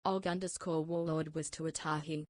Og_warlord was to Atahi.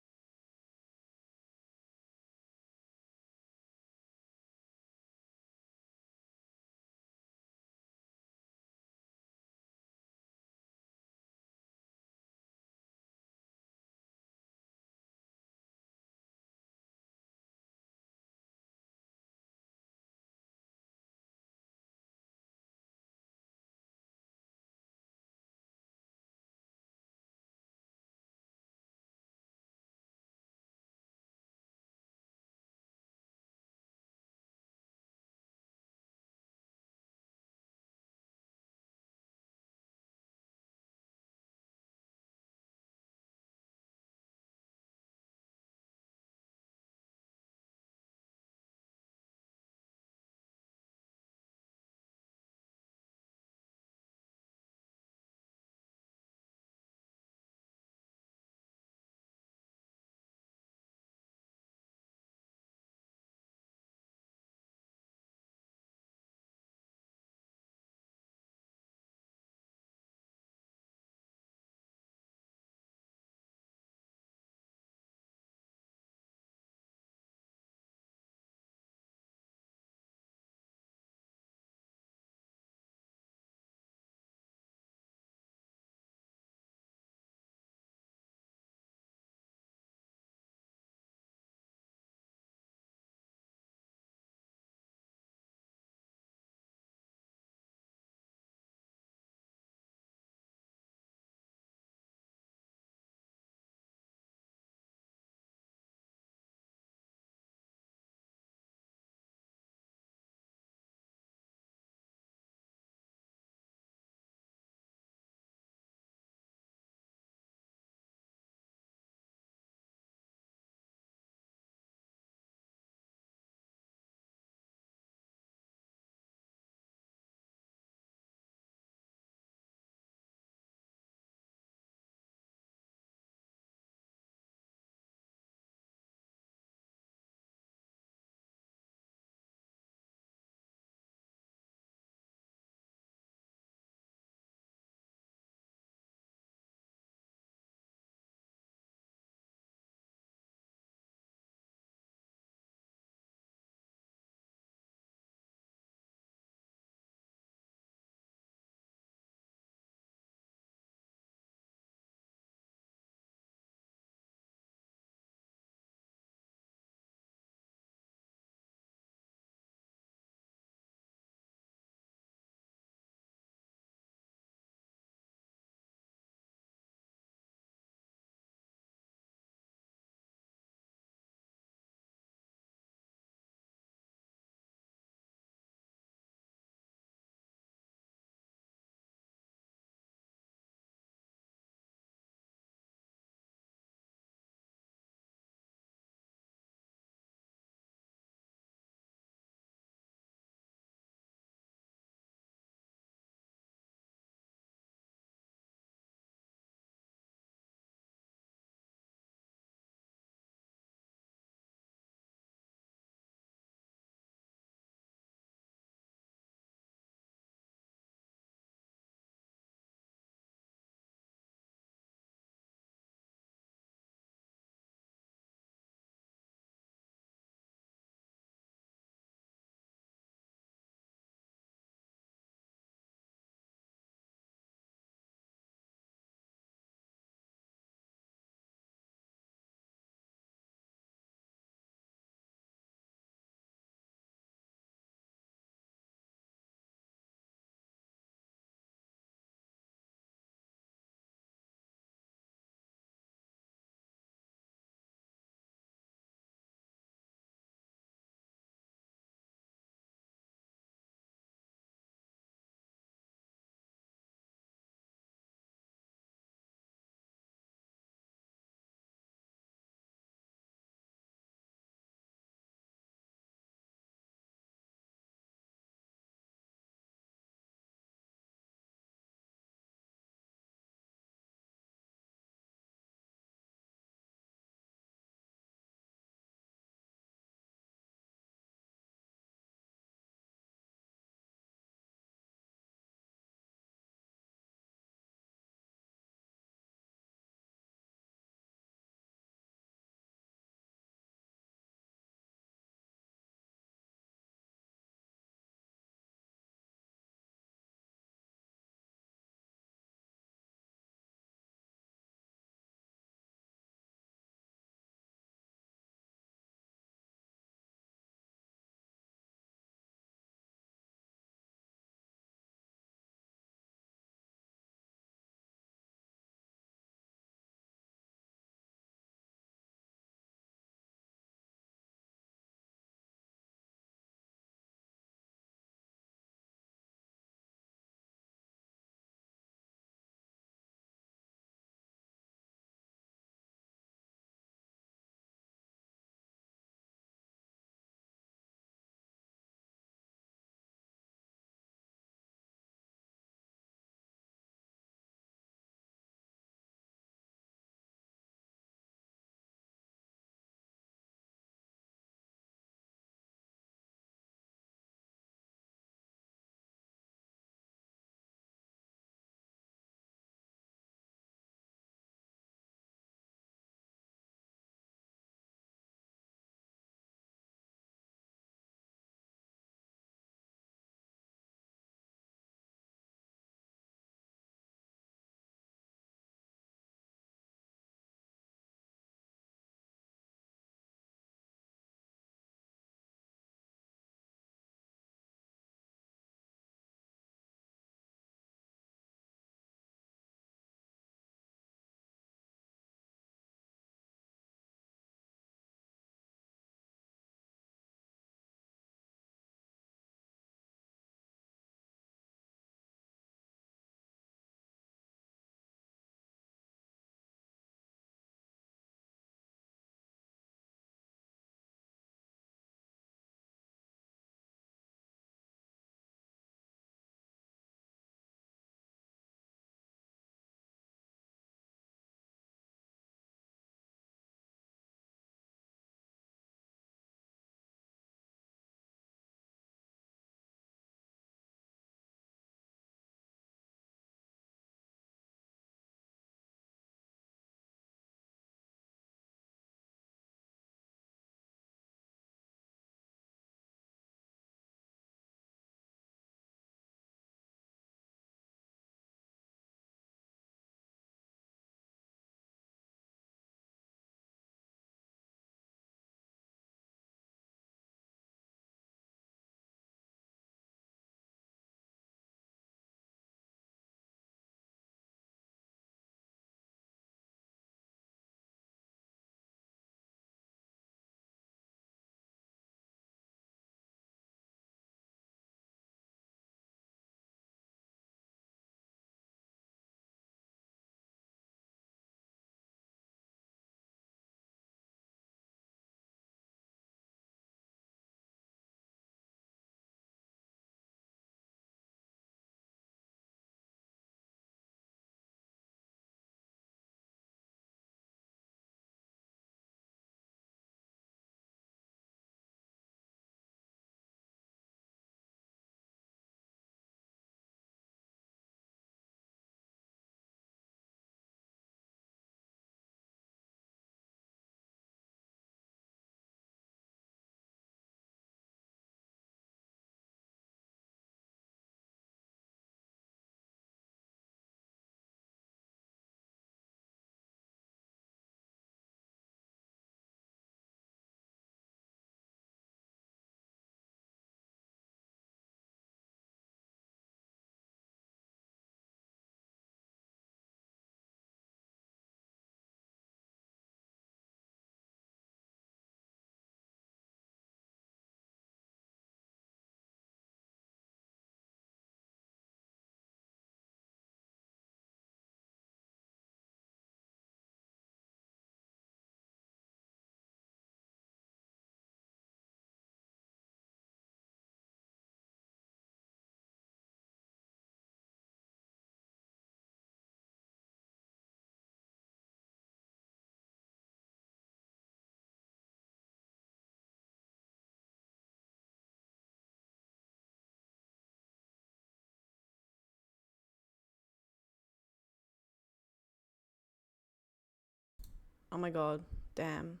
Oh my god. Damn.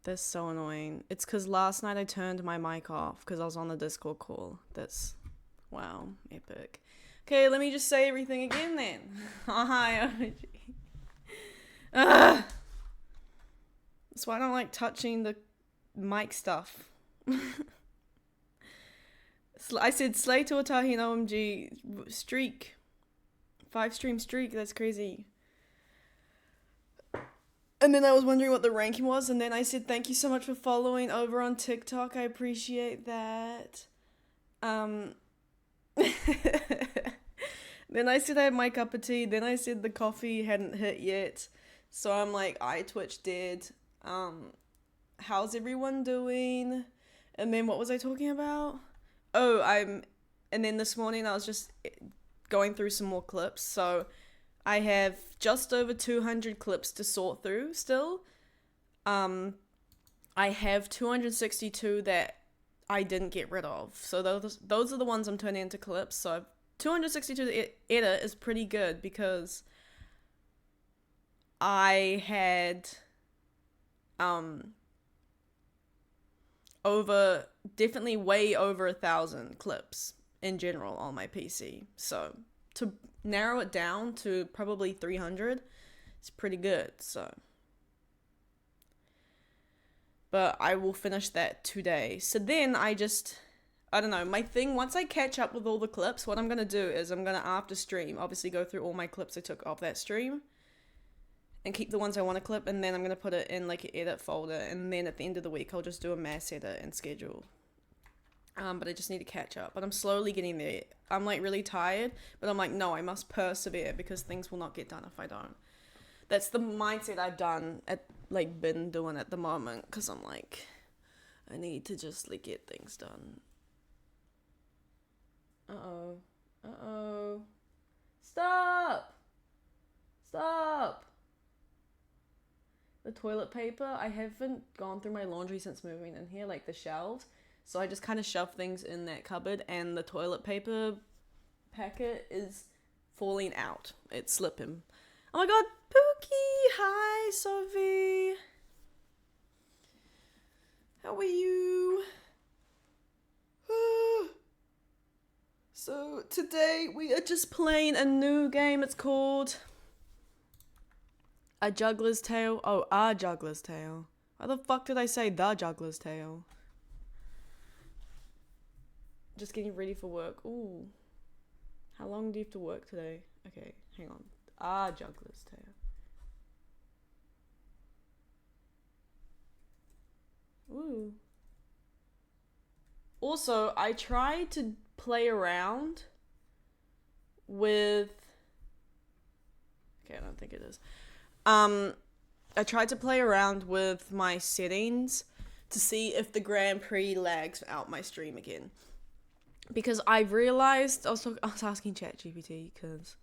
That's so annoying. It's because last night I turned my mic off because I was on the Discord call. That's, wow, epic. Okay, let me just say everything again then. Hi, OG. Ugh. That's why I don't like touching the mic stuff. I said Slay to Otahi and OMG streak. 5-stream streak, that's crazy. And then I was wondering what the ranking was, and then I said thank you so much for following over on TikTok. I appreciate that. Then I said I had my cup of tea. Then I said the coffee hadn't hit yet. So I'm like, I Twitch did. How's everyone doing? And then what was I talking about? Oh, and then this morning I was just going through some more clips. So I have just over 200 clips to sort through still. I have 262 that I didn't get rid of. So those are the ones I'm turning into clips. So 262 to edit is pretty good because I had definitely way over 1,000 clips in general on my PC. So to narrow it down to probably 300, it's pretty good. So, but I will finish that today. So then I don't know, my thing, once I catch up with all the clips, what I'm going to do is I'm going to, after stream, obviously go through all my clips I took off that stream and keep the ones I want to clip, and then I'm going to put it in like an edit folder, and then at the end of the week I'll just do a mass edit and schedule. But I just need to catch up, but I'm slowly getting there. I'm like really tired, but I'm like, no, I must persevere because things will not get done if I don't. That's the mindset I've been doing at the moment, because I'm like, I need to just like get things done. Uh-oh. Stop! The toilet paper, I haven't gone through my laundry since moving in here, like the shelves. So I just kind of shove things in that cupboard, and the toilet paper packet is falling out. It's slipping. Oh my god, Pookie! Hi, Sophie! How are you? So today we are just playing a new game. It's called A Juggler's Tale. Oh, A Juggler's Tale. Why the fuck did I say The Juggler's Tale? Just getting ready for work. Ooh. How long do you have to work today? Okay, hang on. A Juggler's Tale. Ooh. Also, I tried to play around with... Okay, I don't think it is. I tried to play around with my settings to see if the Grand Prix lags out my stream again. Because I realized, I was asking ChatGPT, because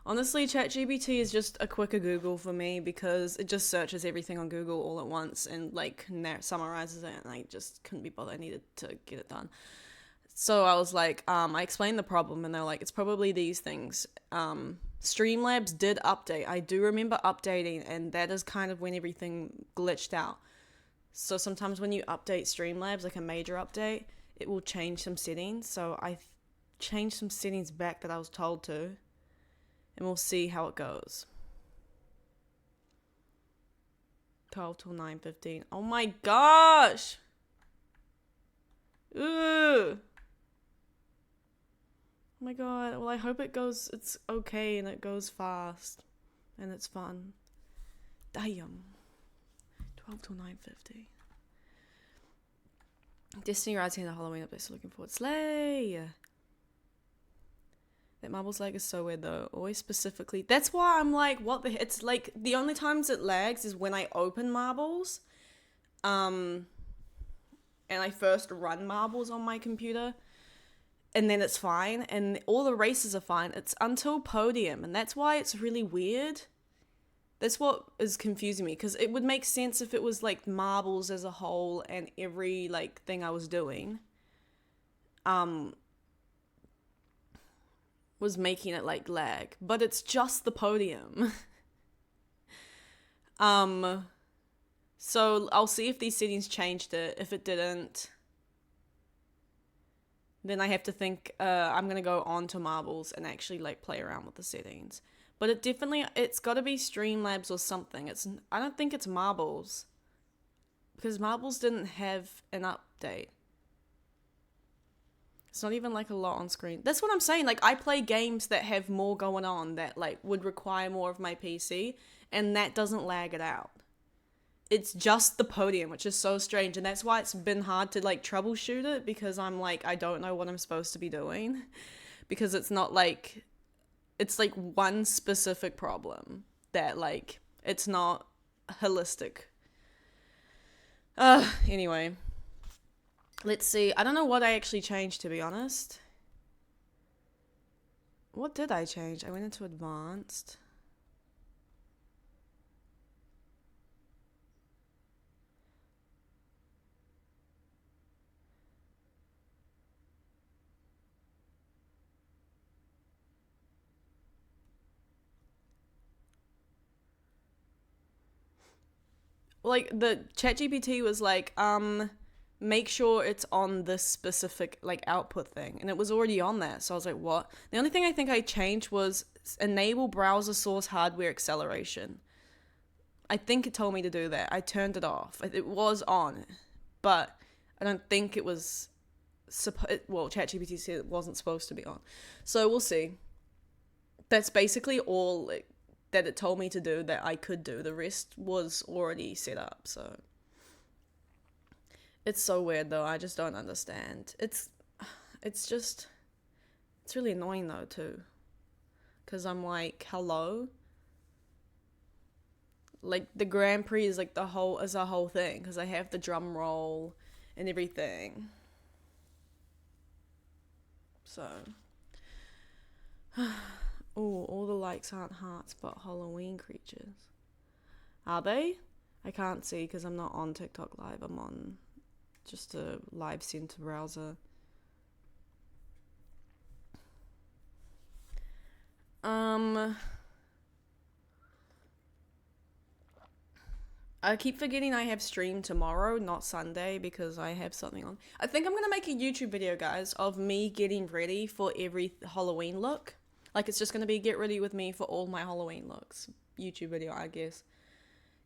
honestly, ChatGPT is just a quicker Google for me, because it just searches everything on Google all at once and like summarizes it, and I just couldn't be bothered. I needed to get it done. So I was like, I explained the problem, and they're like, it's probably these things. Streamlabs did update. I do remember updating, and that is kind of when everything glitched out. So sometimes when you update Streamlabs, like a major update, it will change some settings. So I changed some settings back that I was told to, and we'll see how it goes. 12 till 9:15. Oh my gosh! Ugh! Oh my god. Well, I hope it's okay and it goes fast and it's fun. Damn. 12 till 9:50. Destiny Rising and the Halloween update, so looking forward. Slay! That Marbles lag is so weird though. Always specifically. That's why I'm like, what the... It's like, the only times it lags is when I open Marbles. And I first run Marbles on my computer. And then it's fine. And all the races are fine. It's until Podium. And that's why it's really weird. That's what is confusing me, because it would make sense if it was like Marbles as a whole and every like thing I was doing was making it like lag, but it's just the Podium. Um, so I'll see if these settings changed it. If it didn't, then I have to think, I'm gonna go on to marbles and actually like play around with the settings. But it's gotta be Streamlabs or something. I don't think it's marbles. Because marbles didn't have an update. It's not even like a lot on screen. That's what I'm saying. Like, I play games that have more going on that like would require more of my PC, and that doesn't lag it out. It's just the podium, which is so strange, and that's why it's been hard to like troubleshoot it, because I'm like, I don't know what I'm supposed to be doing, because it's not like, it's like one specific problem that like, it's not holistic. Anyway. Let's see. I don't know what I actually changed, to be honest. What did I change? I went into advanced. Like, the ChatGPT was like, make sure it's on this specific like output thing, and it was already on there. So I was like, what? The only thing I think I changed was enable browser source hardware acceleration. I think it told me to do that. I turned it off. It was on, but I don't think it was well, ChatGPT said it wasn't supposed to be on. So we'll see. That's basically all that it told me to do that I could do. The rest was already set up, so it's so weird though. I just don't understand. It's really annoying though too, because I'm like, hello. Like, the Grand Prix is like a whole thing, because I have the drum roll and everything. So, oh, all the likes aren't hearts but Halloween creatures. Are they? I can't see because I'm not on TikTok Live. I'm on just a live center browser. I keep forgetting I have stream tomorrow, not Sunday, because I have something on. I think I'm gonna make a YouTube video, guys, of me getting ready for every Halloween look. Like, it's just gonna be get ready with me for all my Halloween looks. YouTube video, I guess.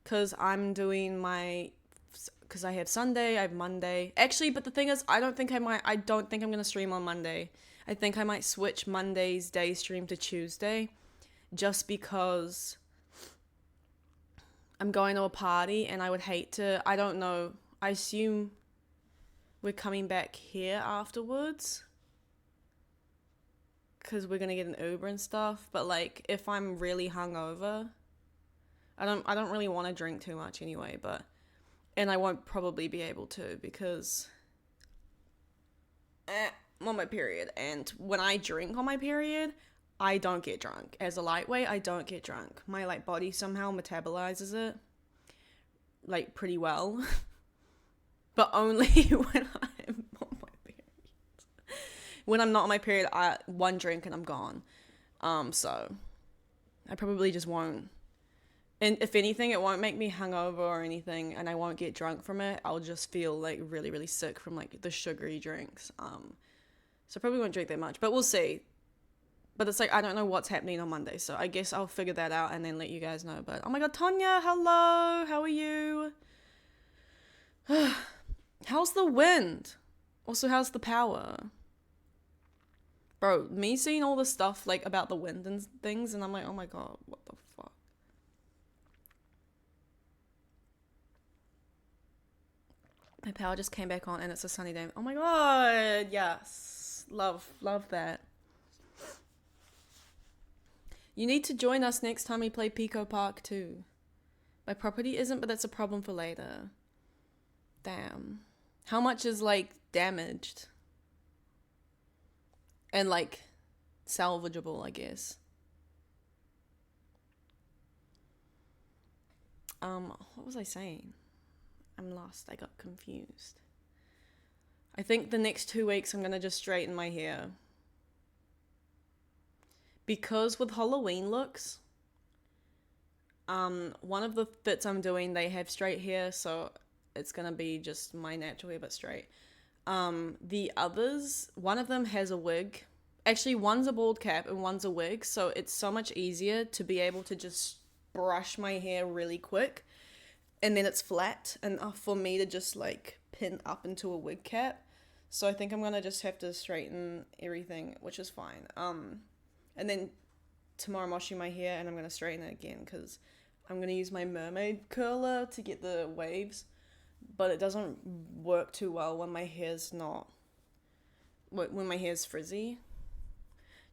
Because I'm doing because I have Sunday, I have Monday. Actually, but the thing is, I don't think I'm gonna stream on Monday. I think I might switch Monday's day stream to Tuesday, just because I'm going to a party and I would hate to, I don't know, I assume we're coming back here afterwards, because we're gonna get an Uber and stuff. But like, if I'm really hungover, I don't really want to drink too much anyway, and I won't probably be able to, because I'm on my period, and when I drink on my period, I don't get drunk. As a lightweight, I don't get drunk. My like body somehow metabolizes it like pretty well. But only when I'm on my period. When I'm not on my period, one drink and I'm gone. So I probably just won't. And if anything, it won't make me hungover or anything, and I won't get drunk from it. I'll just feel like really, really sick from like the sugary drinks. So I probably won't drink that much, but we'll see. But it's like, I don't know what's happening on Monday, so I guess I'll figure that out and then let you guys know. But oh my god, Tonya, hello, how are you? How's the wind? Also, how's the power? Bro, me seeing all the stuff like about the wind and things, and I'm like, oh my god, what the fuck? My power just came back on and it's a sunny day. Oh my god, yes. Love that. You need to join us next time we play Pico Park too. My property isn't, but that's a problem for later. Damn. How much is like damaged? And like salvageable, I guess. What was I saying? I'm lost. I got confused. I think the next 2 weeks I'm gonna just straighten my hair. Because with Halloween looks, One of the fits I'm doing, they have straight hair, so it's gonna be just my natural hair but straight. The others, one of them has a wig. Actually, one's a bald cap and one's a wig, so it's so much easier to be able to just brush my hair really quick, and then it's flat, and for me to just like pin up into a wig cap. So I think I'm gonna just have to straighten everything, which is fine. And then tomorrow I'm washing my hair and I'm gonna straighten it again because I'm gonna use my mermaid curler to get the waves, but it doesn't work too well when my hair's when my hair's frizzy.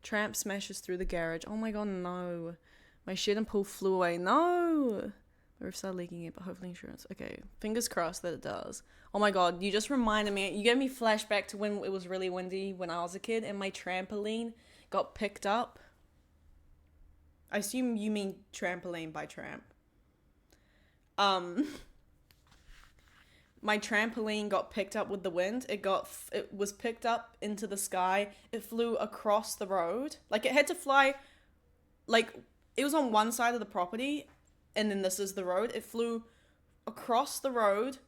Tramp smashes through the garage. Oh my god, no. My shed and pool flew away. No! The roof started leaking it, but hopefully insurance. Okay, fingers crossed that it does. Oh my god, you just reminded me. You gave me flashback to when it was really windy when I was a kid and my trampoline got picked up. I assume you mean trampoline by tramp. My trampoline got picked up with the wind. It was picked up into the sky. It flew across the road. Like, it had to fly, like, it was on one side of the property, and then this is the road. It flew across the road,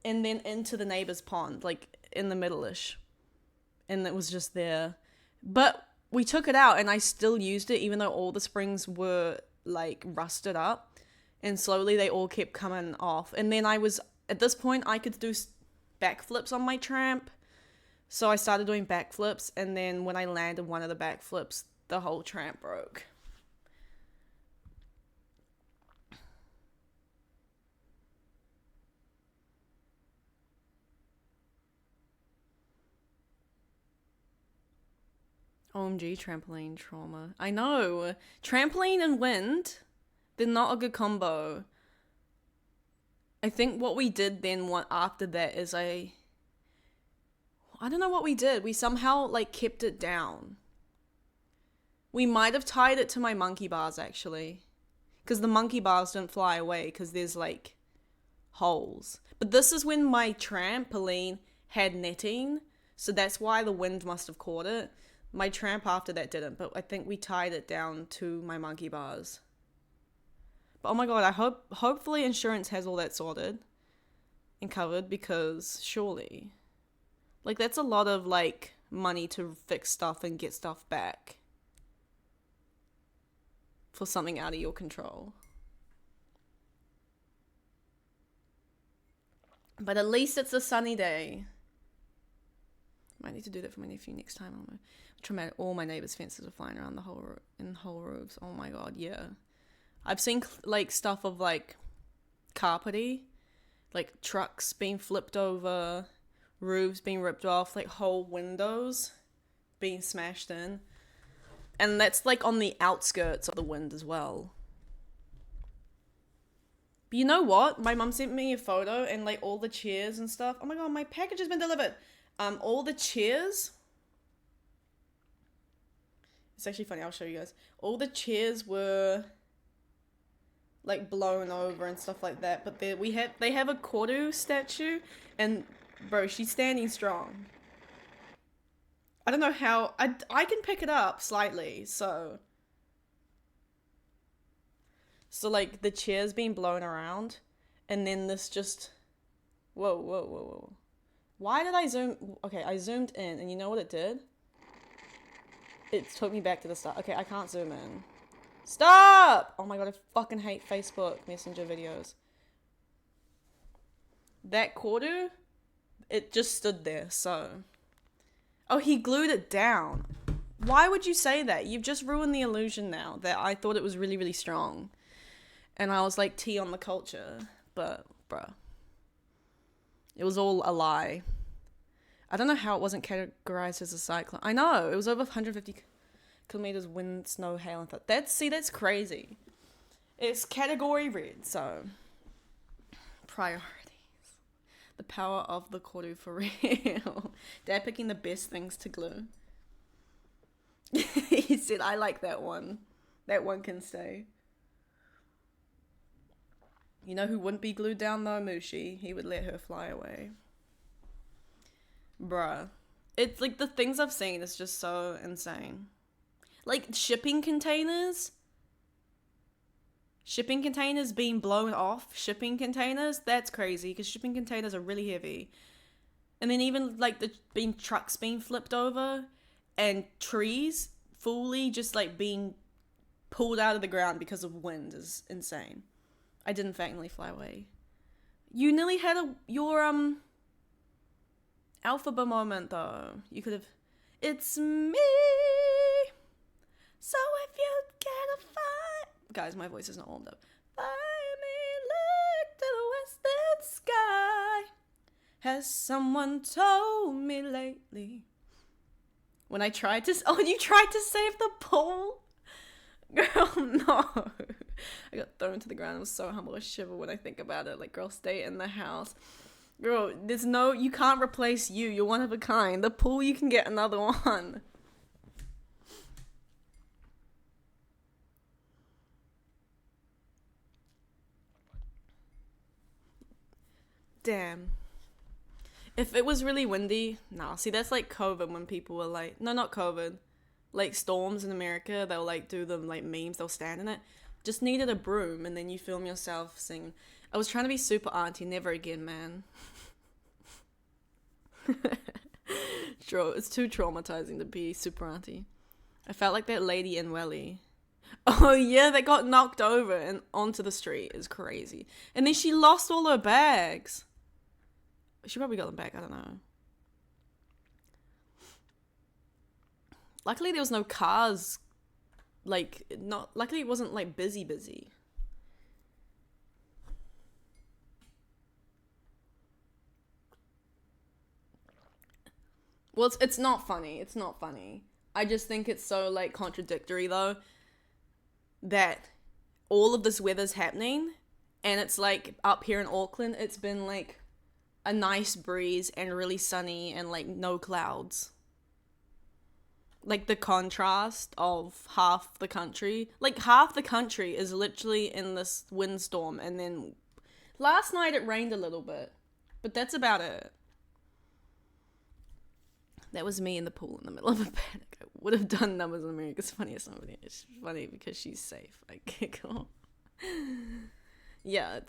and then into the neighbor's pond, like, in the middle-ish. And it was just there. But we took it out, and I still used it, even though all the springs were, like, rusted up. And slowly they all kept coming off. And then at this point, I could do backflips on my tramp. So I started doing backflips, and then when I landed one of the backflips, the whole tramp broke. OMG, trampoline trauma. I know. Trampoline and wind, they're not a good combo. I think what we did then after that is I don't know what we did. We somehow like kept it down. We might have tied it to my monkey bars actually. Because the monkey bars didn't fly away because there's like holes. But this is when my trampoline had netting. So that's why the wind must have caught it. My tramp after that didn't, but I think we tied it down to my monkey bars. But oh my god, hopefully insurance has all that sorted and covered, because surely, like, that's a lot of like money to fix stuff and get stuff back for something out of your control. But at least it's a sunny day. Might need to do that for my nephew next time. I'm traumatic. All my neighbors' fences are flying around the whole roofs. Oh my god, yeah. I've seen like stuff of like carpety, like trucks being flipped over, roofs being ripped off, like whole windows being smashed in. And that's like on the outskirts of the wind as well. But you know what? My mum sent me a photo and like all the chairs and stuff. Oh my god, my package has been delivered. All the chairs. It's actually funny, I'll show you guys. All the chairs were like blown over and stuff like that, but they have a Koru statue, and bro, she's standing strong. I don't know how I can pick it up slightly, so like the chair's being blown around, and then this just whoa. Why did I zoom? Okay, I zoomed in, and you know what it did? It took me back to the start. Okay, I can't zoom in. Stop! Oh my god, I fucking hate Facebook Messenger videos. That Koru, it just stood there, so. Oh, he glued it down. Why would you say that? You've just ruined the illusion now that I thought it was really, really strong. And I was like, tea on the culture. But, bruh. It was all a lie. I don't know how it wasn't categorized as a cyclone. I know, it was over 150 kilometers wind, snow, hail, and stuff. That's crazy. It's category red, so priorities. The power of the Koru for real. They're picking the best things to glue. He said, I like that one. That one can stay. You know who wouldn't be glued down though? Mushi. He would let her fly away. Bruh. It's like the things I've seen is just so insane. Like shipping containers. Shipping containers being blown off. Shipping containers, that's crazy because shipping containers are really heavy. And then even like the trucks being flipped over and trees fully just like being pulled out of the ground because of wind is insane. I didn't faintly fly away. You nearly had your alphabet moment though. You could have. It's me. So if you get a fight, guys, my voice is not warmed up. Find me, look to the western sky. Has someone told me lately? When I tried to, you tried to save the pool, girl. No, I got thrown to the ground. I was so humble. I shiver when I think about it. Like, girl, stay in the house. Girl, you can't replace you. You're one of a kind. The pool, you can get another one. Damn. If it was really windy, nah. See, that's like COVID when people were like, no, not COVID. Like storms in America, they'll like do them like memes. They'll stand in it. Just needed a broom, and then you film yourself sing. I was trying to be super auntie. Never again, man. It's too traumatizing to be super auntie. I felt like that lady in Welly. Oh yeah, that got knocked over and onto the street is crazy. And then she lost all her bags. She probably got them back, I don't know. Luckily there was no cars. Luckily it wasn't like busy. Well, it's not funny. It's not funny. I just think it's so like contradictory though that all of this weather's happening and it's like up here in Auckland it's been like a nice breeze and really sunny and like no clouds. Like the contrast of half the country. Like half the country is literally in this windstorm, and then last night it rained a little bit. But that's about it. That was me in the pool in the middle of a panic. I would have done Numbers in America's Funniest Somebody. It's funny because she's safe. I giggle. Yeah.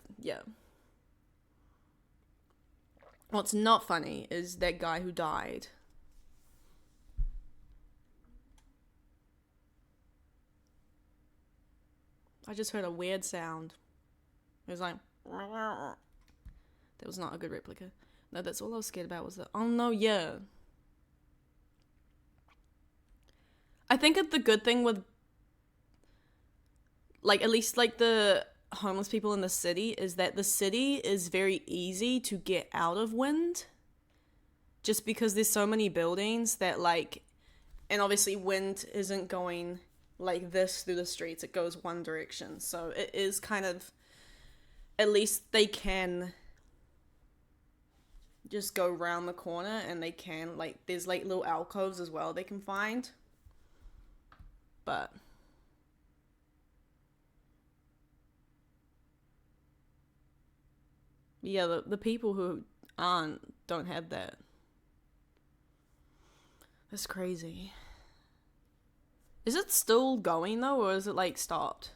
What's not funny is that guy who died. I just heard a weird sound. It was like... That was not a good replica. No, that's all I was scared about was that... Oh no, yeah. I think the good thing with... like, at least like the homeless people in the city is that the city is very easy to get out of wind. Just because there's so many buildings that like... And obviously wind isn't going... like this through the streets. It goes one direction, so it is kind of, at least they can just go round the corner, and they can like there's like little alcoves as well they can find, but yeah, the people who don't have that. That's crazy. Is it still going though, or is it like stopped?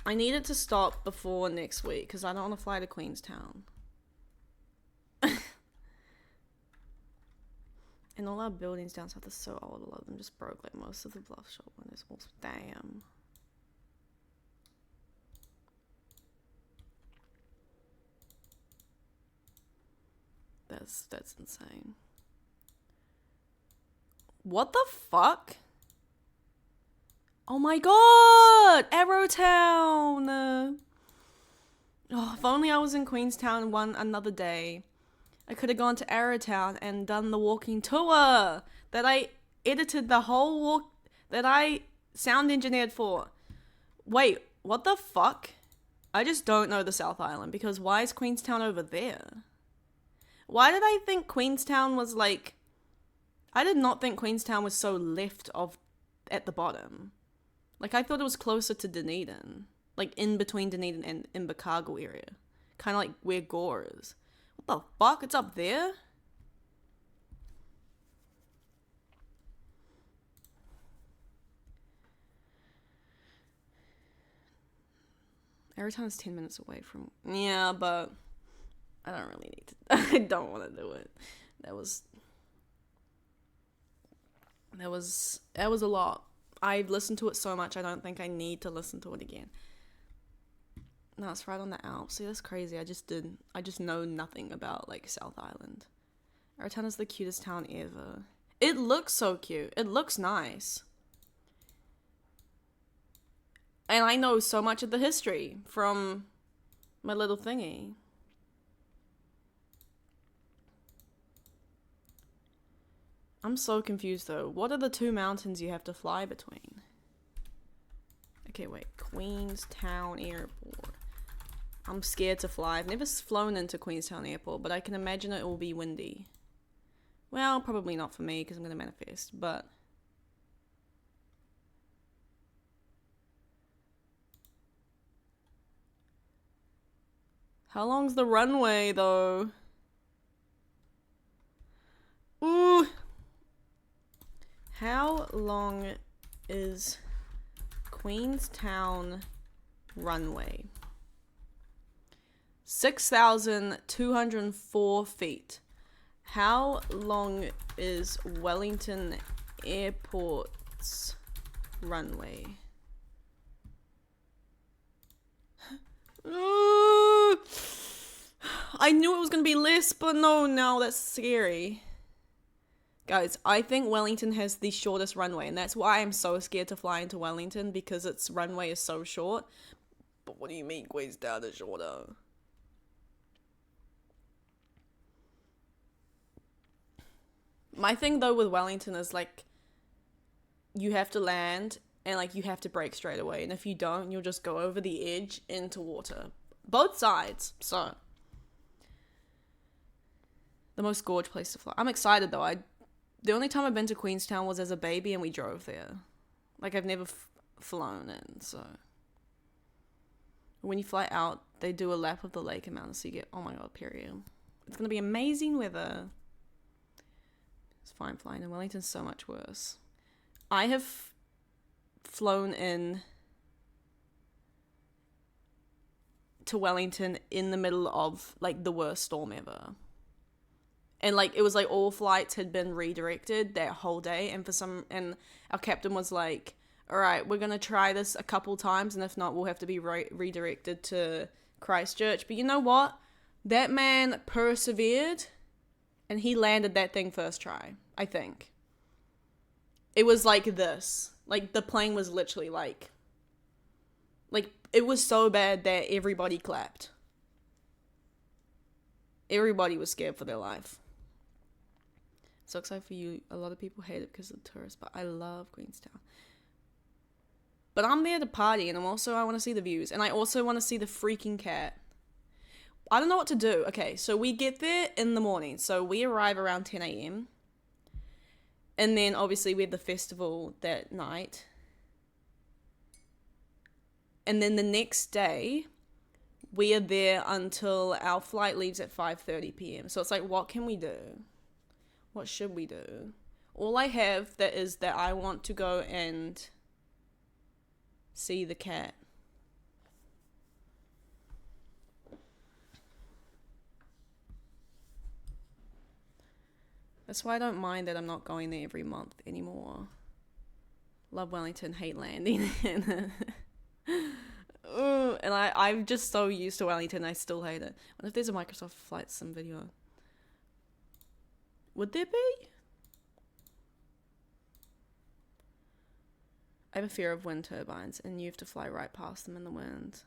I need it to stop before next week because I don't want to fly to Queenstown. And all our buildings down south are so old. A lot of them just broke, like most of the bluff shop windows. Also, damn. That's insane. What the fuck? Oh my god! Arrowtown! Oh, if only I was in Queenstown another day. I could have gone to Arrowtown and done the walking tour that I edited the whole walk, that I sound engineered for. Wait, what the fuck? I just don't know the South Island because why is Queenstown over there? Why did I think Queenstown was like... I did not think Queenstown was so left of at the bottom. Like, I thought it was closer to Dunedin. Like, in between Dunedin and Invercargill area. Kind of like where Gore is. What the fuck? It's up there? Every time it's 10 minutes away from... Yeah, but I don't really need to... I don't want to do it. That was a lot. I've listened to it so much, I don't think I need to listen to it again. No, it's right on the Alps. See, that's crazy. I just know nothing about, like, South Island. Aratana's the cutest town ever. It looks so cute. It looks nice. And I know so much of the history from my little thingy. I'm so confused, though. What are the two mountains you have to fly between? Okay, wait. Queenstown Airport. I'm scared to fly. I've never flown into Queenstown Airport, but I can imagine it will be windy. Well, probably not for me, because I'm going to manifest, but... How long's the runway, though? Ooh! How long is Queenstown runway? 6,204 feet. How long is Wellington Airport's runway? I knew it was going to be less, but no, that's scary. Guys, I think Wellington has the shortest runway, and that's why I'm so scared to fly into Wellington, because its runway is so short. But what do you mean Queenstown is shorter? My thing, though, with Wellington is, like, you have to land, and, like, you have to brake straight away. And if you don't, you'll just go over the edge into water. Both sides, so. The most gorgeous place to fly. I'm excited, though. The only time I've been to Queenstown was as a baby, and we drove there. Like, I've never flown in, so. When you fly out, they do a lap of the lake and mountains, so you get, oh my god, period. It's gonna be amazing weather. It's fine flying in Wellington's so much worse. I have flown in to Wellington in the middle of, like, the worst storm ever. And, like, it was, like, all flights had been redirected that whole day. And our captain was like, all right, we're going to try this a couple times. And if not, we'll have to be redirected to Christchurch. But you know what? That man persevered. And he landed that thing first try, I think. It was like this. Like, the plane was literally like, it was so bad that everybody clapped. Everybody was scared for their life. So excited for you. A lot of people hate it because of the tourists, but I love Queenstown. But I'm there to party, and I want to see the views. And I also want to see the freaking cat. I don't know what to do. Okay, so we get there in the morning. So we arrive around 10 a.m. And then, obviously, we have the festival that night. And then the next day, we are there until our flight leaves at 5:30 p.m. So it's like, what can we do? What should we do? All I have that is that I want to go and see the cat. That's why I don't mind that I'm not going there every month anymore. Love Wellington, hate landing. And I'm just so used to Wellington, I still hate it. What if there's a Microsoft Flight Sim video? Would there be? I have a fear of wind turbines, and you have to fly right past them in the wind.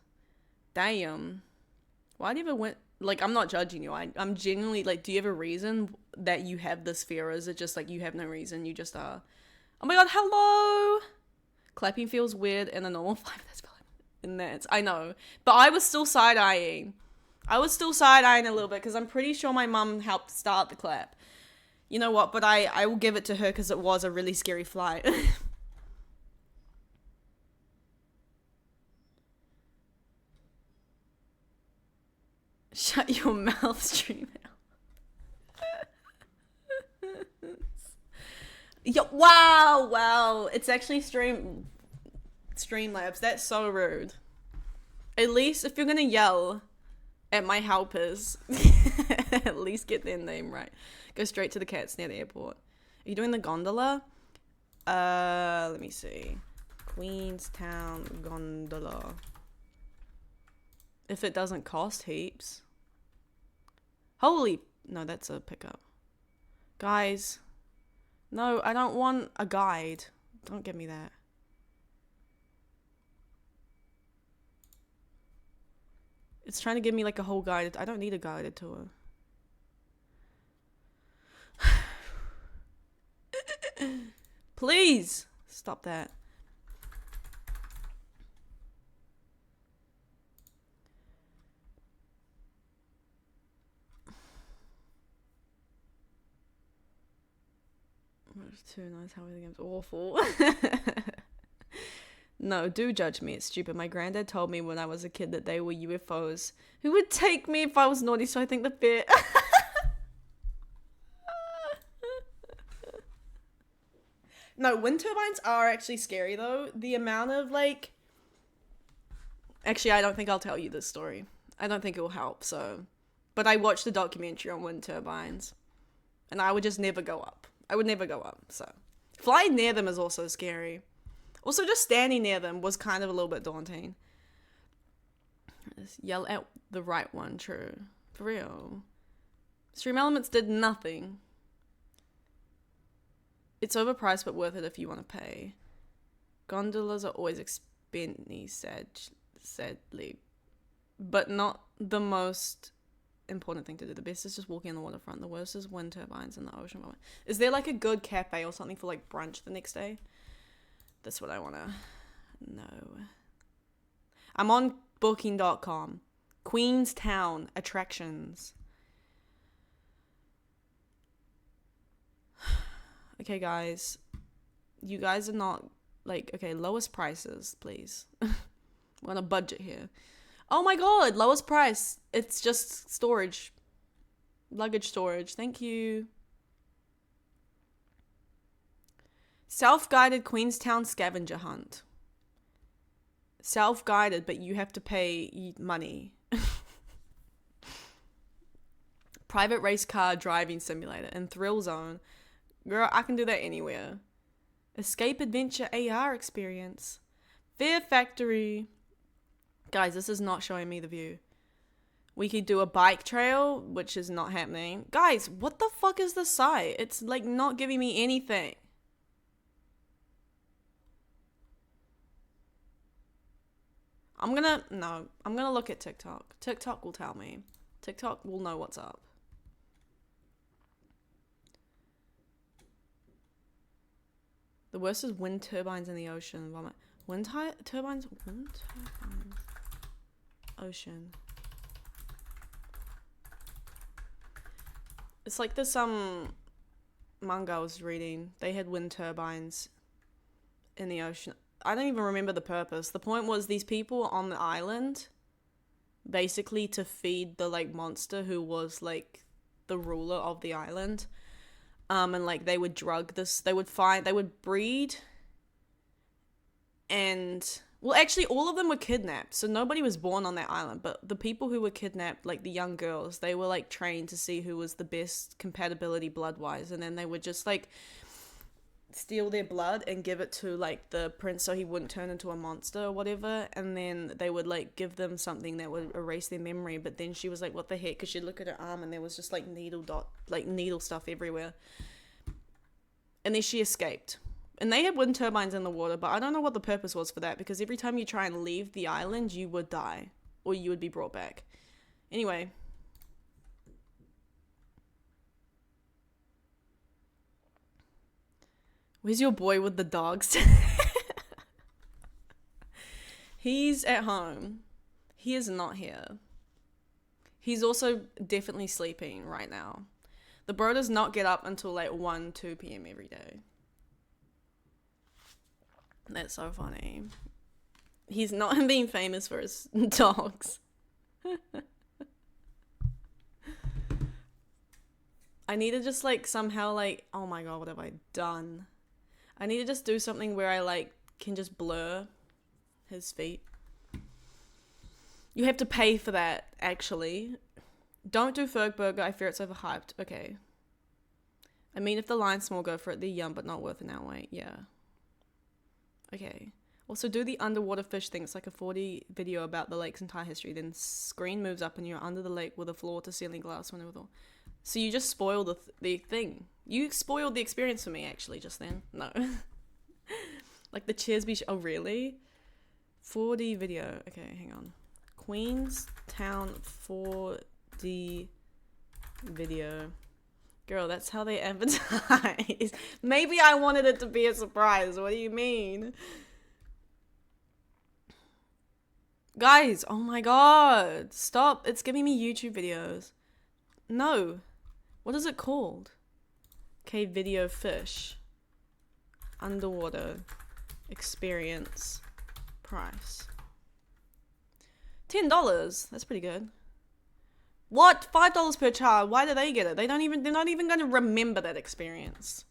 Damn. Why do you ever went... Like, I'm not judging you. I'm genuinely, like, do you have a reason that you have this fear, or is it just, like, you have no reason, you just are... Oh my god, hello! Clapping feels weird in a normal flight. That's probably... In that, I know. But I was still side-eyeing. a little bit, because I'm pretty sure my mum helped start the clap. You know what, but I will give it to her, because it was a really scary flight. Shut your mouth, stream out. Wow. It's actually Streamlabs. That's so rude. At least if you're gonna yell at my helpers, at least get their name right. Go straight to the cats near the airport. Are you doing the gondola? Let me see. Queenstown gondola. If it doesn't cost heaps. Holy... No, that's a pickup. Guys. No, I don't want a guide. Don't give me that. It's trying to give me like a whole guided... I don't need a guided tour. Please! Stop that. It's too nice how everything's awful. No, do judge me. It's stupid. My granddad told me when I was a kid that they were UFOs who would take me if I was naughty, so I think the fear... No, wind turbines are actually scary, though. The amount of, like... Actually, I don't think I'll tell you this story. I don't think it will help, so... But I watched a documentary on wind turbines. And I would just never go up. I would never go up, so... Flying near them is also scary. Also, just standing near them was kind of a little bit daunting. Just yell at the right one, true. For real. Stream Elements did nothing. It's overpriced but worth it if you want to pay. Gondolas are always expensive, sadly. But not the most important thing to do. The best is just walking on the waterfront. The worst is wind turbines in the ocean. Is there like a good cafe or something for like brunch the next day? That's what I want to know. I'm on booking.com. Queenstown attractions. Okay, guys. You guys are not, like, okay, lowest prices, please. We're on a budget here. Oh my god, lowest price. It's just storage. Luggage storage. Thank you. Self-guided Queenstown scavenger hunt. Self-guided, but you have to pay money. Private race car driving simulator and thrill zone. Girl, I can do that anywhere. Escape adventure AR experience. Fear factory. Guys, this is not showing me the view. We could do a bike trail, which is not happening. Guys, what the fuck is the site? It's like not giving me anything. I'm gonna look at TikTok. TikTok will tell me. TikTok will know what's up. The worst is wind turbines in the ocean. Wind turbines? Ocean. It's like this manga I was reading. They had wind turbines in the ocean. I don't even remember the purpose. The point was these people on the island, basically to feed the like monster who was like the ruler of the island. And like they would drug this, they would breed, and well, actually all of them were kidnapped, so nobody was born on that island, but the people who were kidnapped, like the young girls, they were like trained to see who was the best compatibility blood wise, and then they would just like steal their blood and give it to like the prince so he wouldn't turn into a monster or whatever, and then they would like give them something that would erase their memory. But then she was like, what the heck, because she'd look at her arm and there was just like needle stuff everywhere, and then she escaped. And they had wind turbines in the water, but I don't know what the purpose was for that, because every time you try and leave the island you would die or you would be brought back. Anyway, where's your boy with the dogs? He's at home. He is not here. He's also definitely sleeping right now. The bro does not get up until like 1, 2 p.m. every day. That's so funny. He's not being famous for his dogs. I need to just like somehow like, oh my god, what have I done? I need to just do something where I like can just blur his feet. You have to pay for that, actually. Don't do Fergburger. I fear it's overhyped. Okay. I mean, if the line's small, go for it. They're yum, but not worth an hour wait. Yeah. Okay. Also, do the underwater fish thing. It's like a 40 video about the lake's entire history. Then screen moves up and you're under the lake with a floor-to-ceiling glass window with all. So you just spoiled the thing. You spoiled the experience for me, actually, just then. No. Like the Cheers Beach. Oh, really? 4D video. Okay, hang on. Queenstown 4D video. Girl, that's how they advertise. Maybe I wanted it to be a surprise. What do you mean? Guys, oh my god. Stop. It's giving me YouTube videos. No. What is it called? Okay, video fish. Underwater. Experience. Price. $10. That's pretty good. What? $5 per child. Why do they get it? They're not even going to remember that experience.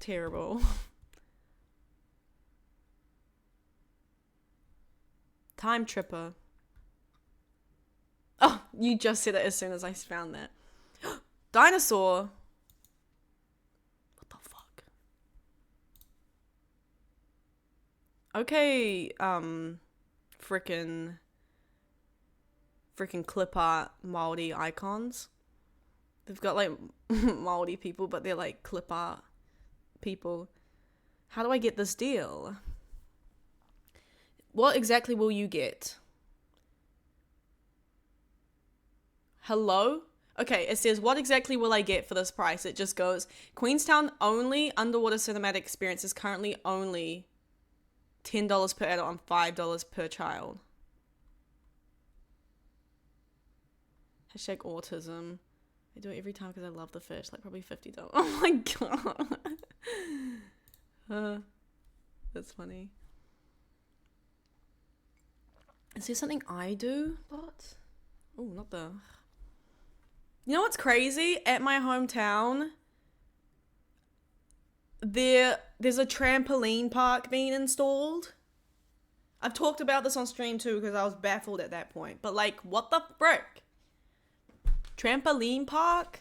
Terrible. Time Tripper. Oh, you just said it as soon as I found that. Dinosaur. What the fuck? Okay, frickin' clip art Māori icons. They've got like Māori people, but they're like clip art people. How do I get this deal? What exactly will you get? Hello? Okay, it says, what exactly will I get for this price? It just goes, Queenstown only underwater cinematic experience is currently only $10 per adult and $5 per child. Hashtag autism. I do it every time because I love the fish. Like probably $50. Oh my god. That's funny. Is there something I do? What? Oh, not the... You know what's crazy? At my hometown, there's a trampoline park being installed. I've talked about this on stream too because I was baffled at that point. But like, what the frick? Trampoline park?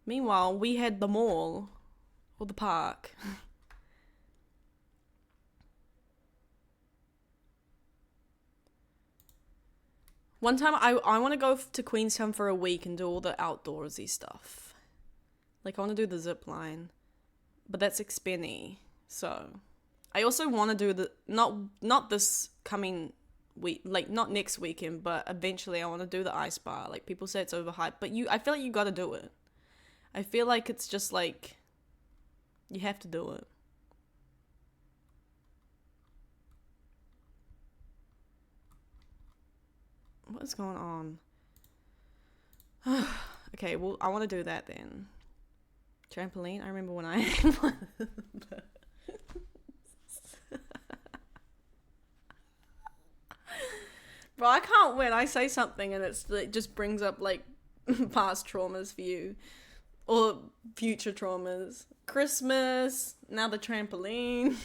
Meanwhile, we had the mall. Or the park. One time, I want to go to Queenstown for a week and do all the outdoorsy stuff. Like, I want to do the zip line. But that's expenny. So, I also want to do the... Not this coming week, like, not next weekend, but eventually I want to do the ice bar. Like, people say it's overhyped, but I feel like you gotta do it. I feel like it's just, like, you have to do it. What is going on? Okay, well, I want to do that then. Trampoline? I remember when I... Bro, I can't win. I say something and it just brings up, like, past traumas for you. Or future traumas. Christmas. Now the trampoline.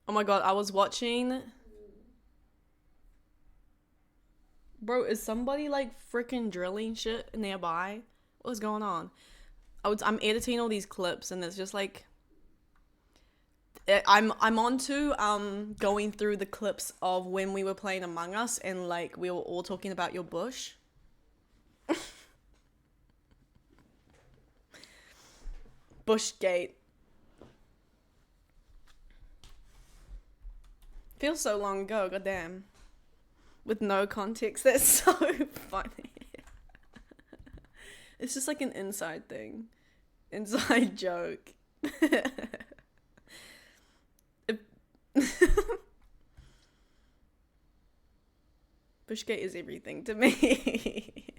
Oh my god, I was watching... Bro, is somebody, like, freaking drilling shit nearby? What's going on? I'm editing all these clips and it's just, like... I'm on to, going through the clips of when we were playing Among Us and, like, we were all talking about your bush. Bushgate. Feels so long ago, goddamn. With no context, that's so funny. It's just like an inside thing. Inside joke. Bushgate is everything to me.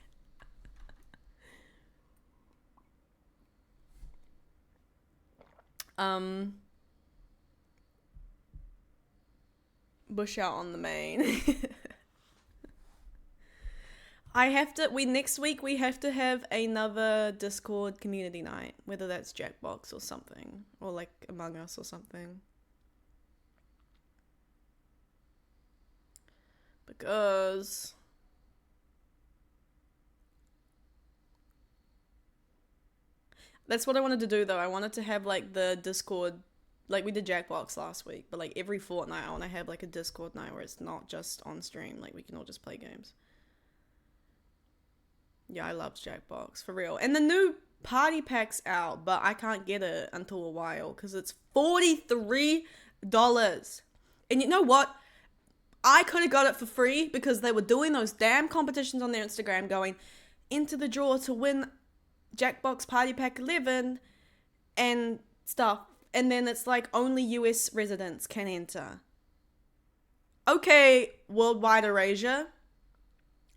Bush out on the main. I have to. Next week we have to have another Discord community night, whether that's Jackbox or something, or like Among Us or something. Because that's what I wanted to do though. I wanted to have like the Discord, like we did Jackbox last week, but like every fortnight I want to have like a Discord night where it's not just on stream, like we can all just play games. Yeah, I loved Jackbox, for real. And the new party pack's out, but I can't get it until a while because it's $43. And you know what? I could have got it for free because they were doing those damn competitions on their Instagram going into the draw to win Jackbox Party Pack 11 and stuff. And then it's like only US residents can enter. Okay, worldwide erasure.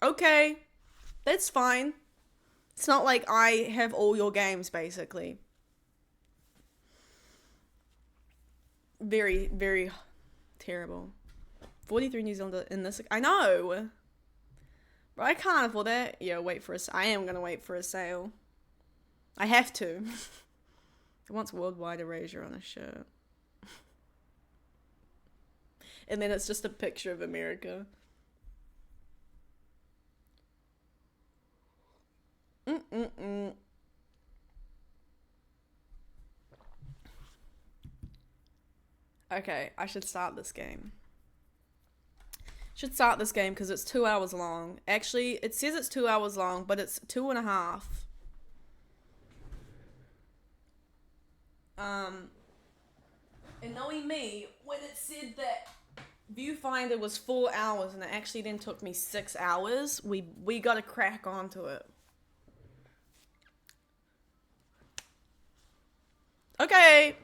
Okay, that's fine. It's not like I have all your games, basically. Very, very terrible. 43 New Zealand in this. I know. But I can't afford that. Yeah, I am going to wait for a sale. I have to. It wants worldwide erasure on a shirt. And then it's just a picture of America. Okay, I should start this game. Because it's 2 hours long. Actually, it says it's 2 hours long, but it's 2.5. And knowing me, when it said that Viewfinder was 4 hours and it actually then took me 6 hours, we got to crack onto it. Okay.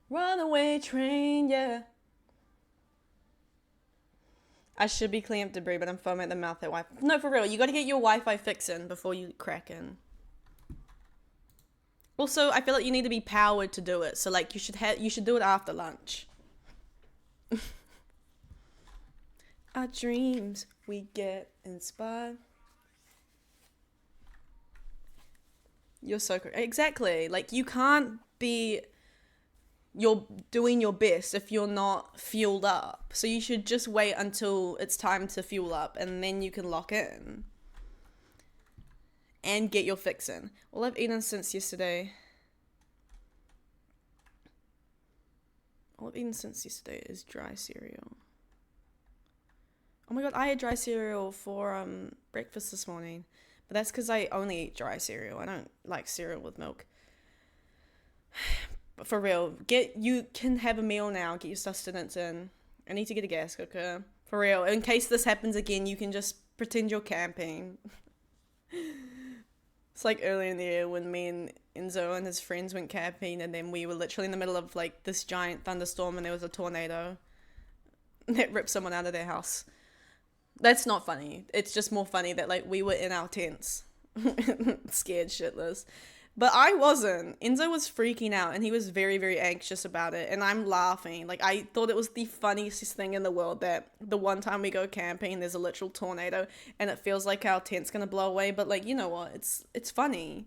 Runaway train, yeah. I should be cleaning up debris, but I'm foaming at the mouth at Wi-Fi. No, for real, you gotta get your Wi-Fi fixing before you crack in. Also, I feel like you need to be powered to do it, so like you should do it after lunch. Our dreams, we get inspired. You're so correct. Exactly. Like you can't be you're doing your best if you're not fueled up. So you should just wait until it's time to fuel up and then you can lock in. And get your fix in. All I've eaten since yesterday. Is dry cereal. Oh my god, I had dry cereal for breakfast this morning. But that's because I only eat dry cereal. I don't like cereal with milk. But for real, you can have a meal now. Get your sustenance in. I need to get a gas cooker. For real, in case this happens again, you can just pretend you're camping. It's like earlier in the year when me and Enzo and his friends went camping, and then we were literally in the middle of like this giant thunderstorm, and there was a tornado that ripped someone out of their house. That's not funny. It's just more funny that like we were in our tents, scared shitless. But I wasn't. Enzo was freaking out and he was very, very anxious about it. And I'm laughing. Like, I thought it was the funniest thing in the world that the one time we go camping, there's a literal tornado and it feels like our tent's gonna blow away. But, like, you know what? It's funny.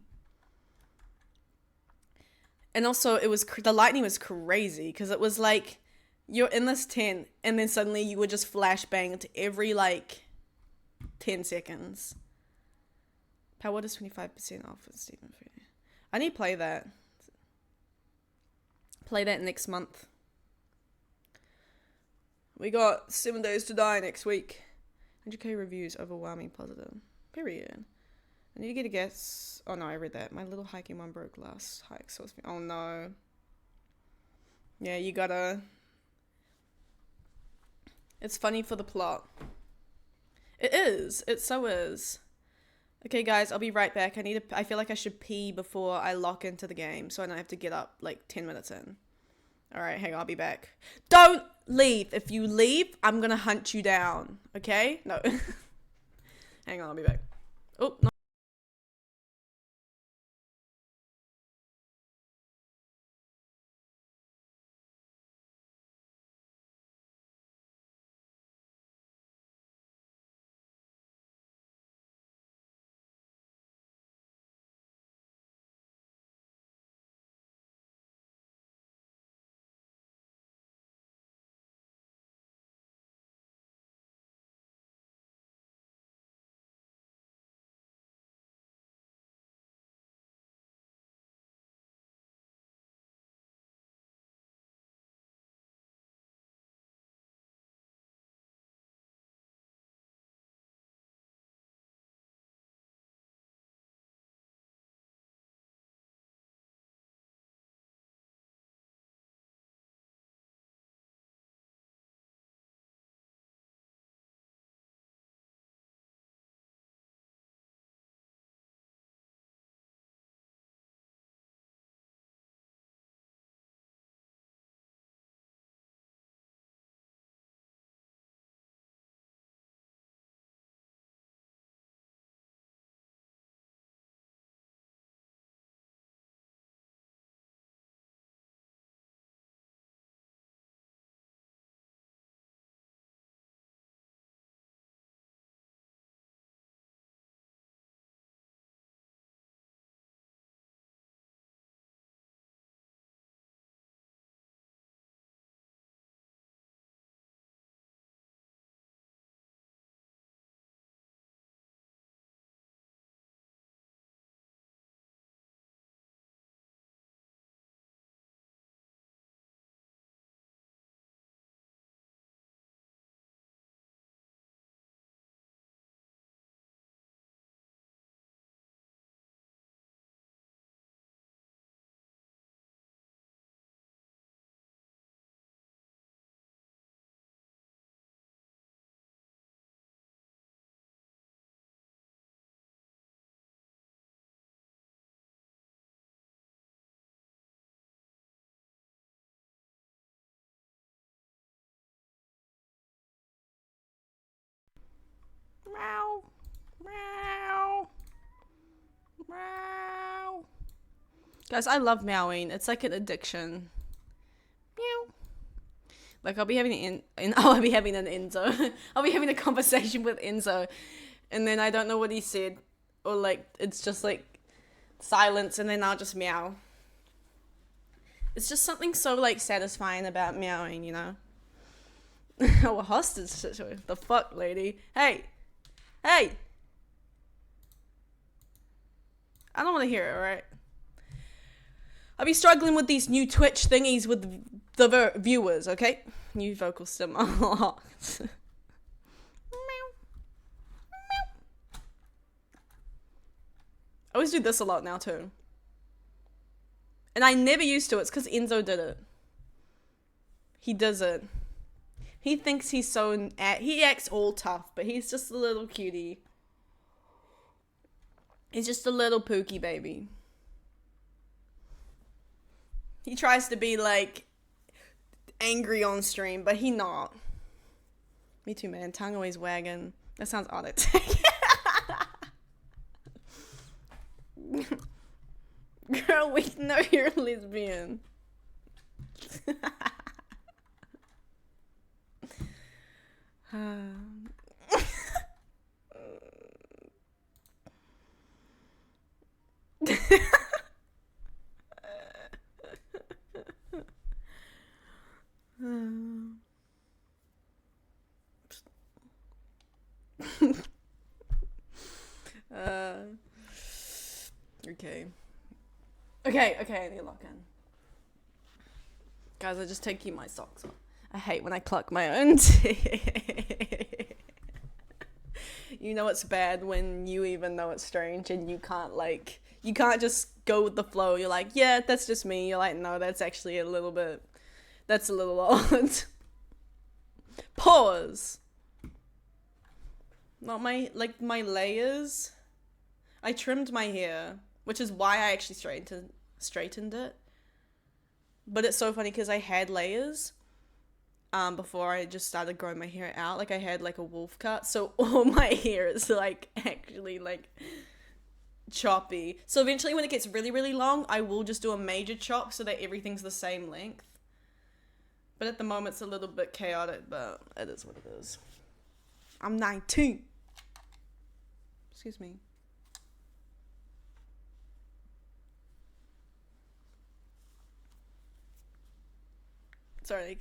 And also, the lightning was crazy because it was like you're in this tent and then suddenly you would just flashbang every, like, 10 seconds. Power is 25% off with Stephen Free. I need to play that. Play that next month. We got 7 Days to Die next week. 100k reviews, overwhelming positive. Period. I need to get a guess. Oh no, I read that. My little hiking one broke last hike. So oh no. Yeah, you gotta. It's funny for the plot. It is. It so is. Okay, guys, I'll be right back. I feel like I should pee before I lock into the game, so I don't have to get up like 10 minutes in. All right, hang on, I'll be back. Don't leave. If you leave, I'm gonna hunt you down. Okay? No. Hang on, I'll be back. Oh, no. Guys, I love meowing. It's like an addiction. Meow. Like I'll be having I'll be having an Enzo. I'll be having a conversation with Enzo, and then I don't know what he said, or like it's just like silence, and then I'll just meow. It's just something so like satisfying about meowing, you know. Oh, a hostage situation. The fuck, lady? Hey, hey. I don't want to hear it, alright? I'll be struggling with these new Twitch thingies with the viewers, okay? New vocal stim unlocked. Meow. Meow. I always do this a lot now, too. And I never used to. It's because Enzo did it. He does it. He thinks he's so... He acts all tough, but he's just a little cutie. He's just a little pookie baby. He tries to be, like, angry on stream, but he not. Me too, man. Tongue always wagging. That sounds odd. Girl, we know you're a lesbian. Okay, I need to lock in. Guys, I just taking my socks off. I hate when I cluck my own teeth. You know it's bad when you even know it's strange and you can't just go with the flow. You're like, yeah, that's just me. You're like, no, that's actually that's a little odd. Pause. Not my layers. I trimmed my hair, which is why I actually straightened it. But it's so funny because I had layers before I just started growing my hair out. Like I had like a wolf cut, so all my hair is like actually like choppy. So eventually when it gets really, really long, I will just do a major chop so that everything's the same length. But at the moment it's a little bit chaotic, but it is what it is. I'm 19. Excuse me. Sorry,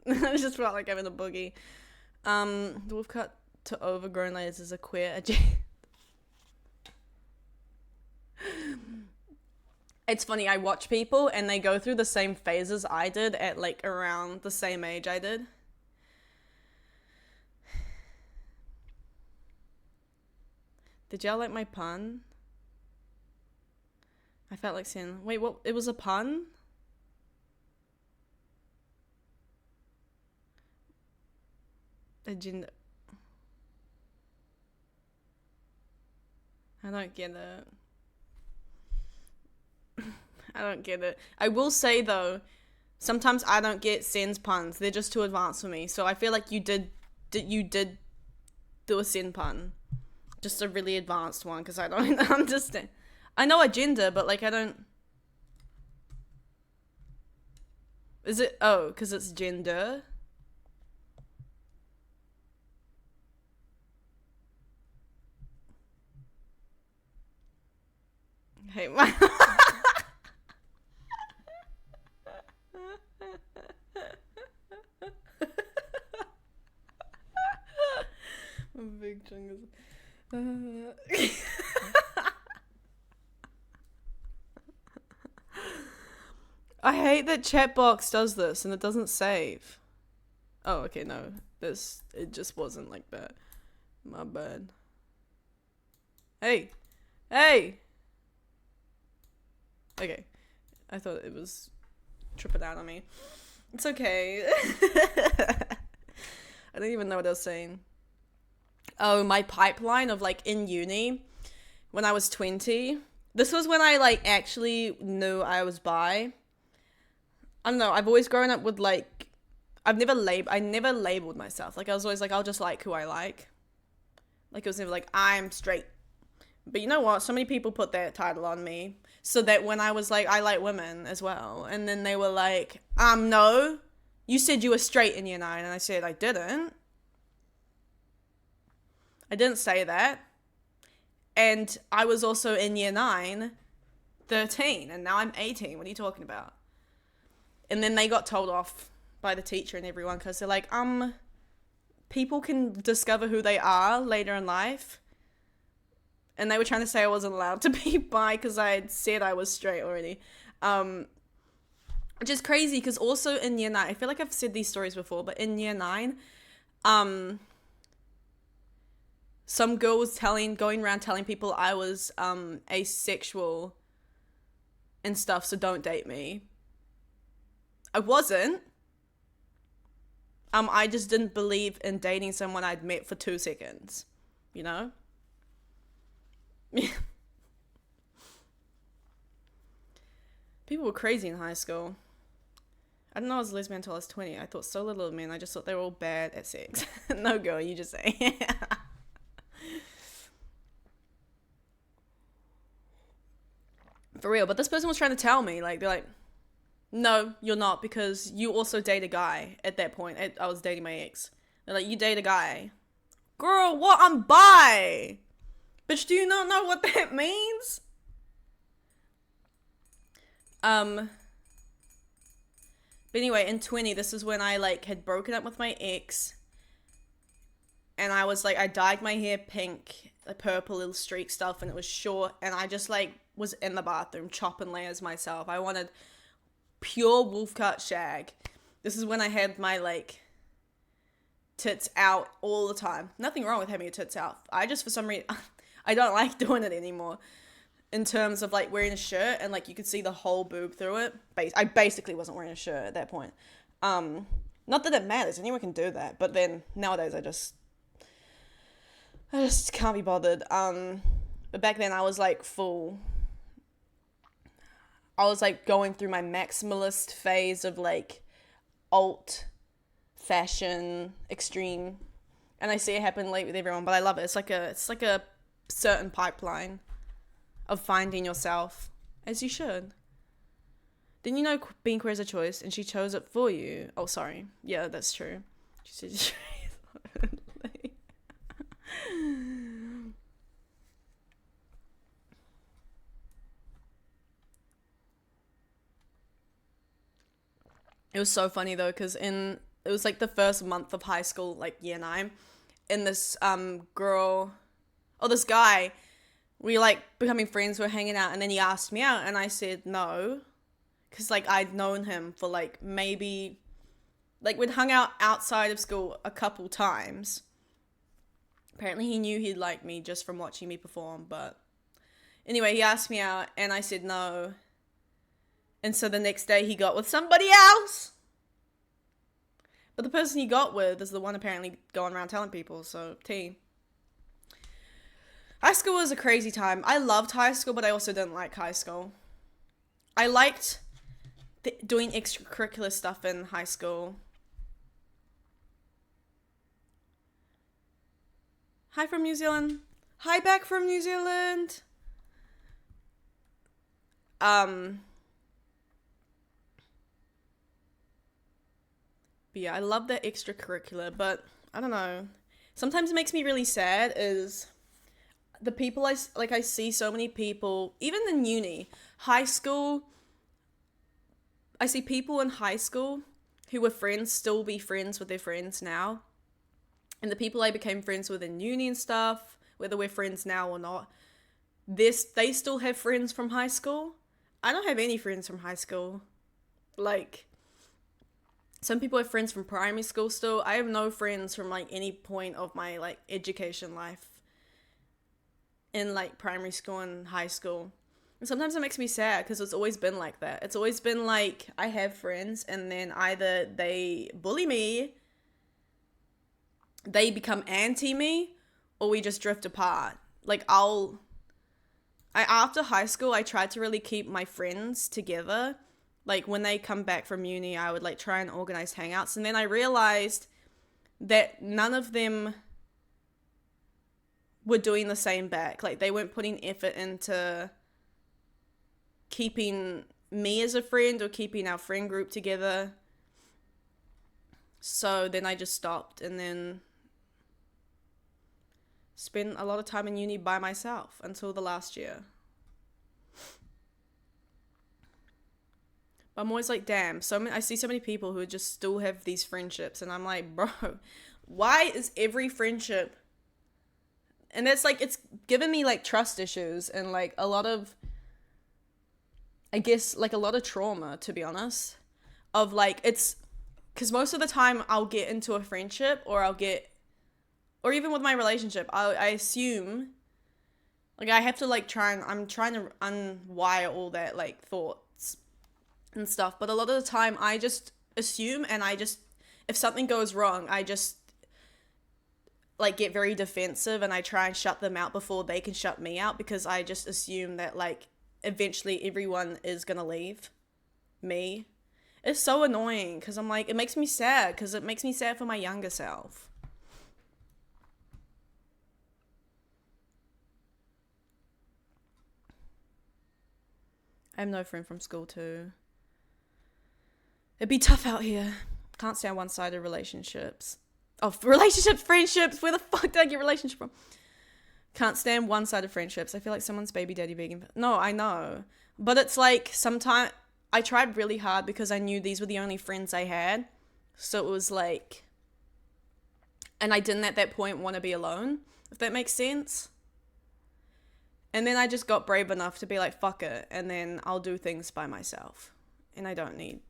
I just felt like having a boogie. The wolf cut to overgrown layers is a queer It's funny, I watch people and they go through the same phases I did at like around the same age I did. Did y'all like my pun? I felt like saying, wait, what? It was a pun? Agenda. I don't get it. I don't get it. I will say though, sometimes I don't get Sen's puns. They're just too advanced for me. So I feel like you did do a Sen pun. Just a really advanced one because I don't understand. I know agenda, but like I don't. Is it? Oh, because it's gender. Hey, my. My big chunk is. I hate that chat box does this and it doesn't save. Oh, okay, no. It just wasn't like that. My bad. Hey! Hey! Okay. I thought it was tripping out on me. It's okay. I don't even know what I was saying. Oh, my pipeline of like in uni when I was 20. This was when I like actually knew I was bi. I don't know, I've always grown up with like I never labeled myself. Like I was always like I'll just like who I like. Like it was never like I'm straight. But you know what? So many people put that title on me. So that when I was like, I like women as well. And then they were like, no. You said you were straight in year 9. And I said, I didn't. I didn't say that. And I was also in year 9, 13. And now I'm 18. What are you talking about? And then they got told off by the teacher and everyone because they're like, people can discover who they are later in life. And they were trying to say I wasn't allowed to be bi because I had said I was straight already. Which is crazy because also in year 9, I feel like I've said these stories before, but in year 9, some girl was going around telling people I was asexual and stuff, so don't date me. I wasn't. I just didn't believe in dating someone I'd met for 2 seconds, you know? People were crazy in high school. I didn't know I was a lesbian until I was 20. I thought so little of men. I just thought they were all bad at sex. No, girl, you just say. For real. But this person was trying to tell me, like, they're like, no, you're not, because you also date a guy at that point. I was dating my ex. They're like, you date a guy. Girl, what? I'm bi. Bitch, do you not know what that means? But anyway, in 20, this is when I, like, had broken up with my ex. And I was, like, I dyed my hair pink, like, purple little streak stuff, and it was short. And I just, like, was in the bathroom chopping layers myself. I wanted pure wolf cut shag. This is when I had my, like, tits out all the time. Nothing wrong with having your tits out. I just, for some reason, I don't like doing it anymore. In terms of, like, wearing a shirt and, like, you could see the whole boob through it. I basically wasn't wearing a shirt at that point. Not that it matters. Anyone can do that. But then, nowadays, I just can't be bothered. But back then, I was, like, full. I was, like, going through my maximalist phase of, like, alt fashion extreme. And I see it happen late with everyone, but I love it. It's like a certain pipeline of finding yourself, as you should. Didn't you know being queer is a choice, and she chose it for you? Oh, sorry. Yeah, that's true. She said It was so funny, though, because it was, like, the first month of high school, like, year 9, and this this guy, we, like, becoming friends, we're hanging out, and then he asked me out, and I said no, because, like, I'd known him for, like, maybe, like, we'd hung out outside of school a couple times. Apparently he knew he'd like me just from watching me perform, but anyway, he asked me out, and I said no, and so the next day he got with somebody else. But the person he got with is the one apparently going around telling people, so T. High school was a crazy time. I loved high school, but I also didn't like high school. I liked doing extracurricular stuff in high school. Hi from New Zealand. Hi back from New Zealand. But yeah, I love the extracurricular, but I don't know. Sometimes it makes me really sad is the people I see so many people, even in uni, high school, I see people in high school who were friends still be friends with their friends now. And the people I became friends with in uni and stuff, whether we're friends now or not, they still have friends from high school. I don't have any friends from high school. Like, some people have friends from primary school still. I have no friends from, like, any point of my, like, education life in, like, primary school and high school. And sometimes it makes me sad because it's always been like that. It's always been like I have friends and then either they bully me, they become anti-me, or we just drift apart. Like, after high school, I tried to really keep my friends together. Like, when they come back from uni, I would, like, try and organize hangouts. And then I realized that none of them were doing the same back. Like, they weren't putting effort into keeping me as a friend or keeping our friend group together. So then I just stopped and then spent a lot of time in uni by myself until the last year. But I'm always like, damn, I see so many people who just still have these friendships, and I'm like, bro, why is every friendship... And that's like, it's given me like trust issues and like a lot of, I guess, like a lot of trauma, to be honest, of like, it's because most of the time I'll get into a friendship or even with my relationship, I assume, like, I have to like I'm trying to unwire all that like thoughts and stuff. But a lot of the time I just assume, and if something goes wrong, I just like get very defensive and I try and shut them out before they can shut me out, because I just assume that like eventually everyone is gonna leave me. It's so annoying because I'm like, it makes me sad because it makes me sad for my younger self. I have no friend from school too. It'd be tough out here. Can't stand one-sided relationships. Oh, relationships, friendships. Where the fuck did I get relationship from? Can't stand one-sided friendships. I feel like someone's baby daddy begging. No, I know. But it's like, sometimes I tried really hard because I knew these were the only friends I had. So it was like, and I didn't at that point want to be alone, if that makes sense. And then I just got brave enough to be like, fuck it. And then I'll do things by myself. And I don't need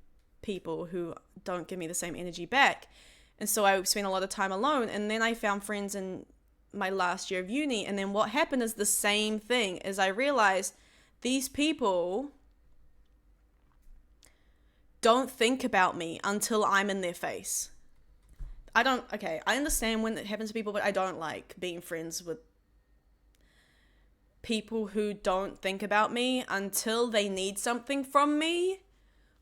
people who don't give me the same energy back. And so I spent a lot of time alone. And then I found friends in my last year of uni. And then what happened is the same thing, as I realized these people don't think about me until I'm in their face. I understand when it happens to people, but I don't like being friends with people who don't think about me until they need something from me,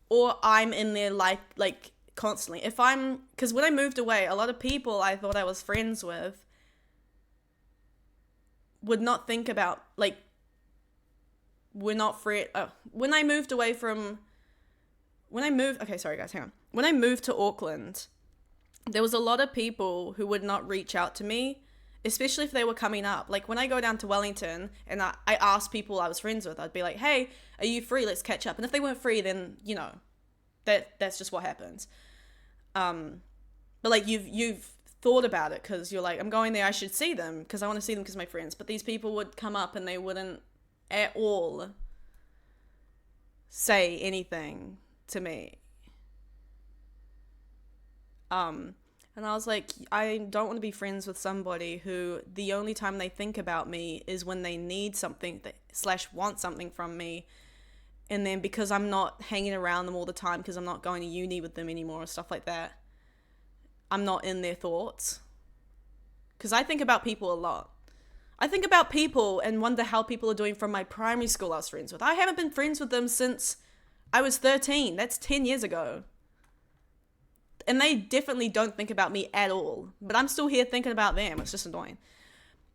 or I'm in their life, like, constantly. Because when I moved away, a lot of people I thought I was friends with would not think about, like, we're not friends. When I moved, okay, sorry guys, hang on. When I moved to Auckland, there was a lot of people who would not reach out to me, especially if they were coming up. Like, when I go down to Wellington and I asked people I was friends with, I'd be like, hey, are you free? Let's catch up. And if they weren't free, then, you know, that's just what happens. But like, you've thought about it because you're like, I'm going there, I should see them because I want to see them because my friends. But these people would come up and they wouldn't at all say anything to me. And I was like, I don't want to be friends with somebody who the only time they think about me is when they need something / want something from me. And then because I'm not hanging around them all the time because I'm not going to uni with them anymore or stuff like that, I'm not in their thoughts. Because I think about people a lot. I think about people and wonder how people are doing from my primary school I was friends with. I haven't been friends with them since I was 13. That's 10 years ago. And they definitely don't think about me at all. But I'm still here thinking about them. It's just annoying.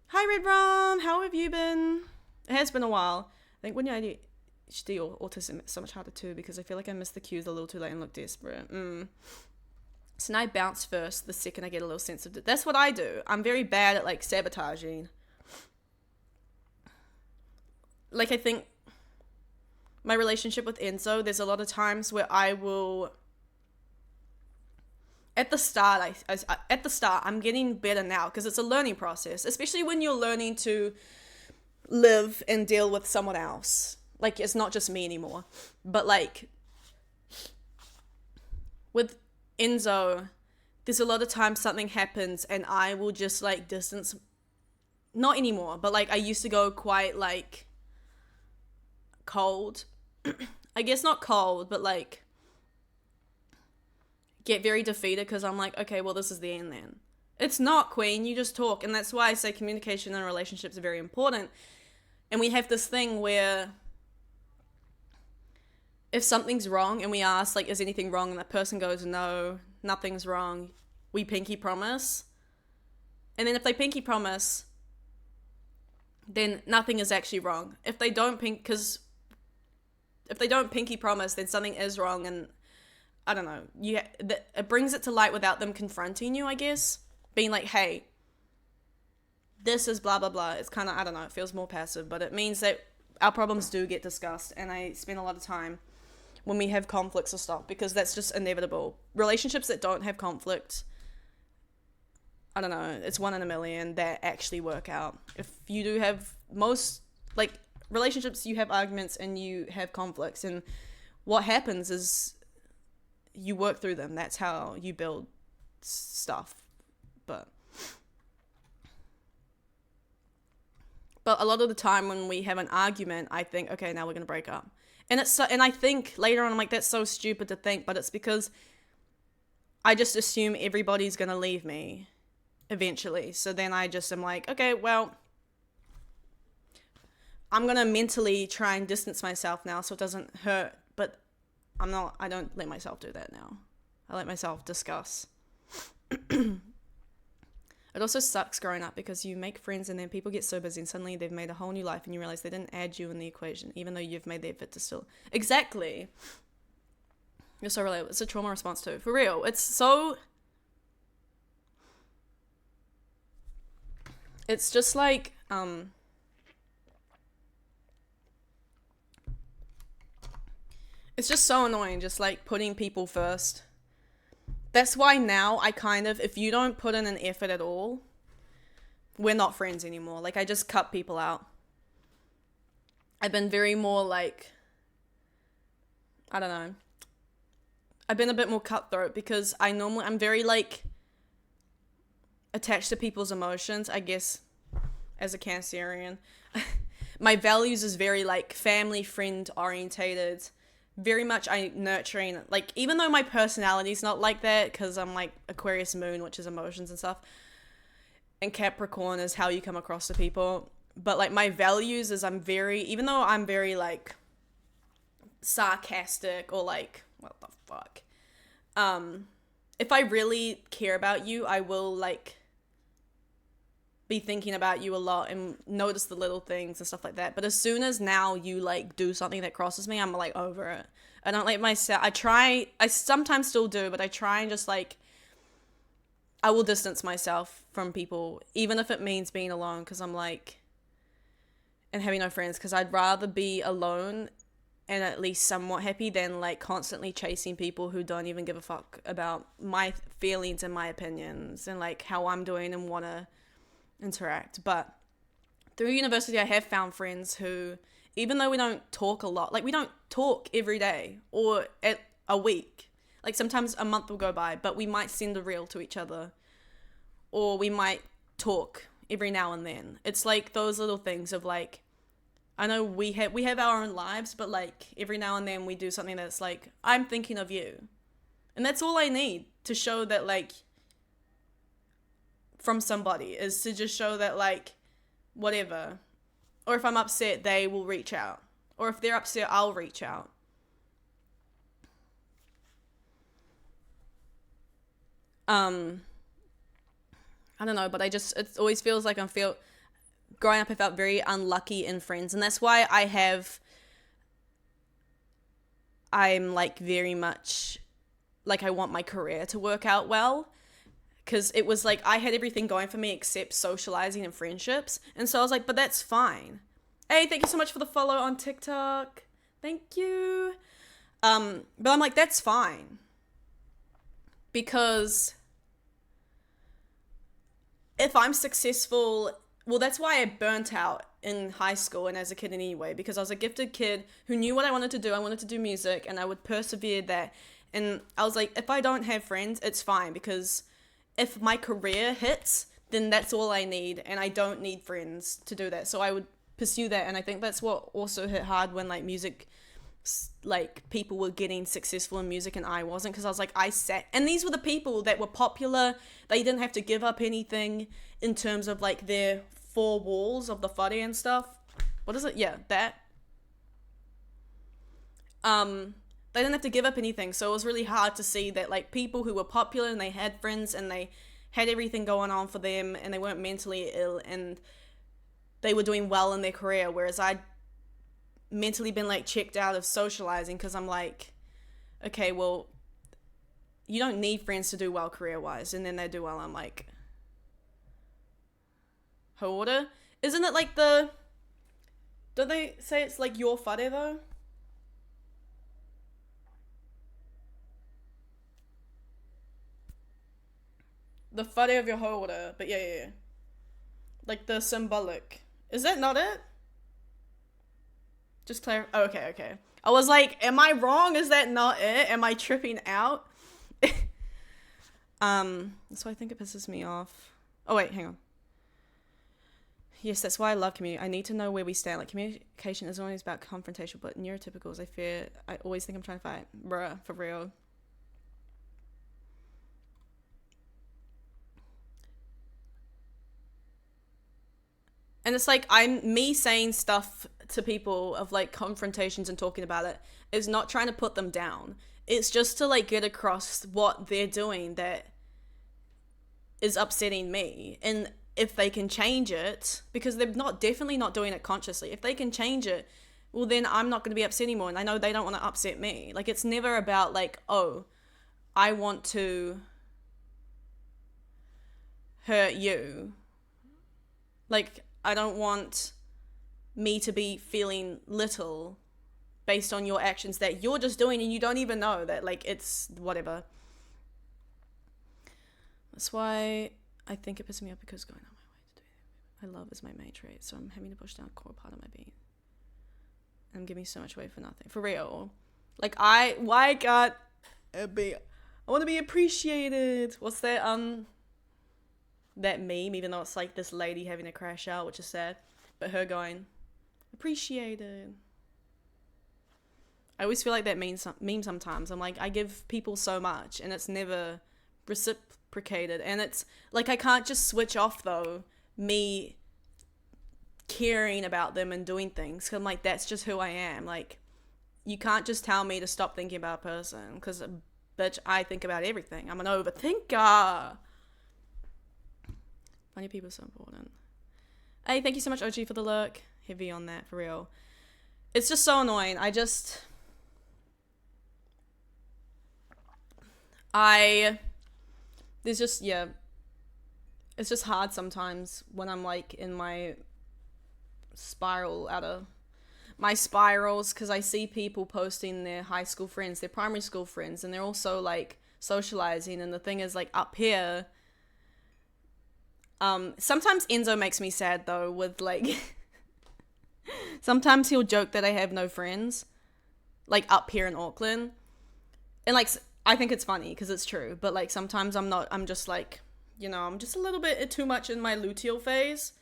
Hi, Red Rum. How have you been? It has been a while. I think when you're ADHD or autism, it's so much harder too, because I feel like I missed the cues a little too late and look desperate. So now I bounce first the second I get a little sense of it. That's what I do. I'm very bad at, like, sabotaging. Like, I think my relationship with Enzo, there's a lot of times where I will... At the start, I'm getting better now because it's a learning process, especially when you're learning to live and deal with someone else. Like, it's not just me anymore. But, like, with Enzo, there's a lot of times something happens and I will just, like, distance. Not anymore, but, like, I used to go quite, like, cold. I guess not cold, but, like, get very defeated because I'm like, okay, well, this is the end then. It's not, Queen. You just talk. And that's why I say communication in relationships are very important. And we have this thing where if something's wrong and we ask, like, is anything wrong? And that person goes, no, nothing's wrong. We pinky promise. And then if they pinky promise then nothing is actually wrong. If they don't pinky promise, then something is wrong, and I don't know. It brings it to light without them confronting you, I guess. Being like, hey, this is blah, blah, blah. It's kind of, I don't know, it feels more passive, but it means that our problems do get discussed, and I spend a lot of time when we have conflicts or stuff, because that's just inevitable. Relationships that don't have conflict, I don't know, it's 1 in a million that actually work out. If you do have relationships, you have arguments and you have conflicts, and what happens is you work through them. That's how you build stuff. But a lot of the time when we have an argument, I think, okay, now we're going to break up. And I think later on, I'm like, that's so stupid to think, but it's because I just assume everybody's going to leave me eventually. So then I just am like, okay, well, I'm going to mentally try and distance myself now so it doesn't hurt, but I don't let myself do that now. I let myself discuss. It also sucks growing up because you make friends and then people get so busy and suddenly they've made a whole new life and you realize they didn't add you in the equation, even though you've made the effort to still. Exactly. You're so relatable. It's a trauma response too. For real. It's just like, it's just so annoying, just like putting people first. That's why now I if you don't put in an effort at all, we're not friends anymore. Like, I just cut people out. I've been very more like, I don't know. I've been a bit more cutthroat because I'm very like attached to people's emotions, I guess, as a Cancerian. My values is very like family, friend orientated. Very much nurturing, like, even though my personality's not like that, because I'm like Aquarius moon, which is emotions and stuff, and Capricorn is how you come across to people, but like my values is even though I'm very like sarcastic or like, what the fuck, if I really care about you, I will like be thinking about you a lot and notice the little things and stuff like that. But as soon as now you like do something that crosses me, I'm like over it. I don't let myself, I sometimes still do, but I try and just like, I will distance myself from people, even if it means being alone, because I'm like, and having no friends, because I'd rather be alone and at least somewhat happy than like constantly chasing people who don't even give a fuck about my feelings and my opinions and like how I'm doing and want to interact. But through university I have found friends who, even though we don't talk a lot, like we don't talk every day or at a week, like sometimes a month will go by, but we might send a reel to each other or we might talk every now and then. It's like those little things of like, I know we have our own lives, but like every now and then we do something that's like, I'm thinking of you, and that's all I need to show that like from somebody, is to just show that like whatever, or if I'm upset they will reach out, or if they're upset I'll reach out. I don't know, but it always feels like growing up I felt very unlucky in friends, and that's why I'm like very much like I want my career to work out well. Because it was like I had everything going for me except socializing and friendships. And so I was like, but that's fine. Hey, thank you so much for the follow on TikTok. Thank you. But I'm like, that's fine. Because if I'm successful, well, that's why I burnt out in high school and as a kid anyway. Because I was a gifted kid who knew what I wanted to do. I wanted to do music and I would persevere that. And I was like, if I don't have friends, it's fine. Because if my career hits, then that's all I need, and I don't need friends to do that. So I would pursue that, and I think that's what also hit hard when like music, like people were getting successful in music and I wasn't, because I was like, and these were the people that were popular. They didn't have to give up anything in terms of like their four walls of the whare and stuff. What is it? Yeah, that. They didn't have to give up anything, so it was really hard to see that like people who were popular and they had friends and they had everything going on for them and they weren't mentally ill and they were doing well in their career, whereas I'd mentally been like checked out of socializing because I'm like, okay, well, you don't need friends to do well career-wise, and then they do well. I'm like, Hoorder? Isn't it like the... Don't they say it's like your whare though? The whare of your Hoorder, but yeah. Like the symbolic. Is that not it? Just clarify. Oh, okay. I was like, am I wrong? Is that not it? Am I tripping out? So I think it pisses me off. Oh wait, hang on. Yes, that's why I love community. I need to know where we stand. Like, communication isn't always about confrontation, but neurotypicals, I always think I'm trying to fight. Bruh, for real. And it's like, me saying stuff to people of like confrontations and talking about it is not trying to put them down. It's just to like get across what they're doing that is upsetting me. And if they can change it, because they're definitely not doing it consciously. If they can change it, well then I'm not going to be upset anymore. And I know they don't want to upset me. Like, it's never about like, oh, I want to hurt you. Like, I don't want me to be feeling little based on your actions that you're just doing and you don't even know that, like, it's whatever. That's why I think it pisses me off, because going on my way to do it, I love is my main trait, so I'm having to push down a core part of my being. I'm giving so much away for nothing. For real. Like, why can't it be, I want to be appreciated. What's that, that meme, even though it's like this lady having a crash out, which is sad, but her going, appreciated. I always feel like that meme sometimes. I'm like, I give people so much and it's never reciprocated. And it's like, I can't just switch off though, me caring about them and doing things. 'Cause I'm like, that's just who I am. Like, you can't just tell me to stop thinking about a person, because bitch, I think about everything. I'm an overthinker. Funny people are so important. Hey, thank you so much, OG, for the look. Heavy on that, for real. It's just so annoying. There's just, yeah. It's just hard sometimes when I'm like in my spiral out of my spirals, because I see people posting their high school friends, their primary school friends, and they're also like socializing. And the thing is, like, up here, sometimes Enzo makes me sad though, with like sometimes he'll joke that I have no friends, like up here in Auckland, and like I think it's funny because it's true, but like sometimes I'm just like, you know, I'm just a little bit too much in my luteal phase,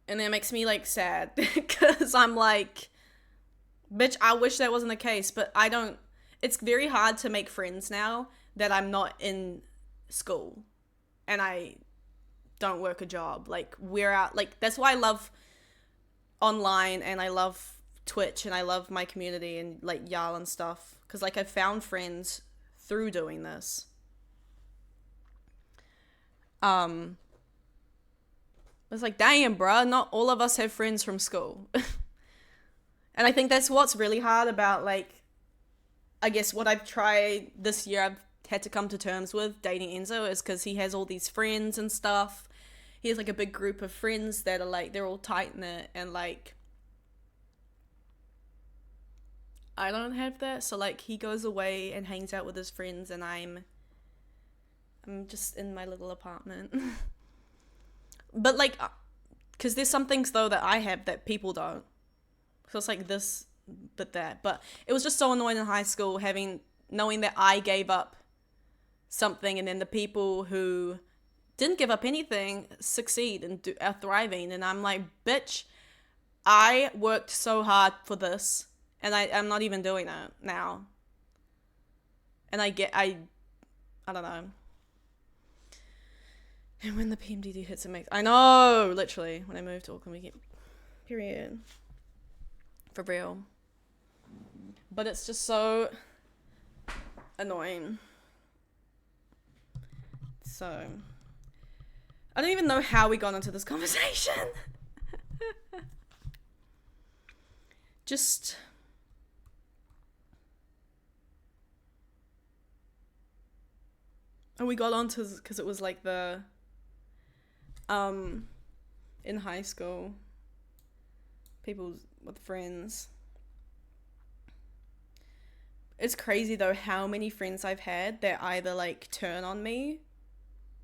and it makes me like sad because I'm like, bitch, I wish that wasn't the case, but I don't. It's very hard to make friends now that I'm not in school and I don't work a job. Like, we're out, like, that's why I love online and I love Twitch and I love my community and like y'all and stuff, because like I found friends through doing this. It's like, damn, bruh, not all of us have friends from school. And I think that's what's really hard about, like, I guess what I've tried this year, I've had to come to terms with dating Enzo, is because he has all these friends and stuff. He has like a big group of friends that are like, they're all tight knit, and like, I don't have that. So like, he goes away and hangs out with his friends, and I'm just in my little apartment. But like, because there's some things though that I have that people don't. So it's like this, but that. But it was just so annoying in high school knowing that I gave up something, and then the people who didn't give up anything succeed and are thriving, and I'm like, bitch, I worked so hard for this, and I'm not even doing it now. And I don't know. And when the PMDD hits, it makes, I know, literally, when I moved to Auckland, we get, period. For real. But it's just so annoying. So, I don't even know how we got into this conversation. Just... And we got onto, because it was like the, in high school, people with friends. It's crazy though how many friends I've had that either like turn on me,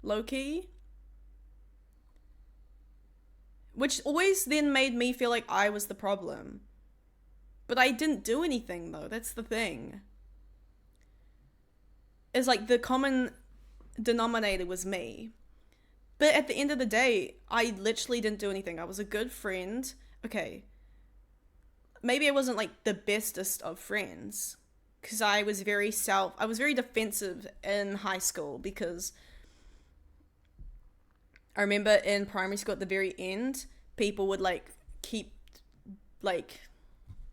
low key, which always then made me feel like I was the problem. But I didn't do anything though, that's the thing. It's like the common denominator was me. But at the end of the day, I literally didn't do anything. I was a good friend. Okay. Maybe I wasn't like the bestest of friends. Because I was very defensive in high school because I remember in primary school at the very end, people would like keep like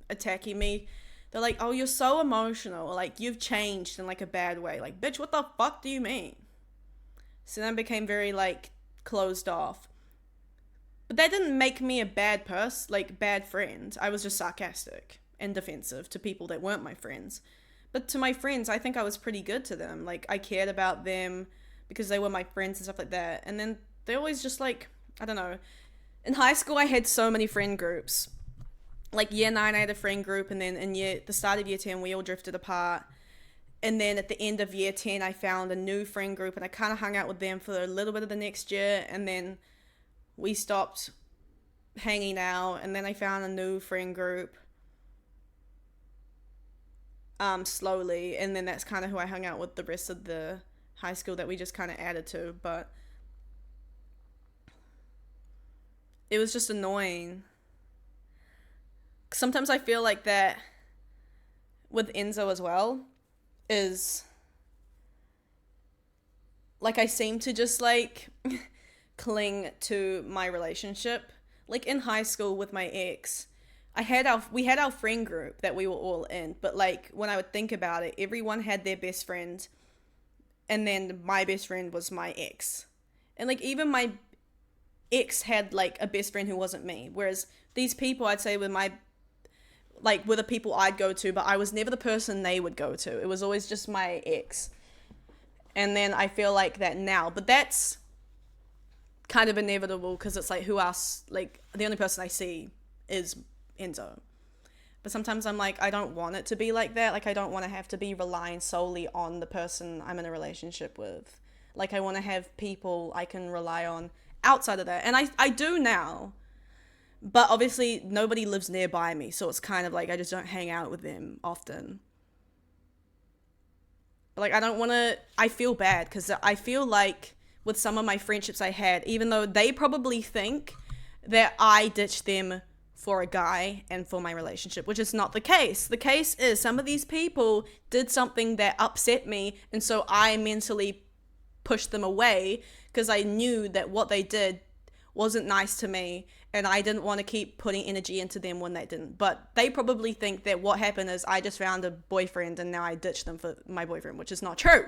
attacking me. They're like, oh, you're so emotional. Like, you've changed in like a bad way. Like, bitch, what the fuck do you mean? So then I became very like closed off. But that didn't make me a bad person, like bad friend. I was just sarcastic and defensive to people that weren't my friends. But to my friends, I think I was pretty good to them. Like, I cared about them because they were my friends and stuff like that. And then they always just like, I don't know. In high school, I had so many friend groups. Like, year 9, I had a friend group. And then in the start of year 10, we all drifted apart. And then at the end of year 10, I found a new friend group. And I kind of hung out with them for a little bit of the next year. And then we stopped hanging out. And then I found a new friend group. Slowly, and then that's kind of who I hung out with the rest of the high school that we just kind of added to, but it was just annoying. Sometimes I feel like that with Enzo as well, is like I seem to just like cling to my relationship. Like in high school with my ex, we had our friend group that we were all in, but like when I would think about it, everyone had their best friend, and then my best friend was my ex. And like even my ex had like a best friend who wasn't me. Whereas these people I'd say were the people I'd go to, but I was never the person they would go to. It was always just my ex. And then I feel like that now, but that's kind of inevitable because it's like who else, like the only person I see is Enzo. But sometimes I'm like, I don't want it to be like that. Like I don't want to have to be relying solely on the person I'm in a relationship with. Like I want to have people I can rely on outside of that. And I do now. But obviously nobody lives nearby me, so it's kind of like I just don't hang out with them often. But like I feel bad because I feel like with some of my friendships I had, even though they probably think that I ditched them for a guy and for my relationship, which is not the case. The case is some of these people did something that upset me, and so I mentally pushed them away because I knew that what they did wasn't nice to me, and I didn't want to keep putting energy into them when they didn't. But they probably think that what happened is I just found a boyfriend and now I ditched them for my boyfriend, which is not true.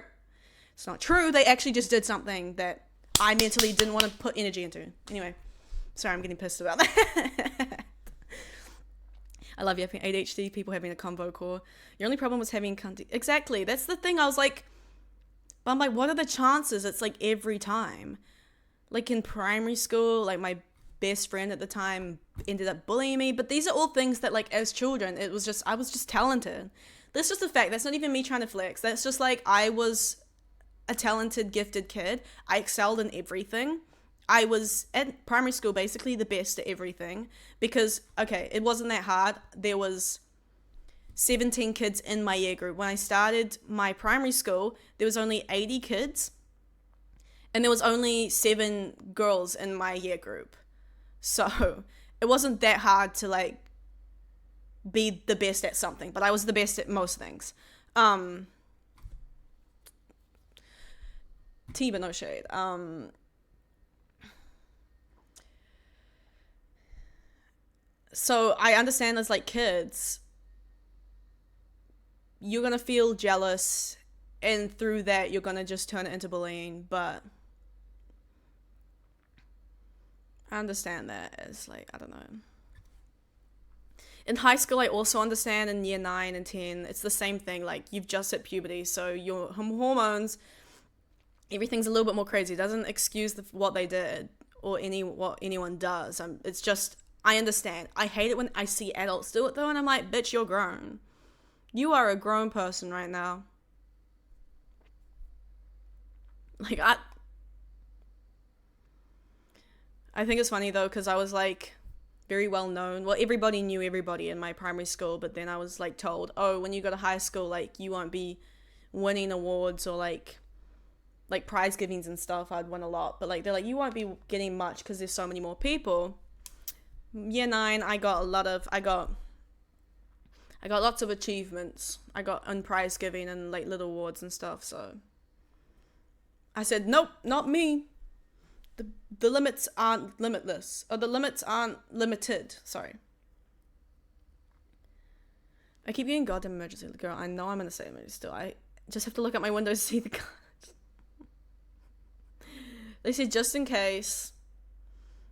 It's not true. They actually just did something that I mentally didn't want to put energy into. Anyway, sorry, I'm getting pissed about that. I love Yapping. ADHD, people having a convo call. Your only problem was having exactly. That's the thing. I was like, but I'm like, what are the chances? It's like every time. Like in primary school, like my best friend at the time ended up bullying me. But these are all things that like as children, I was just talented. That's just a fact. That's not even me trying to flex. That's just like I was a talented, gifted kid. I excelled in everything. I was at primary school basically the best at everything because, okay, it wasn't that hard. There was 17 kids in my year group. When I started my primary school, there was only 80 kids and there was only 7 girls in my year group. So it wasn't that hard to like be the best at something, but I was the best at most things. Tea, but no shade. So I understand as like kids, you're gonna feel jealous, and through that you're gonna just turn it into bullying. But I understand that as like, I don't know. In high school, I also understand in year 9 and 10, it's the same thing. Like, you've just hit puberty, so your hormones, everything's a little bit more crazy. It doesn't excuse what they did or what anyone does. It's just, I understand. I hate it when I see adults do it, though, and I'm like, bitch, you're grown. You are a grown person right now. Like, I think it's funny, though, because I was, like, very well known. Well, everybody knew everybody in my primary school, but then I was, like, told, oh, when you go to high school, like, you won't be winning awards or, like prize givings and stuff. I'd win a lot, but, like, they're like, you won't be getting much because there's so many more people. Year 9, I got lots of achievements. I got on prize giving and, like, little awards and stuff, so I said, nope, not me. The limits aren't limitless. Or the limits aren't limited. Sorry. I keep getting goddamn emergency. Girl, I know I'm in the same mood still. I just have to look out my window to see the cards. They said just in case.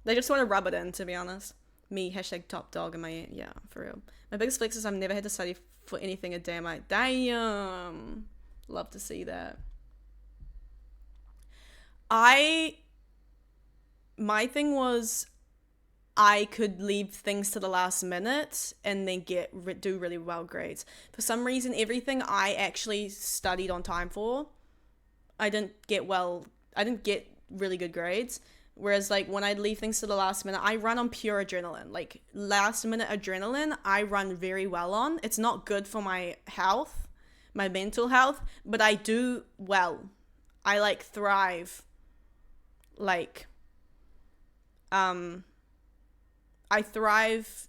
They just want to rub it in, to be honest. Me, hashtag top dog in my... Yeah, for real. My biggest flex is I've never had to study for anything a day. I'm like, damn. Love to see that. My thing was I could leave things to the last minute and then do really well grades. For some reason, everything I actually studied on time for, I didn't get really good grades. Whereas, like, when I'd leave things to the last minute, I run on pure adrenaline. Like, last minute adrenaline, I run very well on. It's not good for my health, my mental health, but I do well. I, like, thrive. Like... I thrive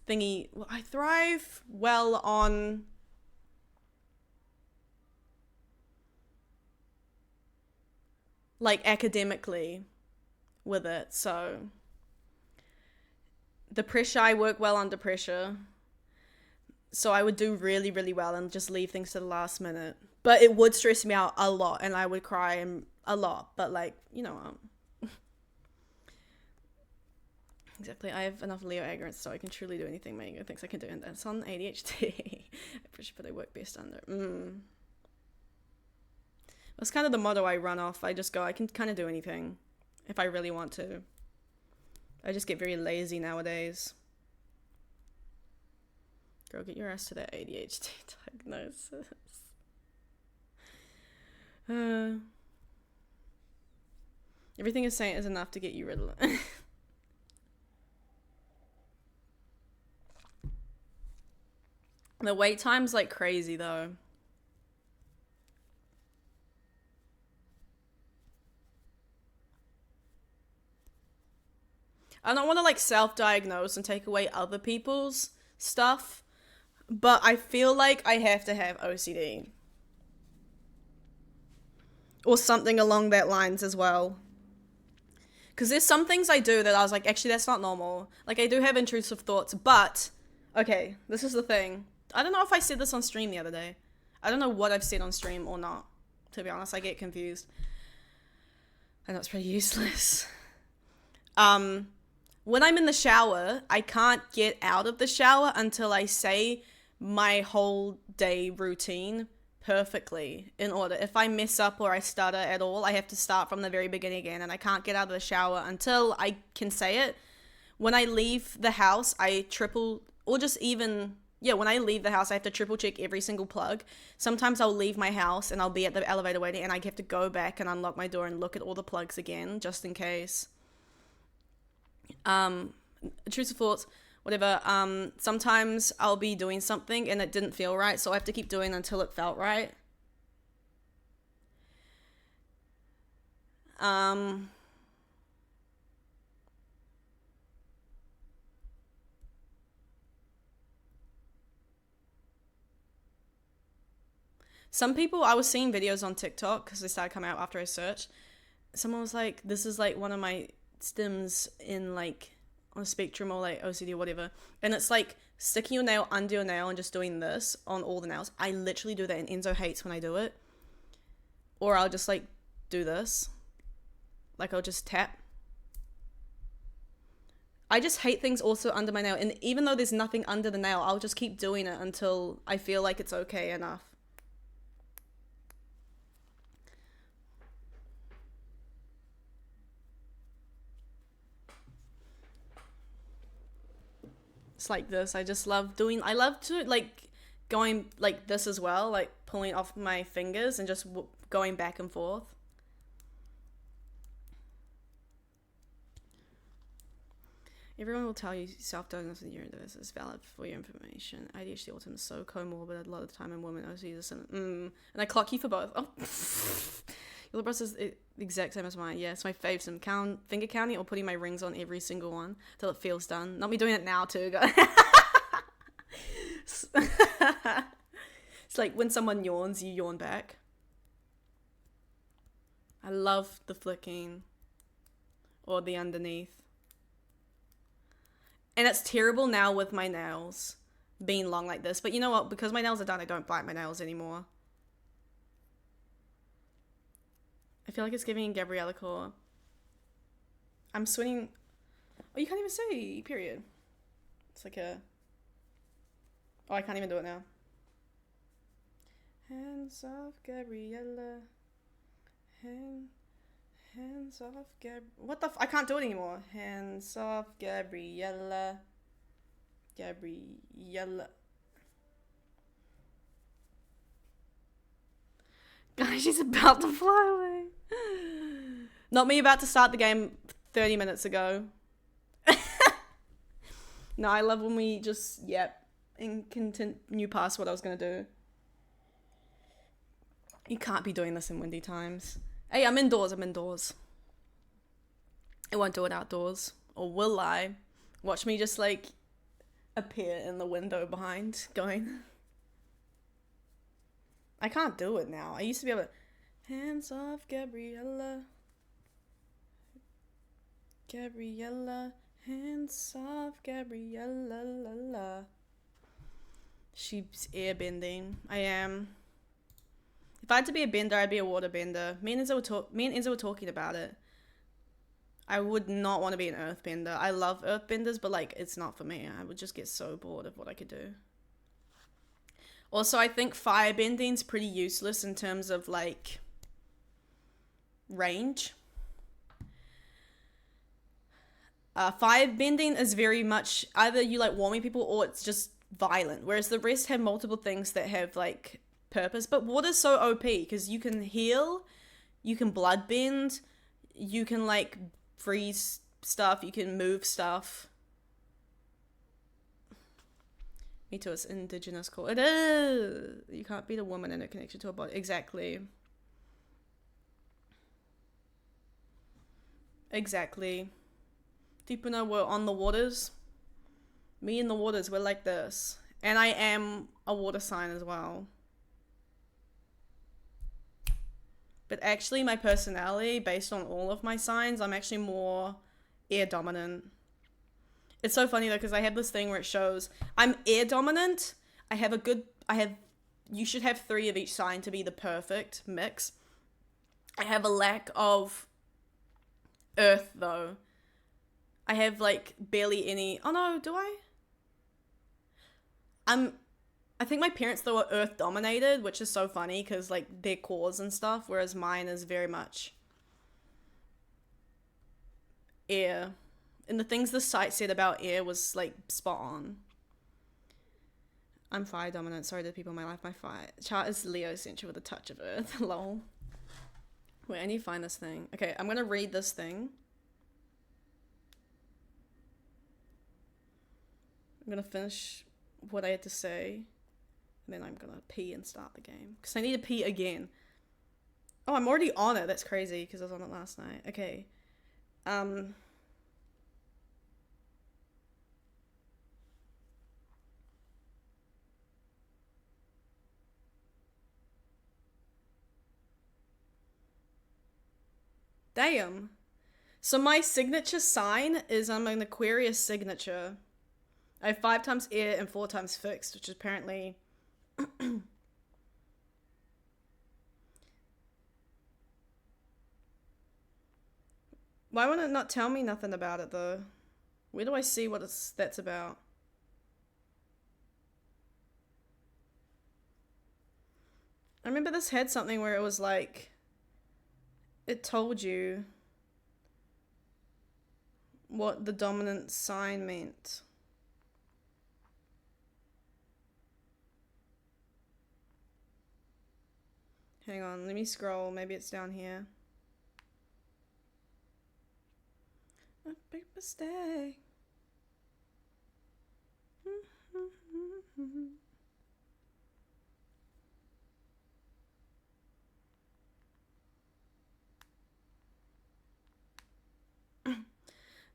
well on like academically with it, so the pressure, I work well under pressure, so I would do really, really well and just leave things to the last minute, but it would stress me out a lot and I would cry a lot, but like, you know, exactly. I have enough Leo ignorance so I can truly do anything my ego thinks I can do, and that's on ADHD. I push, but I work best under. That's kind of the motto I run off. I just go, I can kind of do anything if I really want to. I just get very lazy nowadays. Girl, get your ass to that ADHD diagnosis. Everything is saying is enough to get you rid of it. The wait time's like crazy though. I don't want to like self-diagnose and take away other people's stuff, but I feel like I have to have OCD. Or something along that lines as well. Because there's some things I do that I was like, actually that's not normal. Like I do have intrusive thoughts, but, okay, this is the thing. I don't know if I said this on stream the other day. I don't know what I've said on stream or not. To be honest, I get confused. I know it's pretty useless. When I'm in the shower, I can't get out of the shower until I say my whole day routine perfectly in order. If I mess up or I stutter at all, I have to start from the very beginning again, and I can't get out of the shower until I can say it. When I leave the house, I triple, or just even... Yeah, when I leave the house, I have to triple check every single plug. Sometimes I'll leave my house and I'll be at the elevator waiting and I have to go back and unlock my door and look at all the plugs again, just in case. Intrusive thoughts, whatever. Sometimes I'll be doing something and it didn't feel right, so I have to keep doing it until it felt right. Some people, I was seeing videos on TikTok because they started coming out after I searched. Someone was like, this is like one of my stims in like on a spectrum or like OCD or whatever. And it's like sticking your nail under your nail and just doing this on all the nails. I literally do that and Enzo hates when I do it. Or I'll just like do this. Like I'll just tap. I just hate things also under my nail. And even though there's nothing under the nail, I'll just keep doing it until I feel like it's okay enough. It's like this. I just love doing, I love to like going like this as well, like pulling off my fingers and just going back and forth. Everyone will tell you self-diagnosis with urine disease is valid for your information. ADHD autism is so comorbid a lot of the time in women. OCD is and I clock you for both. Oh. Your lip is the exact same as mine. Yeah, it's my fave. Some finger counting or putting my rings on every single one till it feels done. Not me doing it now too, guys. It's like when someone yawns, you yawn back. I love the flicking or the underneath. And it's terrible now with my nails being long like this. But you know what? Because my nails are done, I don't bite my nails anymore. I feel like it's giving Gabriella core. I'm sweating. Oh, you can't even see. Period. It's like a... Oh, I can't even do it now. Hands off, Gabriella. Hands off, what the I can't do it anymore. Hands off, Gabriella. Gabriella. Guys, she's about to fly away. Not me about to start the game 30 minutes ago. No, I love when we just, and continue past what I was going to do. You can't be doing this in windy times. Hey, I'm indoors. I won't do it outdoors. Or will I? Watch me just, like, appear in the window behind, going... I can't do it now. I used to be able to... Hands off, Gabriella. Gabriella. Hands off, Gabriella. La, la. She's airbending. I am... If I had to be a bender, I'd be a water bender. Me and Enzo were talking about it. I would not want to be an earth bender. I love earth benders, but like it's not for me. I would just get so bored of what I could do. Also, I think fire bending's pretty useless in terms of like range. Fire bending is very much either you like warming people or it's just violent, whereas the rest have multiple things that have like purpose. But water's so OP because you can heal, you can blood bend, you can like freeze stuff, you can move stuff. Me too, it's indigenous core. It is! You can't beat a woman in a connection to a body. Exactly. Exactly. Deepuna were on the waters. Me and the waters, we're like this. And I am a water sign as well. But actually, my personality, based on all of my signs, I'm actually more air dominant. It's so funny though, because I have this thing where it shows I'm air dominant. You should have 3 of each sign to be the perfect mix. I have a lack of earth though. I have like barely any. Oh no, do I? I think my parents though are earth dominated, which is so funny because like their cores and stuff, whereas mine is very much air. And the things the site said about air was like spot on. I'm fire dominant. Sorry to the people in my life. My fire chart is Leo central with a touch of earth. Lol. Wait, I need to find this thing. Okay, I'm gonna read this thing. I'm gonna finish what I had to say. And then I'm gonna pee and start the game. Because I need to pee again. Oh, I'm already on it. That's crazy because I was on it last night. Okay. Damn. So my signature sign is I'm an Aquarius signature. I have 5 times air and 4 times fixed, which is apparently... Why would it not tell me nothing about it though? Where do I see what that's about? I remember this had something where it was like, it told you what the dominant sign meant. Hang on, let me scroll. Maybe it's down here. A big mistake.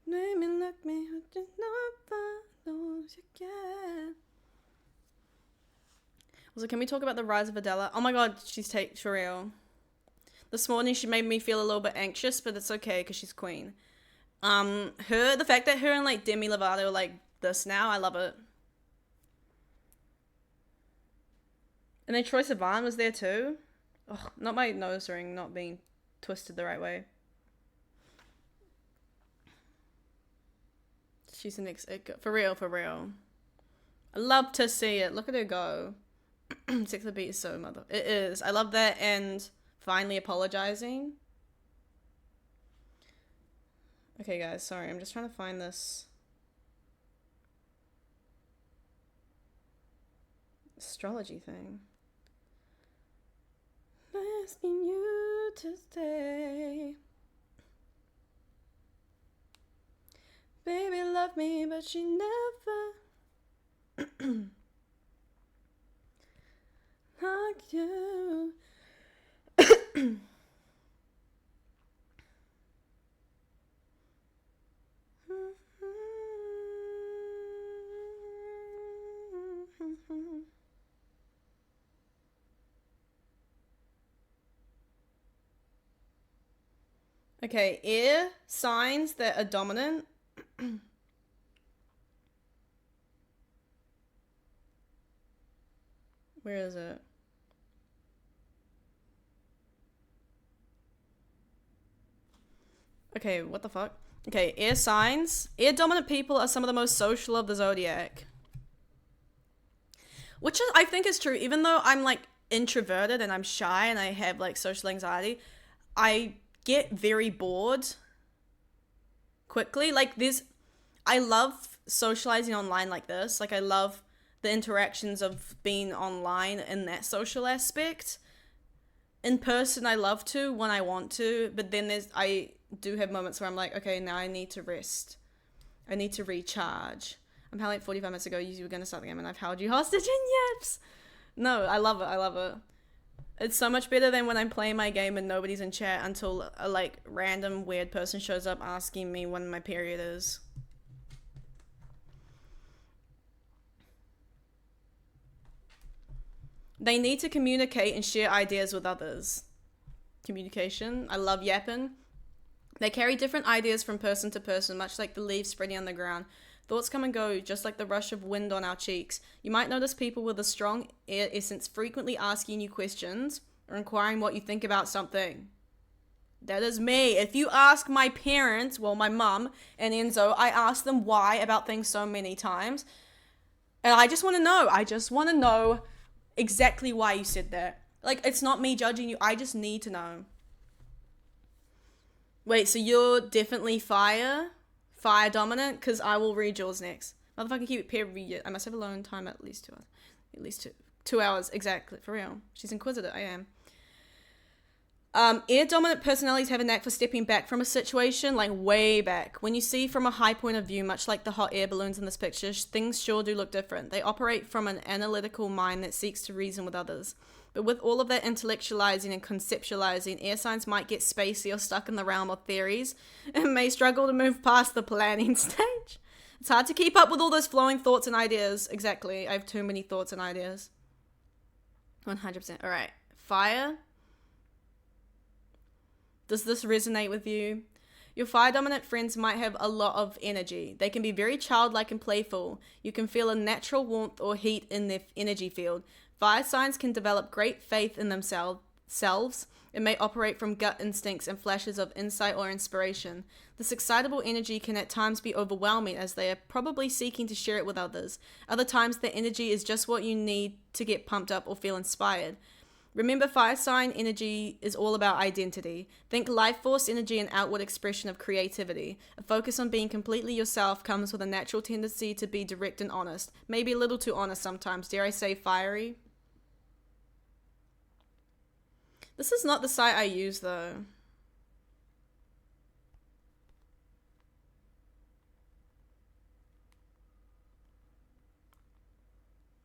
Name me, like me, but you know you can. Also, can we talk about the rise of Adela? Oh my god, she's for real. This morning she made me feel a little bit anxious, but it's okay because she's queen. The fact that her and like Demi Lovato are like this now, I love it. And then Troye Sivan was there too. Ugh, not my nose ring not being twisted the right way. She's the next for real, for real. I love to see it. Look at her go. Sex the Beat is so mother. It is. I love that, and finally apologizing. Okay, guys, sorry. I'm just trying to find this astrology thing. Asking you to stay. Baby loved me, but she never like you. Okay, air signs that are dominant. Where is it? Okay, what the fuck? Okay, air signs. Air dominant people are some of the most social of the zodiac. Which I think is true. Even though I'm like introverted and I'm shy and I have like social anxiety, I get very bored quickly. Like I love socializing online like this. Like I love the interactions of being online in that social aspect. In person, I love to when I want to, but then I do have moments where I'm like, okay, now I need to rest. I need to recharge. I'm how like 45 minutes ago you were going to start the game and I've held you hostage in Yaps. No, I love it. I love it. It's so much better than when I'm playing my game and nobody's in chat until a like random weird person shows up asking me when my period is. They need to communicate and share ideas with others. Communication. I love yapping. They carry different ideas from person to person, much like the leaves spreading on the ground. Thoughts come and go, just like the rush of wind on our cheeks. You might notice people with a strong air essence frequently asking you questions or inquiring what you think about something. That is me. If you ask my parents, well, my mum and Enzo, I ask them why about things so many times. And I just want to know. I just want to know exactly why you said that. Like, it's not me judging you. I just need to know. Wait, so you're definitely fire dominant? Because I will read yours next. Motherfucker, keep it period. I must have alone time at least 2 hours. At least 2 hours, exactly. For real. She's inquisitive. I am. Air dominant personalities have a knack for stepping back from a situation, like way back. When you see from a high point of view, much like the hot air balloons in this picture, things sure do look different. They operate from an analytical mind that seeks to reason with others. But with all of that intellectualizing and conceptualizing, air signs might get spacey or stuck in the realm of theories and may struggle to move past the planning stage. It's hard to keep up with all those flowing thoughts and ideas. Exactly. I have too many thoughts and ideas. 100%. All right. Fire. Does this resonate with you? Your fire dominant friends might have a lot of energy. They can be very childlike and playful. You can feel a natural warmth or heat in their energy field. Fire signs can develop great faith in themselves selves. It may operate from gut instincts and flashes of insight or inspiration. This excitable energy can at times be overwhelming, as they are probably seeking to share it with others. Other times, the energy is just what you need to get pumped up or feel inspired. Remember, fire sign energy is all about identity. Think life force energy and outward expression of creativity. A focus on being completely yourself comes with a natural tendency to be direct and honest. Maybe a little too honest sometimes. Dare I say fiery? This is not the site I use, though.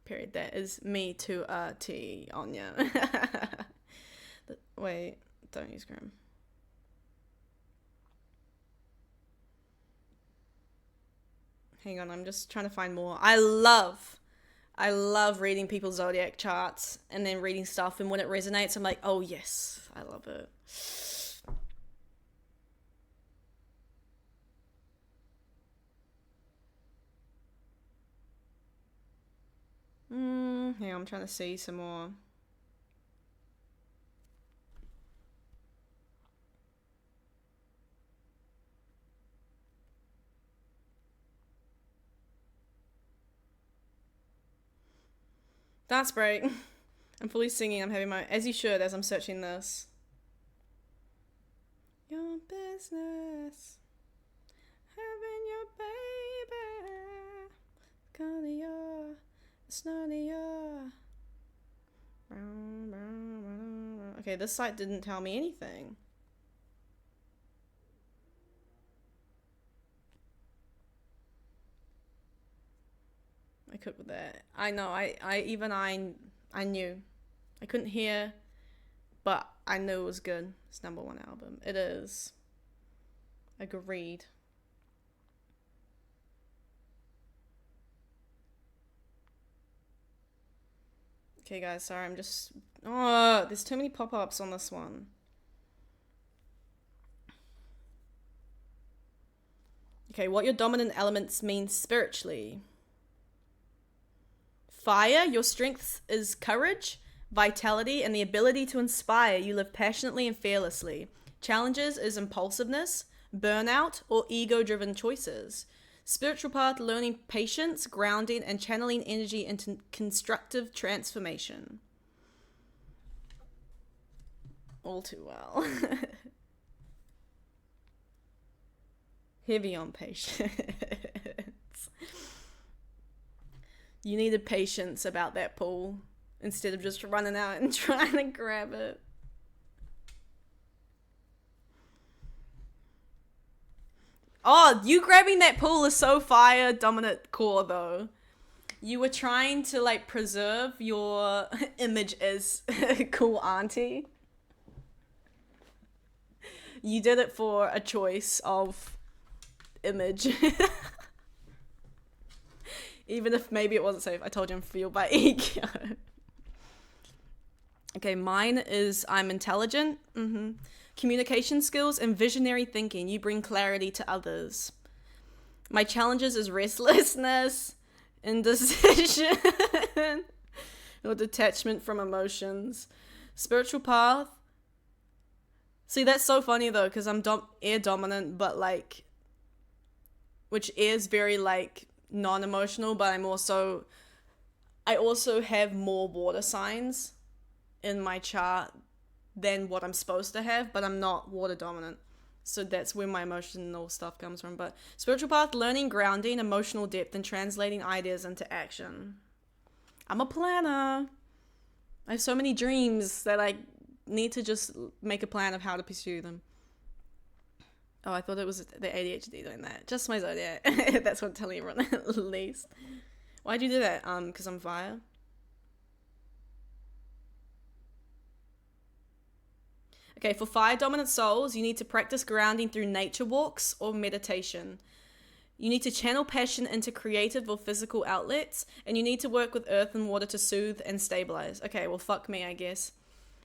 Period. That is me to a T, Anya. Wait, don't use Grim. Hang on, I'm just trying to find more. I love reading people's zodiac charts and then reading stuff, and when it resonates, I'm like, oh yes, I love it. Hang on, I'm trying to see some more. That's great. I'm fully singing. I'm having my, as you should, as I'm searching this. Your business, having your baby, calling your, it's none of your. Okay, this site didn't tell me anything. I could with that. I know, I knew. I couldn't hear, but I knew it was good. It's #1 album. It is. Agreed. Okay, guys, sorry, I'm just... Oh, there's too many pop-ups on this one. Okay, what your dominant elements mean spiritually. Fire, your strength is courage, vitality, and the ability to inspire. You live passionately and fearlessly. Challenges is impulsiveness, burnout, or ego-driven choices. Spiritual path, learning patience, grounding, and channeling energy into constructive transformation. All too well. Heavy on patience. You needed patience about that pool instead of just running out and trying to grab it. Oh, you grabbing that pool is so fire, dominant core, though. You were trying to, like, preserve your image as cool auntie. You did it for a choice of image. Even if maybe it wasn't safe. I told you I'm fueled by ego. Okay, mine is I'm intelligent. Communication skills and visionary thinking. You bring clarity to others. My challenges is restlessness, indecision, or detachment from emotions. Spiritual path. See, that's so funny though, because I'm air dominant, but like, which is very like non-emotional, but I also have more water signs in my chart than what I'm supposed to have, but I'm not water dominant. So that's where my emotional stuff comes from. But spiritual path, learning, grounding, emotional depth, and translating ideas into action. I'm a planner. I have so many dreams that I need to just make a plan of how to pursue them. Oh, I thought it was the ADHD doing that. Just my zodiac. That's what I'm telling everyone at least. Why'd you do that? Because I'm fire. Okay, for fire dominant souls, you need to practice grounding through nature walks or meditation. You need to channel passion into creative or physical outlets, and you need to work with earth and water to soothe and stabilize. Okay, well, fuck me, I guess.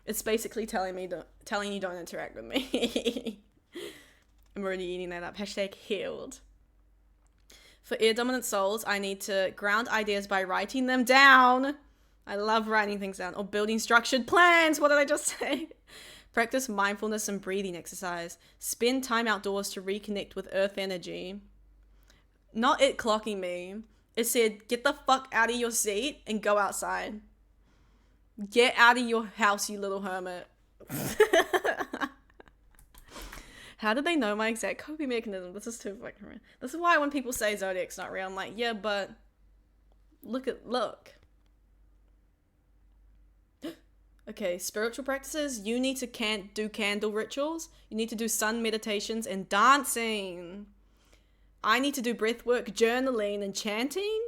It's basically telling you don't interact with me. I'm already eating that up. Hashtag healed. For air dominant souls, I need to ground ideas by writing them down. I love writing things down. Or building structured plans. What did I just say? Practice mindfulness and breathing exercise. Spend time outdoors to reconnect with earth energy. Not it clocking me. It said, get the fuck out of your seat and go outside. Get out of your house, you little hermit. How did they know my exact coping mechanism? This is too fucking real. This is why when people say Zodiac's not real, I'm like, yeah, but look. Okay, spiritual practices. You need to do candle rituals. You need to do sun meditations and dancing. I need to do breath work, journaling, and chanting.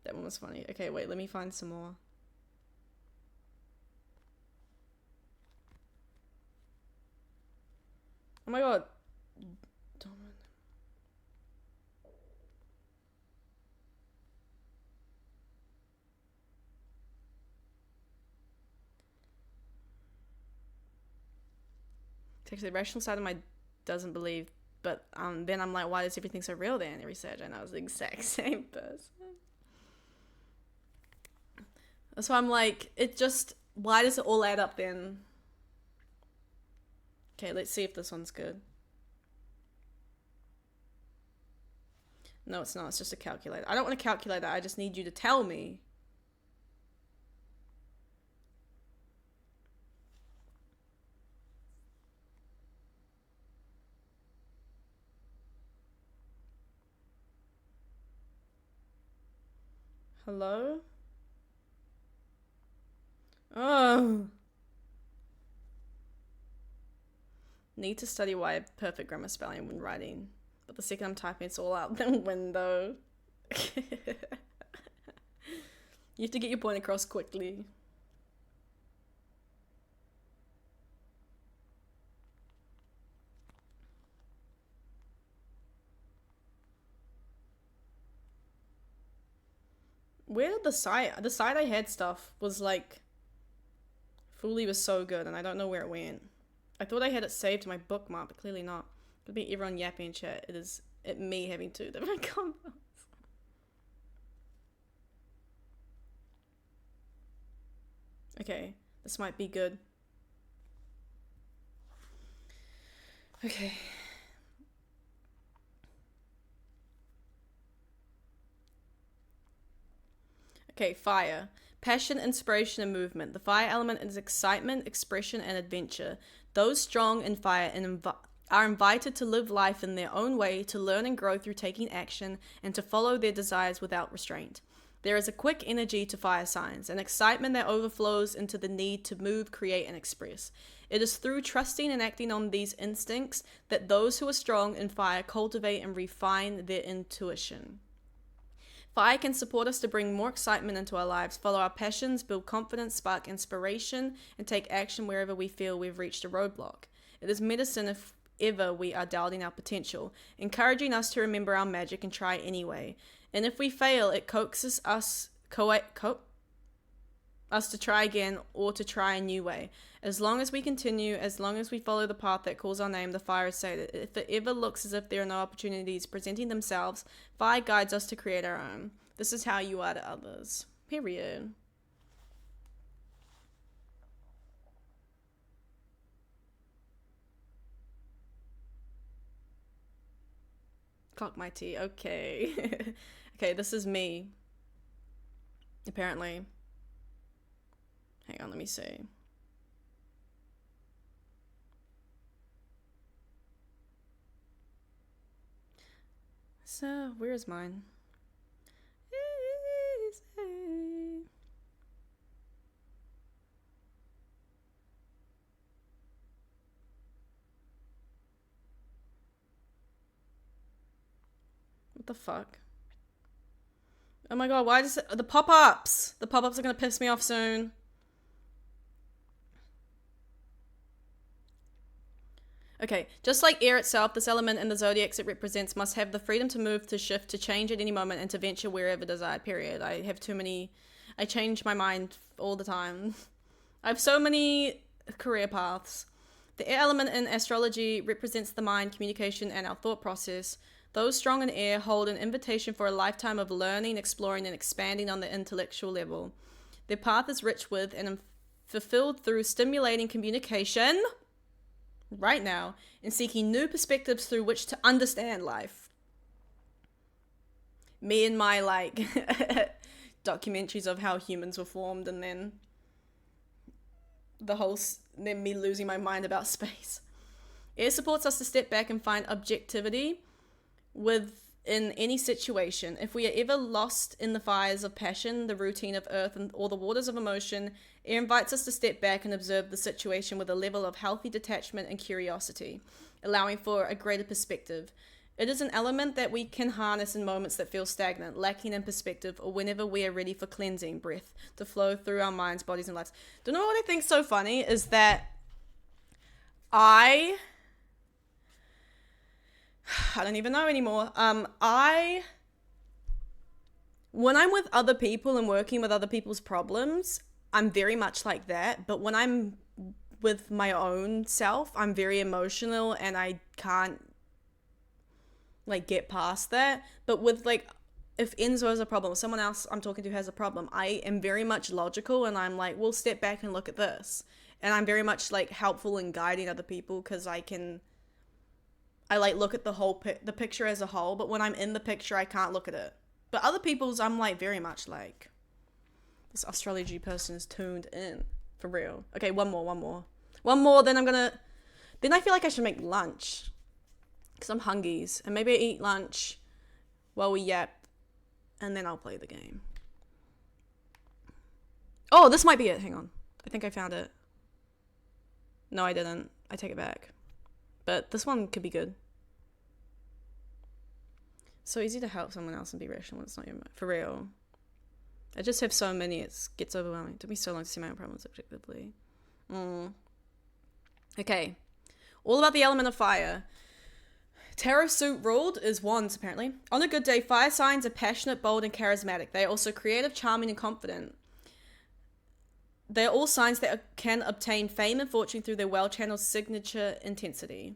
That one was funny. Okay, wait, let me find some more. Oh my god. Actually, the rational side of my doesn't believe, but then I'm like, why is everything so real then? Every research, I know it's the exact same person. So I'm like, why does it all add up then? Okay, let's see if this one's good. No, it's not. It's just a calculator. I don't want a calculator. I just need you to tell me. Hello? Oh. Need to study why perfect grammar spelling when writing. But the second I'm typing, it's all out the window. You have to get your point across quickly. Where did the site I had stuff was like, Fully was so good and I don't know where it went. I thought I had it saved to my bookmark, but clearly not. Could be everyone yapping in chat. It is me having two different combos. Okay, this might be good. Okay. Okay, fire. Passion, inspiration, and movement. The fire element is excitement, expression, and adventure. Those strong in fire are invited to live life in their own way, to learn and grow through taking action, and to follow their desires without restraint. There is a quick energy to fire signs, an excitement that overflows into the need to move, create, and express. It is through trusting and acting on these instincts that those who are strong in fire cultivate and refine their intuition. Fire can support us to bring more excitement into our lives, follow our passions, build confidence, spark inspiration, and take action wherever we feel we've reached a roadblock. It is medicine if ever we are doubting our potential, encouraging us to remember our magic and try anyway. And if we fail, it coaxes us to try again or to try a new way. As long as we continue, as long as we follow the path that calls our name, the fire is sated. If it ever looks as if there are no opportunities presenting themselves, fire guides us to create our own. This is how you are to others. Period. Cock my tea. Okay. Okay, this is me. Apparently. Hang on, let me see. So, where is mine? What the fuck? Oh my god, why does the pop-ups? The pop-ups are gonna piss me off soon. Okay, just like air itself, this element in the zodiacs it represents must have the freedom to move, to shift, to change at any moment, and to venture wherever desired, period. I change my mind all the time. I have so many career paths. The air element in astrology represents the mind, communication, and our thought process. Those strong in air hold an invitation for a lifetime of learning, exploring, and expanding on the intellectual level. Their path is rich with and fulfilled through stimulating communication right now and seeking new perspectives through which to understand life. Me and my documentaries of how humans were formed, and then then me losing my mind about space. Air supports us to step back and find objectivity within any situation. If we are ever lost in the fires of passion, the routine of earth, or the waters of emotion, air invites us to step back and observe the situation with a level of healthy detachment and curiosity, allowing for a greater perspective. It is an element that we can harness in moments that feel stagnant, lacking in perspective, or whenever we are ready for cleansing breath to flow through our minds, bodies, and lives. Do you know what I think is so funny? Is that I don't even know anymore. When I'm with other people and working with other people's problems, I'm very much like that. But when I'm with my own self, I'm very emotional and I can't get past that. But with if Enzo has a problem, someone else I'm talking to has a problem, I am very much logical and I'm like, we'll step back and look at this. And I'm very much helpful in guiding other people because I look at the picture as a whole, but when I'm in the picture, I can't look at it. But other people's, I'm very much this astrology person is tuned in. For real. Okay, one more, then then I feel like I should make lunch. Because I'm hungies. And maybe I eat lunch while we yap, and then I'll play the game. Oh, this might be it. Hang on. I think I found it. No, I didn't. I take it back. But this one could be good. So easy to help someone else and be rational when it's not your mind. For real. I just have so many, it gets overwhelming. It took me so long to see my own problems objectively. Okay. All about the element of fire. Tarot suit ruled is wands, apparently. On a good day, fire signs are passionate, bold, and charismatic. They are also creative, charming, and confident. They are all signs that can obtain fame and fortune through their well-channeled signature intensity.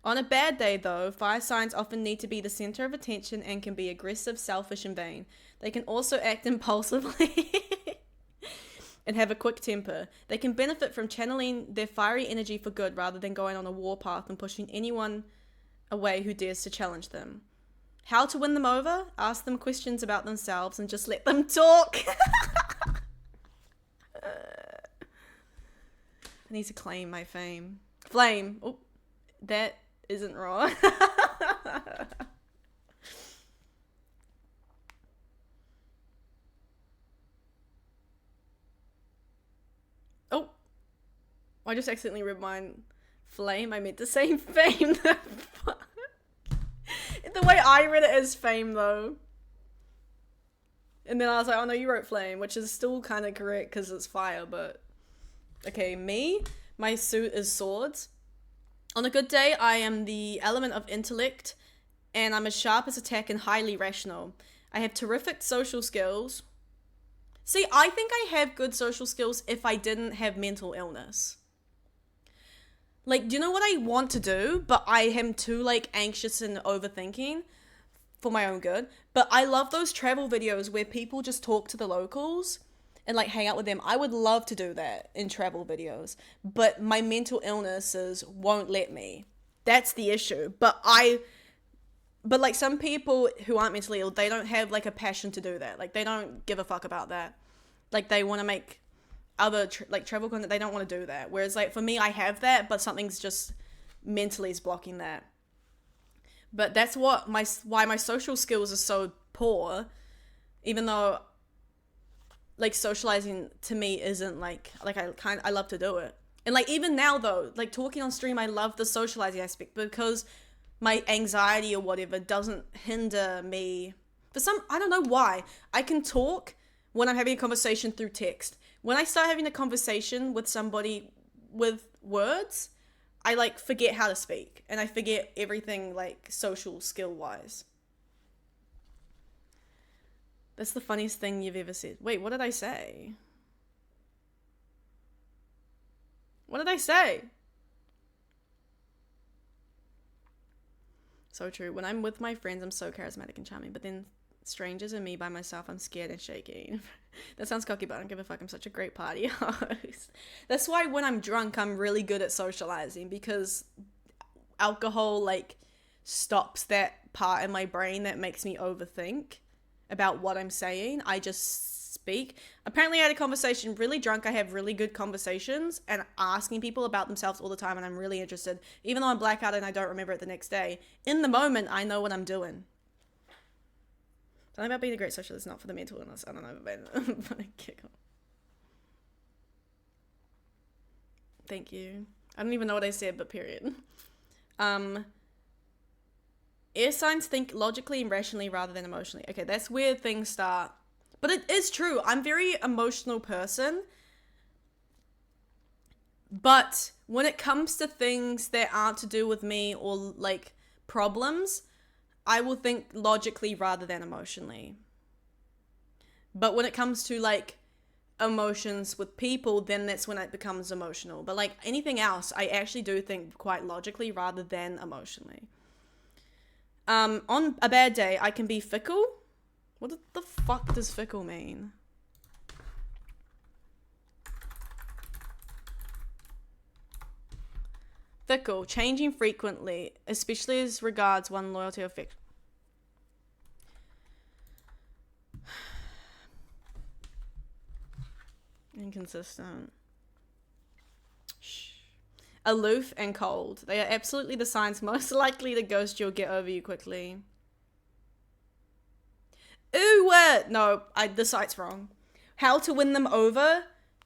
On a bad day, though, fire signs often need to be the center of attention and can be aggressive, selfish, and vain. They can also act impulsively and have a quick temper. They can benefit from channeling their fiery energy for good rather than going on a warpath and pushing anyone away who dares to challenge them. How to win them over? Ask them questions about themselves and just let them talk. I need to claim my fame. Flame. Oh, that isn't wrong. Oh, I just accidentally read mine. Flame. I meant to say fame. The way I read it is fame, though. And then I was like, oh no, you wrote flame, which is still kind of correct because it's fire, but... Okay, my suit is swords. On a good day, I am the element of intellect, and I'm as sharp as a tack and highly rational. I have terrific social skills. See, I think I have good social skills if I didn't have mental illness. Do you know what I want to do, but I am too, anxious and overthinking for my own good? But I love those travel videos where people just talk to the locals and hang out with them. I would love to do that in travel videos, but my mental illnesses won't let me. That's the issue. But some people who aren't mentally ill, they don't have a passion to do that. They don't give a fuck about that. They want to make other travel content. They don't want to do that. Whereas for me, I have that, but something's just mentally is blocking that. But that's why my social skills are so poor, even though socializing to me isn't I love to do it. And even now though, talking on stream, I love the socializing aspect because my anxiety or whatever doesn't hinder me. I don't know why. I can talk when I'm having a conversation through text. When I start having a conversation with somebody with words, I forget how to speak and I forget everything social skill wise. That's the funniest thing you've ever said. Wait, what did I say? What did I say? So true. When I'm with my friends, I'm so charismatic and charming, but then strangers and me by myself, I'm scared and shaky. That sounds cocky, but I don't give a fuck. I'm such a great party host. That's why when I'm drunk, I'm really good at socializing, because alcohol, like, stops that part in my brain that makes me overthink about what I'm saying. I just speak. Apparently I had a conversation really drunk. I have really good conversations and asking people about themselves all the time, and I'm really interested. Even though I'm blackout and I don't remember it the next day, in the moment I know what I'm doing. Something about being a great socialist, not for the mental illness. I don't know, but thank you. I don't even know what I said, but period. Air signs think logically and rationally rather than emotionally. Okay, that's where things start. But it is true. I'm a very emotional person. But when it comes to things that aren't to do with me or, like, problems, I will think logically rather than emotionally. But when it comes to, like, emotions with people, then that's when it becomes emotional. But, like, anything else, I actually do think quite logically rather than emotionally. On a bad day, I can be fickle. What the fuck does fickle mean? Fickle, changing frequently, especially as regards one loyalty or affection. Inconsistent. Shh. Aloof and cold. They are absolutely the signs most likely to ghost you or get over you quickly. Ooh, no, the site's wrong. How to win them over?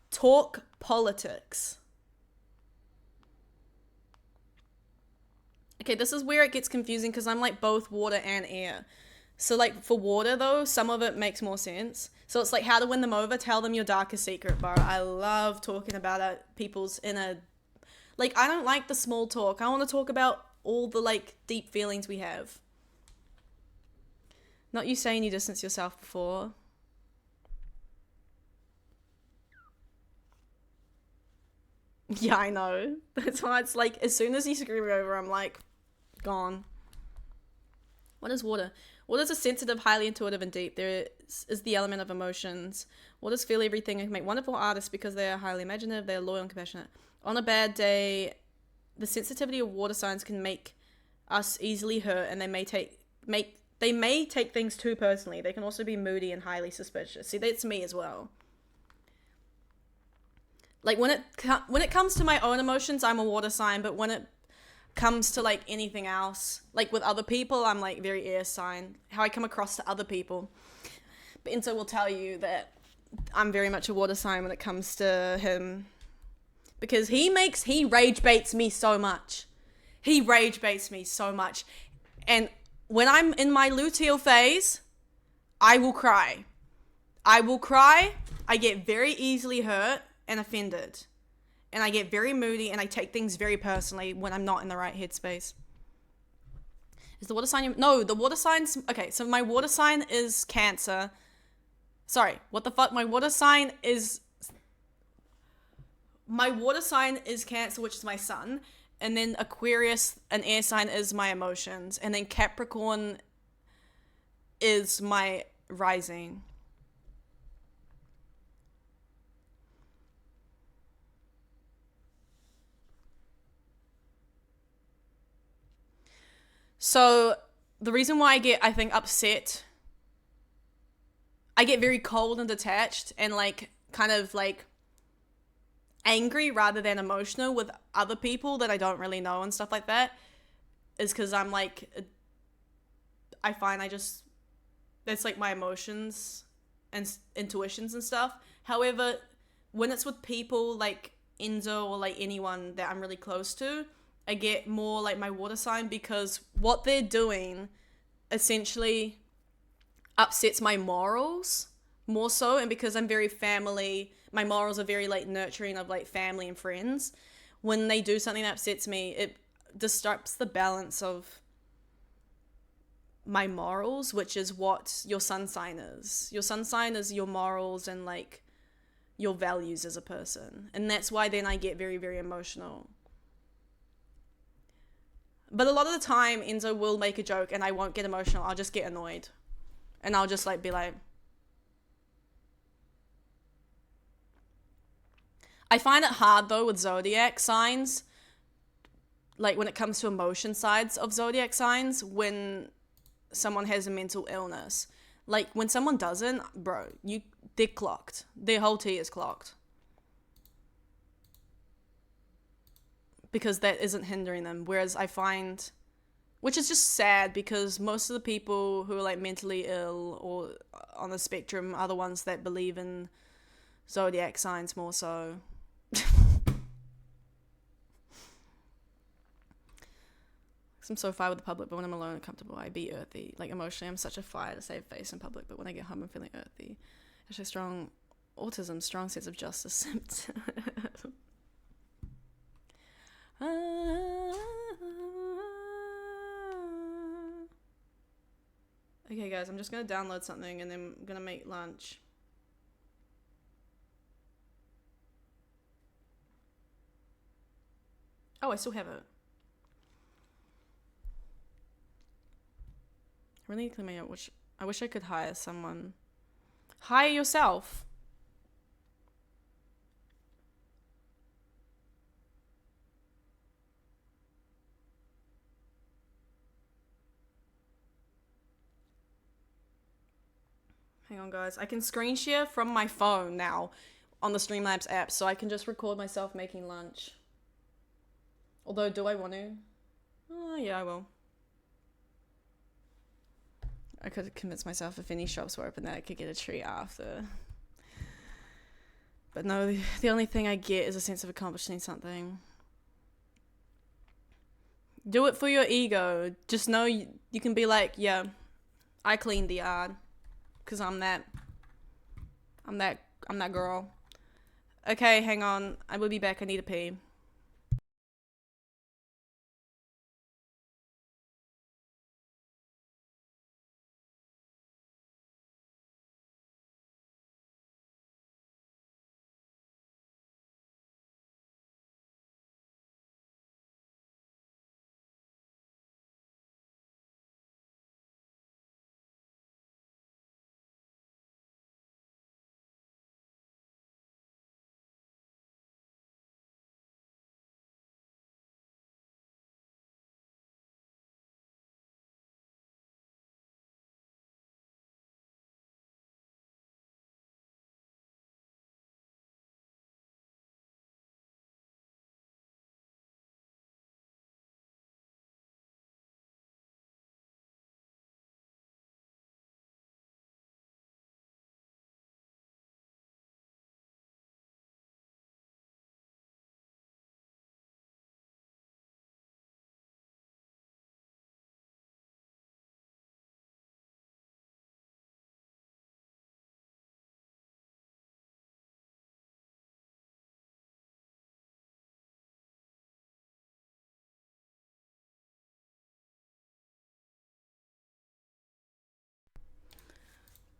Talk politics. Okay, this is where it gets confusing because I'm like both water and air. So like for water though, some of it makes more sense. So it's like how to win them over, tell them your darkest secret, bro. I love talking about it, people's inner... Like, I don't like the small talk. I want to talk about all the, like, deep feelings we have. Not you saying you distance yourself before. Yeah, I know. That's why it's like, as soon as you screw me over, I'm like, gone. What is water? Water is a sensitive, highly intuitive, and deep. There is the element of emotions. Waters feel everything and can make wonderful artists because they are highly imaginative, they are loyal and compassionate. On a bad day, the sensitivity of water signs can make us easily hurt, and they may take things too personally. They can also be moody and highly suspicious. See, that's me as well. Like when it comes to my own emotions, I'm a water sign, but when it comes to like anything else, like with other people, I'm like very air sign. How I come across to other people. But Enzo will tell you that I'm very much a water sign when it comes to him. Because he rage baits me so much. He rage baits me so much. And when I'm in my luteal phase, I will cry. I get very easily hurt and offended. And I get very moody and I take things very personally when I'm not in the right headspace. Is the water sign... No, the water signs... Okay, so my water sign is Cancer. Sorry, what the fuck? My water sign is Cancer, which is my sun. And then Aquarius, an air sign, is my emotions. And then Capricorn is my rising. So the reason why I get, I think, upset, I get very cold and detached and like kind of like angry rather than emotional with other people that I don't really know and stuff like that, is because I'm like, I find that's like my emotions and intuitions and stuff. However, when it's with people like Enzo or like anyone that I'm really close to, I get more like my water sign, because what they're doing essentially upsets my morals more so. And because I'm very family, my morals are very like nurturing of like family and friends. When they do something that upsets me, it disrupts the balance of my morals, which is what your sun sign is. Your sun sign is your morals and like your values as a person. And that's why then I get very, very emotional. But a lot of the time, Enzo will make a joke and I won't get emotional. I'll just get annoyed. And I'll just like be like... I find it hard though with zodiac signs, like when it comes to emotion sides of zodiac signs, when someone has a mental illness. Like when someone doesn't, bro, they're clocked. Their whole tea is clocked. Because that isn't hindering them. Whereas I find, which is just sad, because most of the people who are like mentally ill or on the spectrum are the ones that believe in zodiac signs more so. I'm so fire with the public, but when I'm alone and comfortable, I be earthy. Like emotionally, I'm such a fire to save face in public, but when I get home, I'm feeling earthy. Actually, strong autism, strong sense of justice symptoms. Okay, guys, I'm just gonna download something and then I'm gonna make lunch. Oh, I still have it. I really need to clean my out, which I wish I could hire someone. Hire yourself. Hang on, guys. I can screen share from my phone now on the Streamlabs app, so I can just record myself making lunch. Although, do I want to? Oh, yeah, I will. I could convince myself if any shops were open that I could get a treat after. But no, the only thing I get is a sense of accomplishing something. Do it for your ego. Just know you can be like, yeah, I cleaned the yard. Because I'm that girl. Okay, hang on. I will be back. I need to pee.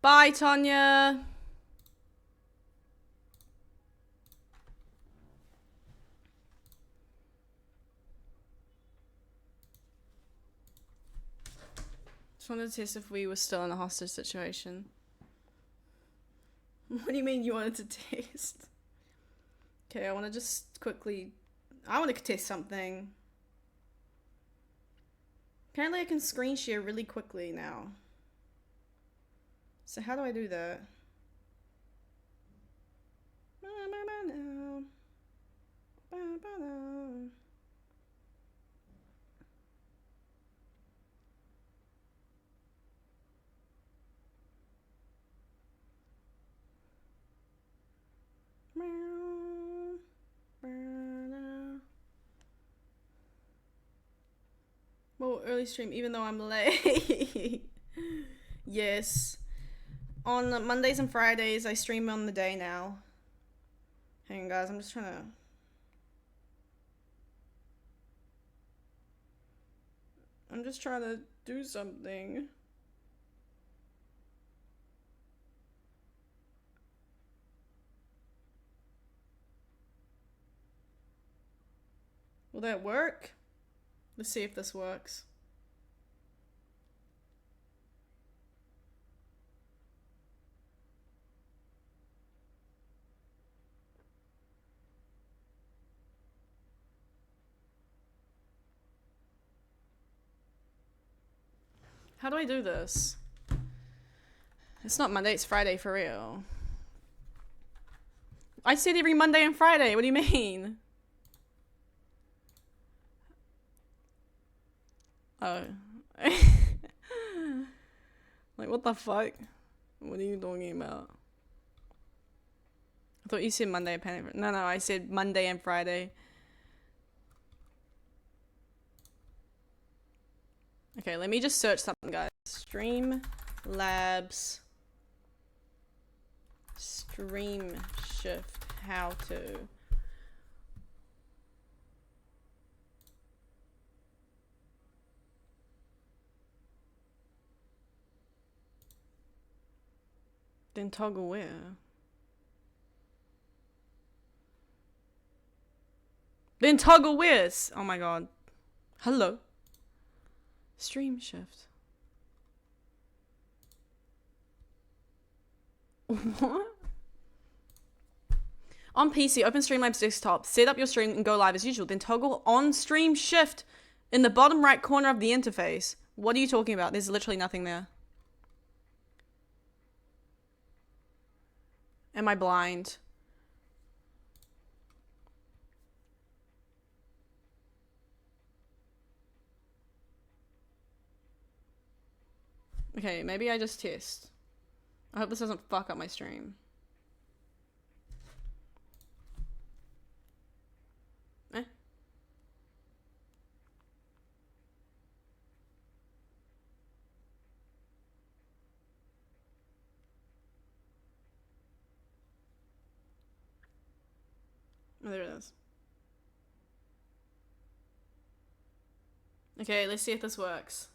Bye, Tanya. Just wanted to test if we were still in a hostage situation. What do you mean you wanted to test? Okay, I want to just quickly... I want to test something. Apparently I can screen share really quickly now. So how do I do that? Well, early stream even though I'm late. Yes. On Mondays and Fridays, I stream on the day now. Hang on, guys. I'm just trying to... I'm just trying to do something. Will that work? Let's see if this works. How do I do this? It's not Monday, it's Friday for real. I said every Monday and Friday. What do you mean? Oh. Like, what the fuck? What are you talking about? I thought you said Monday and Panic. No, I said Monday and Friday. Okay, let me just search something, guys. Streamlabs. Stream shift. How to. Then toggle where? Then toggle where? Oh my god. Hello. Stream shift. What? On PC, open Streamlabs desktop, set up your stream and go live as usual. Then toggle on stream shift in the bottom right corner of the interface. What are you talking about? There's literally nothing there. Am I blind? Okay, maybe I just test. I hope this doesn't fuck up my stream. Eh? Oh, there it is. Okay, let's see if this works.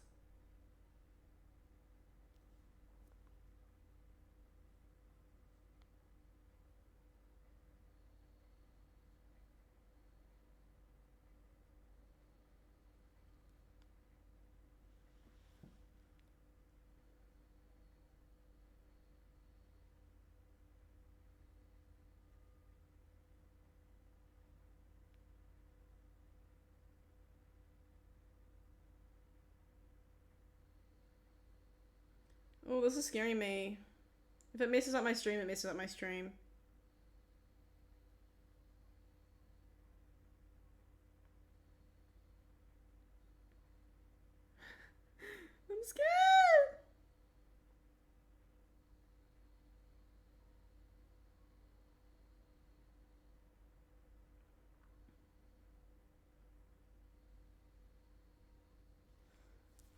Oh, this is scaring me. If it messes up my stream, it messes up my stream. I'm scared.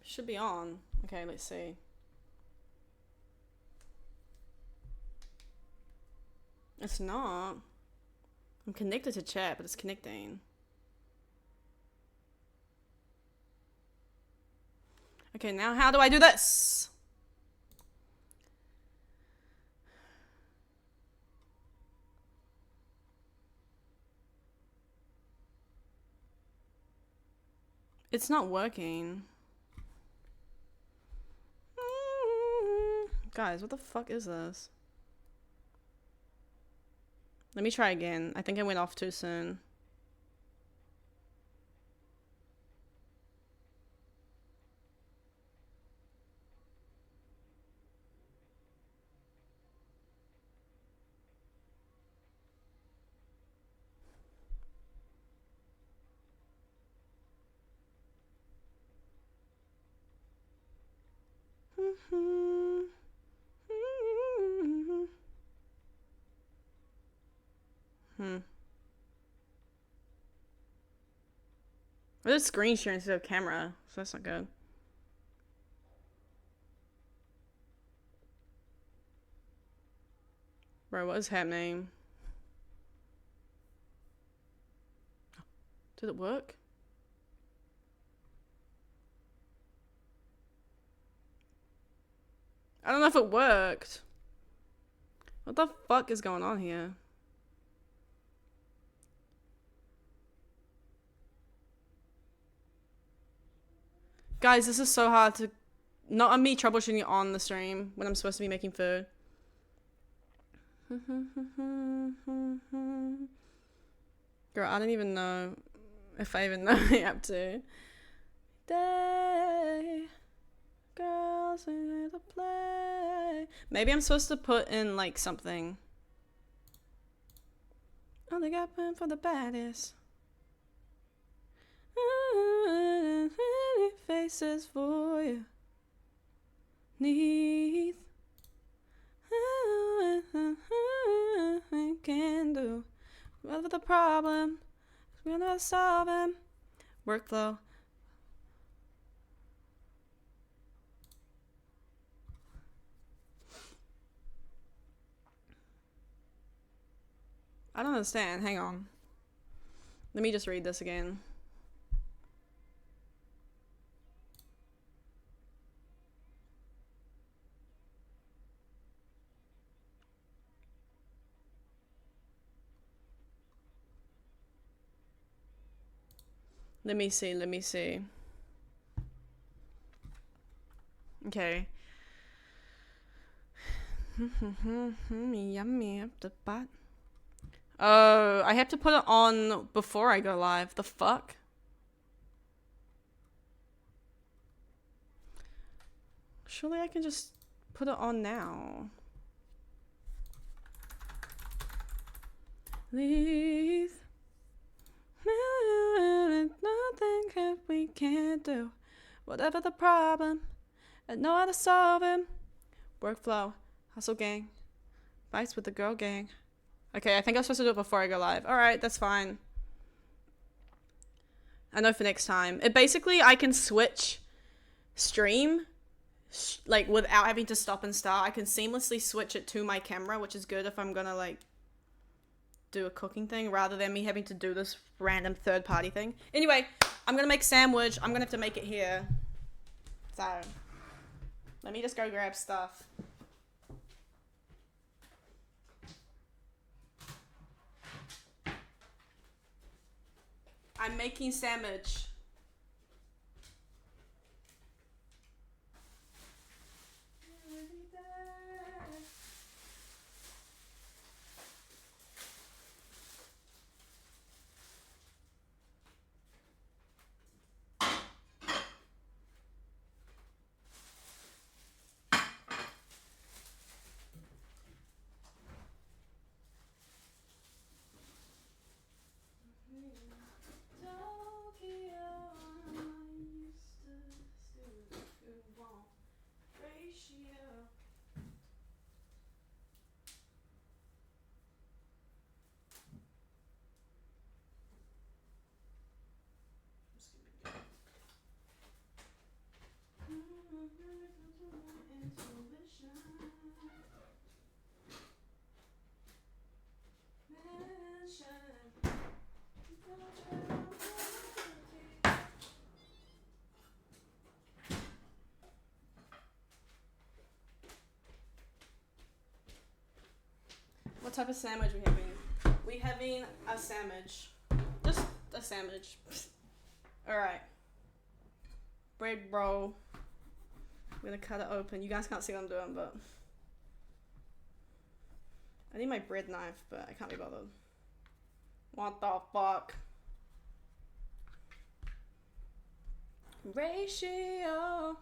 Should be on. Okay, let's see. It's not. I'm connected to chat, but it's connecting. Okay, now how do I do this? It's not working. Guys, what the fuck is this? Let me try again. I think I went off too soon. There's screen share instead of camera, so that's not good. Bro, what is happening? Did it work? I don't know if it worked. What the fuck is going on here? Guys, this is so hard to... Not on me troubleshooting on the stream when I'm supposed to be making food. Girl, I don't even know if I even know Yapped to. Day, girls in the play. Maybe I'm supposed to put in like something. Only got time for the baddest. Faces for you. Neath. Can do. Whatever the problem, we're not solving. Workflow. I don't understand. Hang on. Let me just read this again. Let me see. Okay. Yummy up the butt. Oh, I have to put it on before I go live. The fuck? Surely I can just put it on now. Leave. Nothing that we can't do. Whatever the problem, I know how to solve it. Workflow. Hustle gang. Bites with the girl gang. Okay, I think I'm supposed to do it before I go live. Alright, that's fine. I know for next time. It basically, I can switch stream, like, without having to stop and start. I can seamlessly switch it to my camera, which is good if I'm gonna, like, do a cooking thing, rather than me having to do this random third-party thing. Anyway, I'm gonna make a sandwich. I'm gonna have to make it here. So, let me just go grab stuff. I'm making sandwich. What type of sandwich we having? We having a sandwich. Just a sandwich. Alright. Bread roll. I'm gonna cut it open. You guys can't see what I'm doing, but I need my bread knife, but I can't be bothered. What the fuck? Ratio.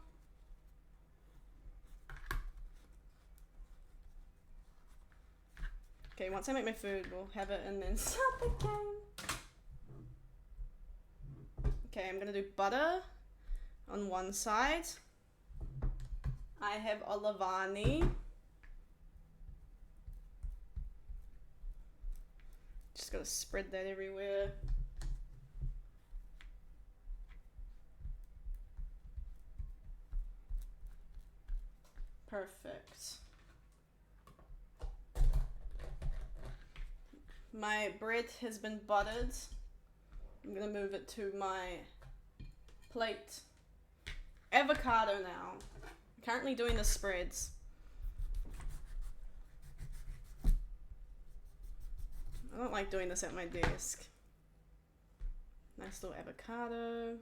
Okay, once I make my food, we'll have it and then start the game. Okay, I'm gonna do butter on one side. I have olivani. Just gotta spread that everywhere. Perfect. My bread has been buttered. I'm gonna move it to my plate. Avocado now. I'm currently doing the spreads. I don't like doing this at my desk. Nice little avocado.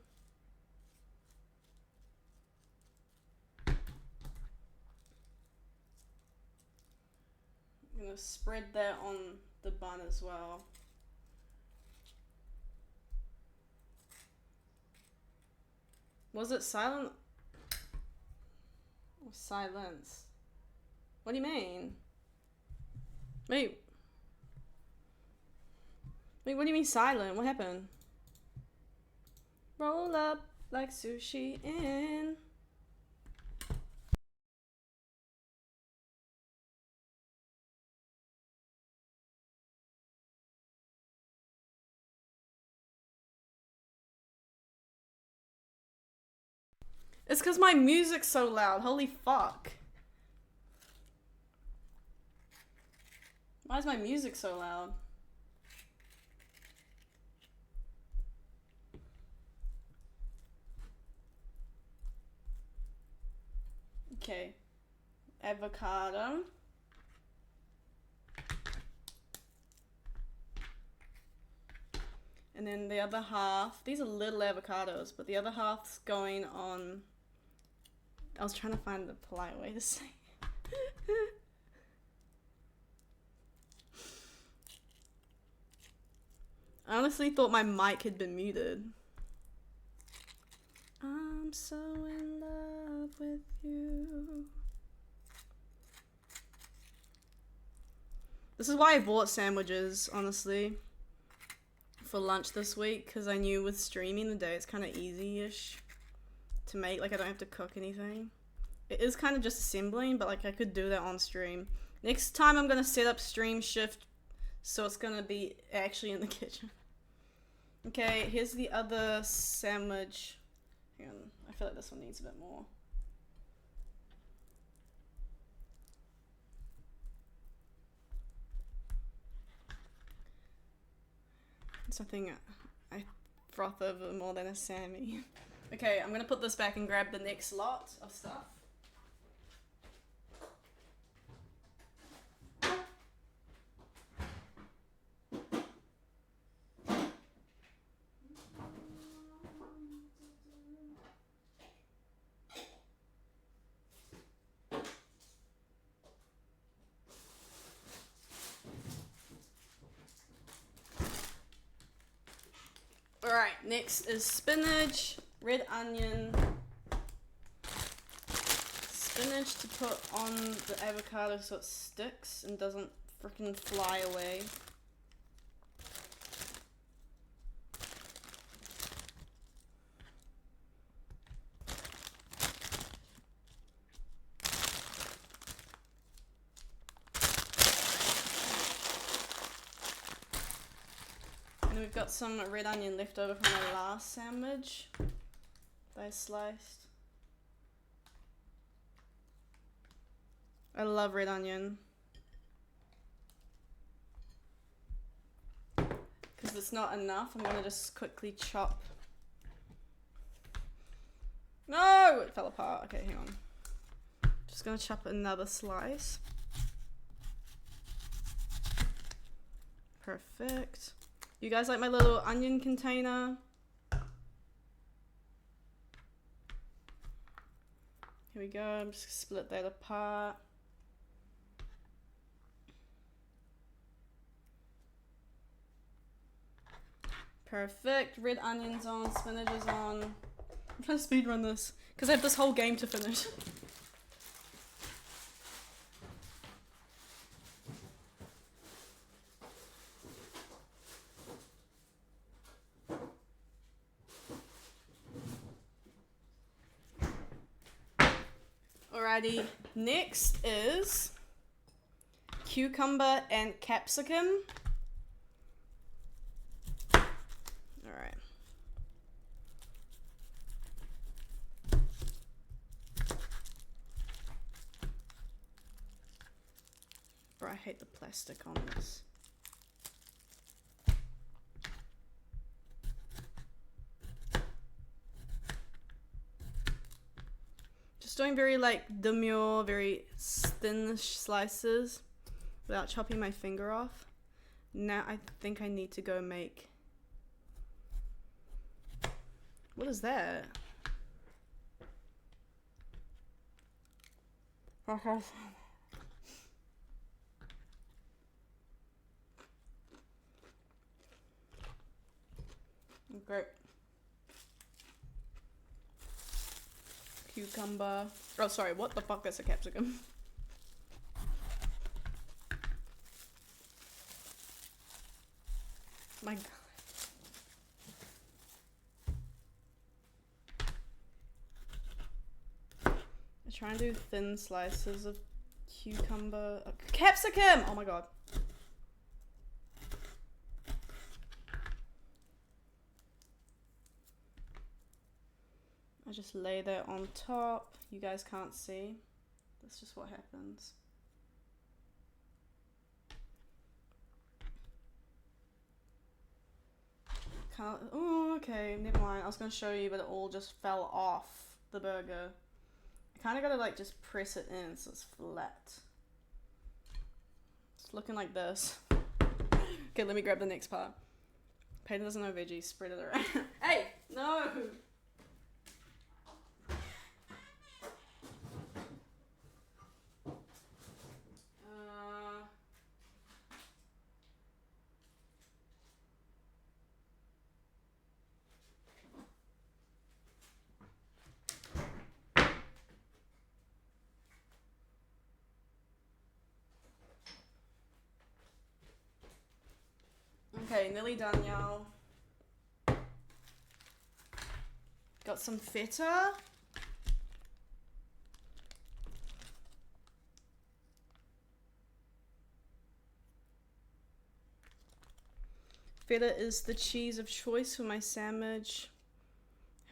I'm gonna spread that on the bun as well. Was it silent? Or silence? What do you mean? Wait. Wait, what do you mean silent? What happened? Roll up like sushi in. It's because my music's so loud. Holy fuck. Why is my music so loud? Okay. Avocado. And then the other half, these are little avocados, but the other half's going on, I was trying to find the polite way to say it. I honestly thought my mic had been muted. I'm so in love with you. This is why I bought sandwiches, honestly, for lunch this week, because I knew with streaming the day it's kind of easy-ish to make. Like, I don't have to cook anything. It is kind of just assembling, but like I could do that on stream. Next time I'm going to set up stream shift so it's going to be actually in the kitchen. Okay, here's the other sandwich. Hang on, I feel like this one needs a bit more. Something I froth over more than a Sammy. Okay, I'm gonna put this back and grab the next lot of stuff. Alright, next is spinach, red onion, spinach to put on the avocado so it sticks and doesn't freaking fly away. And we've got some red onion left over from my last sandwich that I sliced. I love red onion. Because it's not enough, I'm gonna just quickly chop. No! It fell apart. Okay, hang on. Just gonna chop another slice. Perfect. You guys like my little onion container? Here we go. I'm just gonna split that apart. Perfect. Red onions on, spinach is on. I'm trying to speedrun this because I have this whole game to finish. Alrighty, next is cucumber and capsicum. Alright. Bro, I hate the plastic on this. Just doing very like demure, very thin slices without chopping my finger off. Now I think I need to go make... What is that? Great. Cucumber. Oh, sorry. What the fuck is a capsicum? My God. I try and do thin slices of cucumber. Capsicum! Oh my God. I just lay that on top. You guys can't see. That's just what happens. Can't. Oh, okay. Never mind. I was gonna show you, but it all just fell off the burger. I kind of gotta like just press it in so it's flat. It's looking like this. Okay, let me grab the next part. Peyton doesn't know veggies. Spread it around. Hey, no. Okay, nearly done, y'all. Got some feta. Feta is the cheese of choice for my sandwich.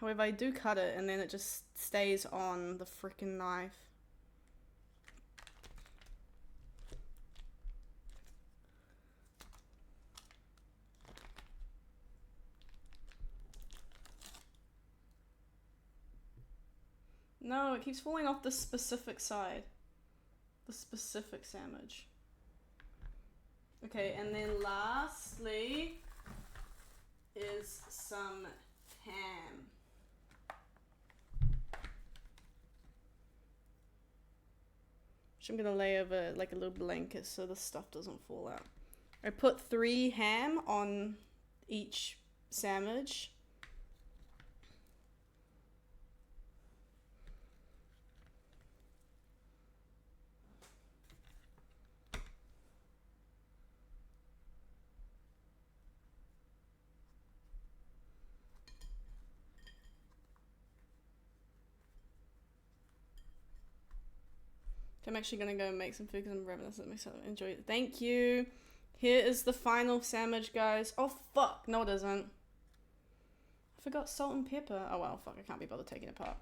However, I do cut it and then it just stays on the freaking knife. No, it keeps falling off the specific side. The specific sandwich. Okay, and then lastly is some ham. Which I'm gonna lay over like a little blanket so the stuff doesn't fall out. I put 3 ham on each sandwich. I'm actually gonna go make some food because I'm ravenous. Let me enjoy it. Thank you. Here is the final sandwich, guys. Oh fuck, no it isn't. I forgot salt and pepper. Oh well, fuck, I can't be bothered taking it apart.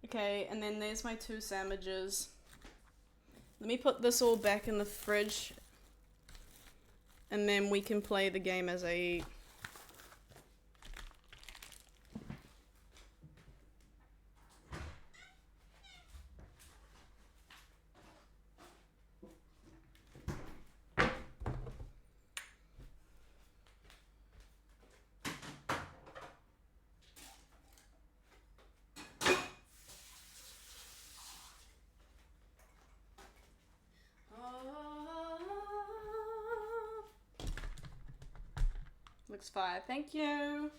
Okay, and then there's my 2 sandwiches. Let me put this all back in the fridge. And then we can play the game as I eat. Looks fire. Thank you.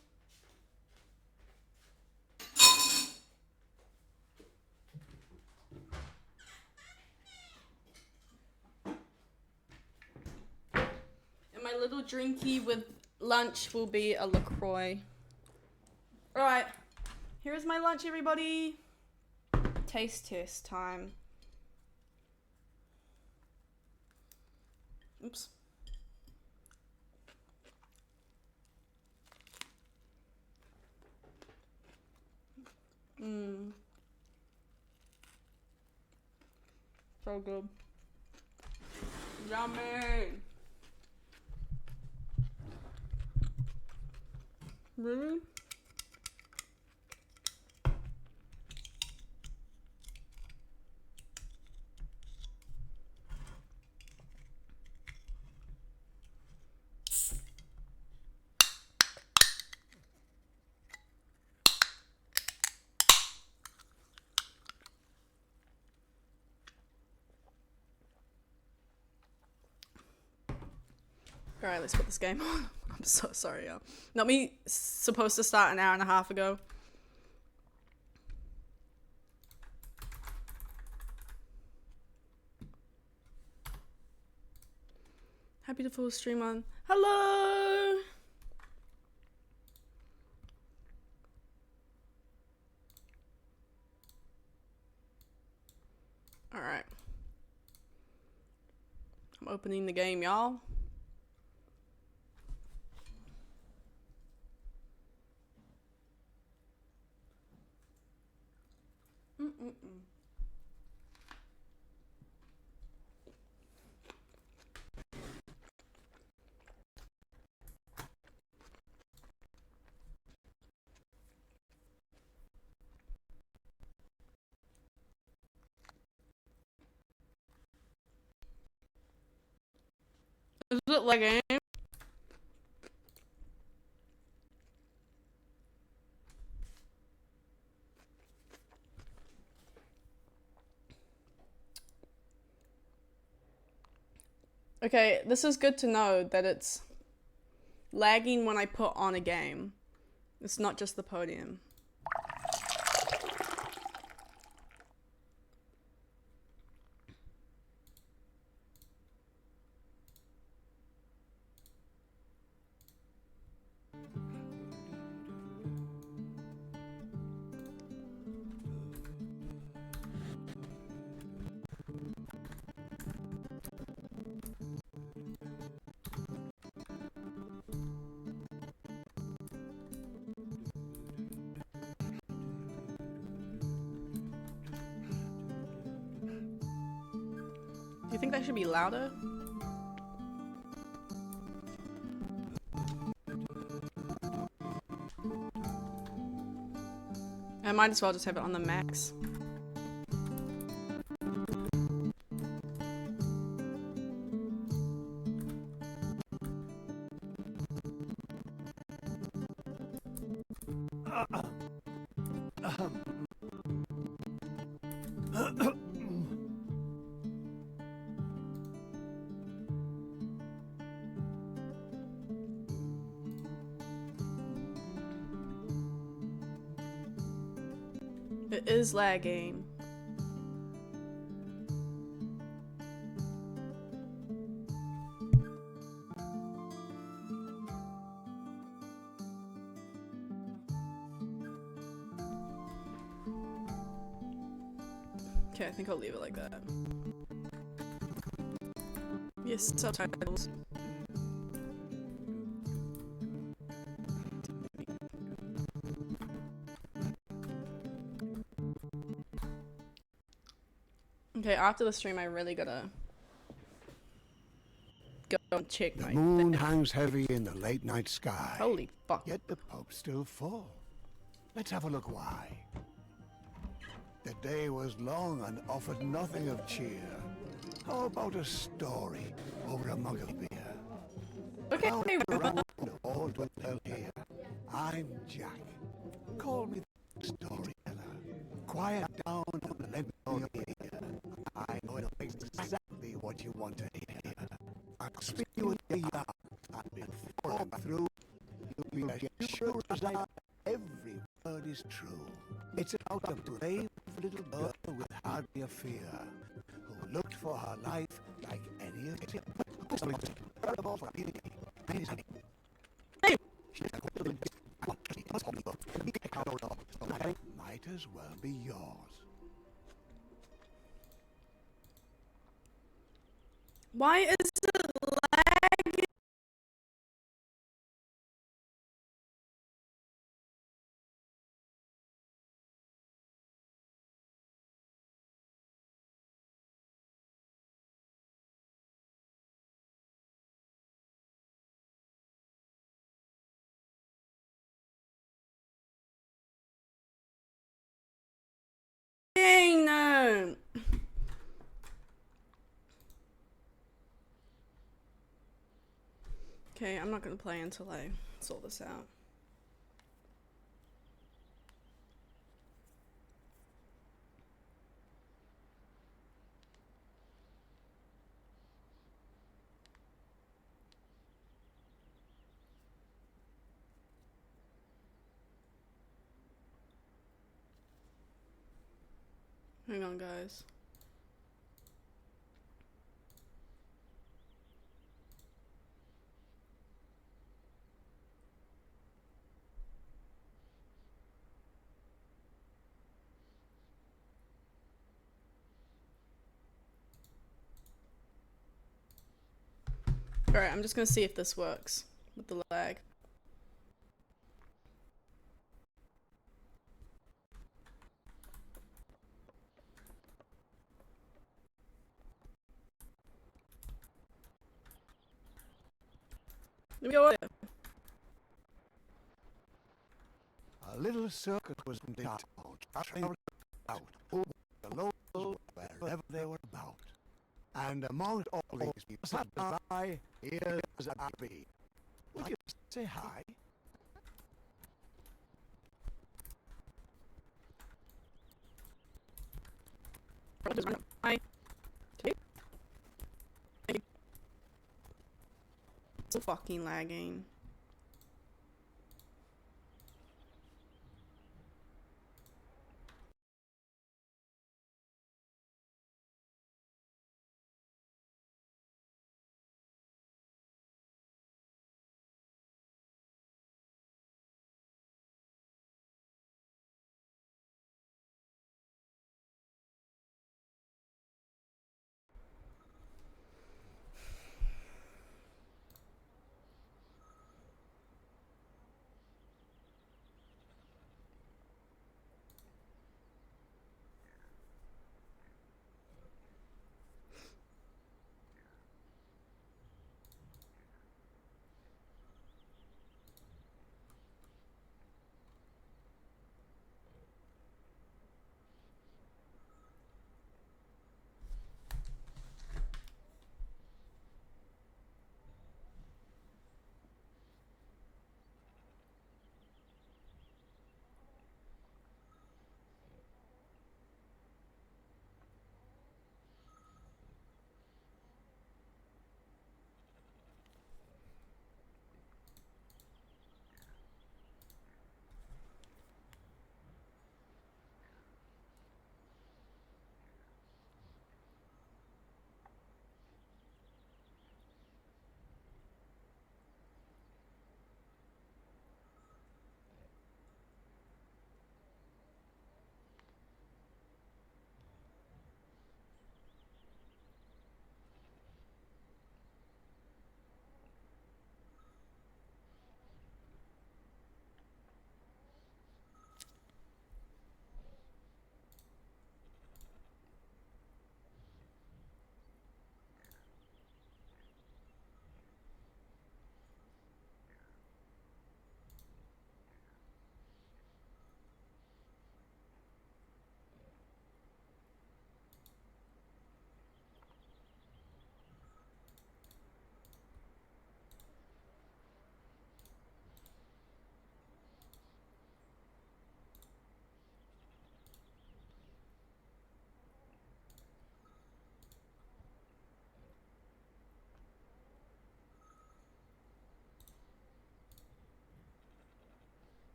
And my little drinky with lunch will be a LaCroix. Alright. Here's my lunch, everybody. Taste test time. Oops. So good. Yummy. Really? Alright, let's put this game on. I'm so sorry, y'all. Not me supposed to start an hour and a half ago. Happy to full stream on. Hello! Alright. I'm opening the game, y'all. Is it lagging? Okay, this is good to know that it's lagging when I put on a game. It's not just the podium. Do you think that should be louder? I might as well just have it on the max. It is lagging. Okay, I think I'll leave it like that. Yes, subtitles. Okay, after the stream, I really gotta go and check The my moon hangs heavy in the late night sky. Holy fuck. Yet the pub's still full. Let's have a look why. The day was long and offered nothing of cheer. How about a story over a mug of beer? Okay, Now around all to tell here. I'm Jack. Call me the storyteller. Quiet down and let me know your ear. I know exactly what you want to hear. I'll speak you in the yard. And before I'm through, you'll be as sure as I every word is true. It's about a brave little girl with hardly a fear, who looked for her life like any of it. Might as well be yours. why is it lagging? Dang, no. Okay, I'm not gonna play until I sort this out. Hang on, guys. Alright, I'm just gonna see if this works with the lag. Let me go there. A little circus was in town, traveling out over the locals wherever they were about. And among all these people sat by, here was a baby. Would you say hi? Hi. So fucking lagging.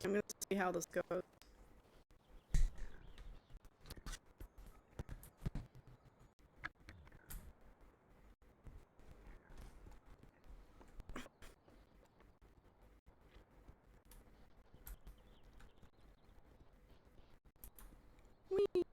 I'm gonna see how this goes. Whee!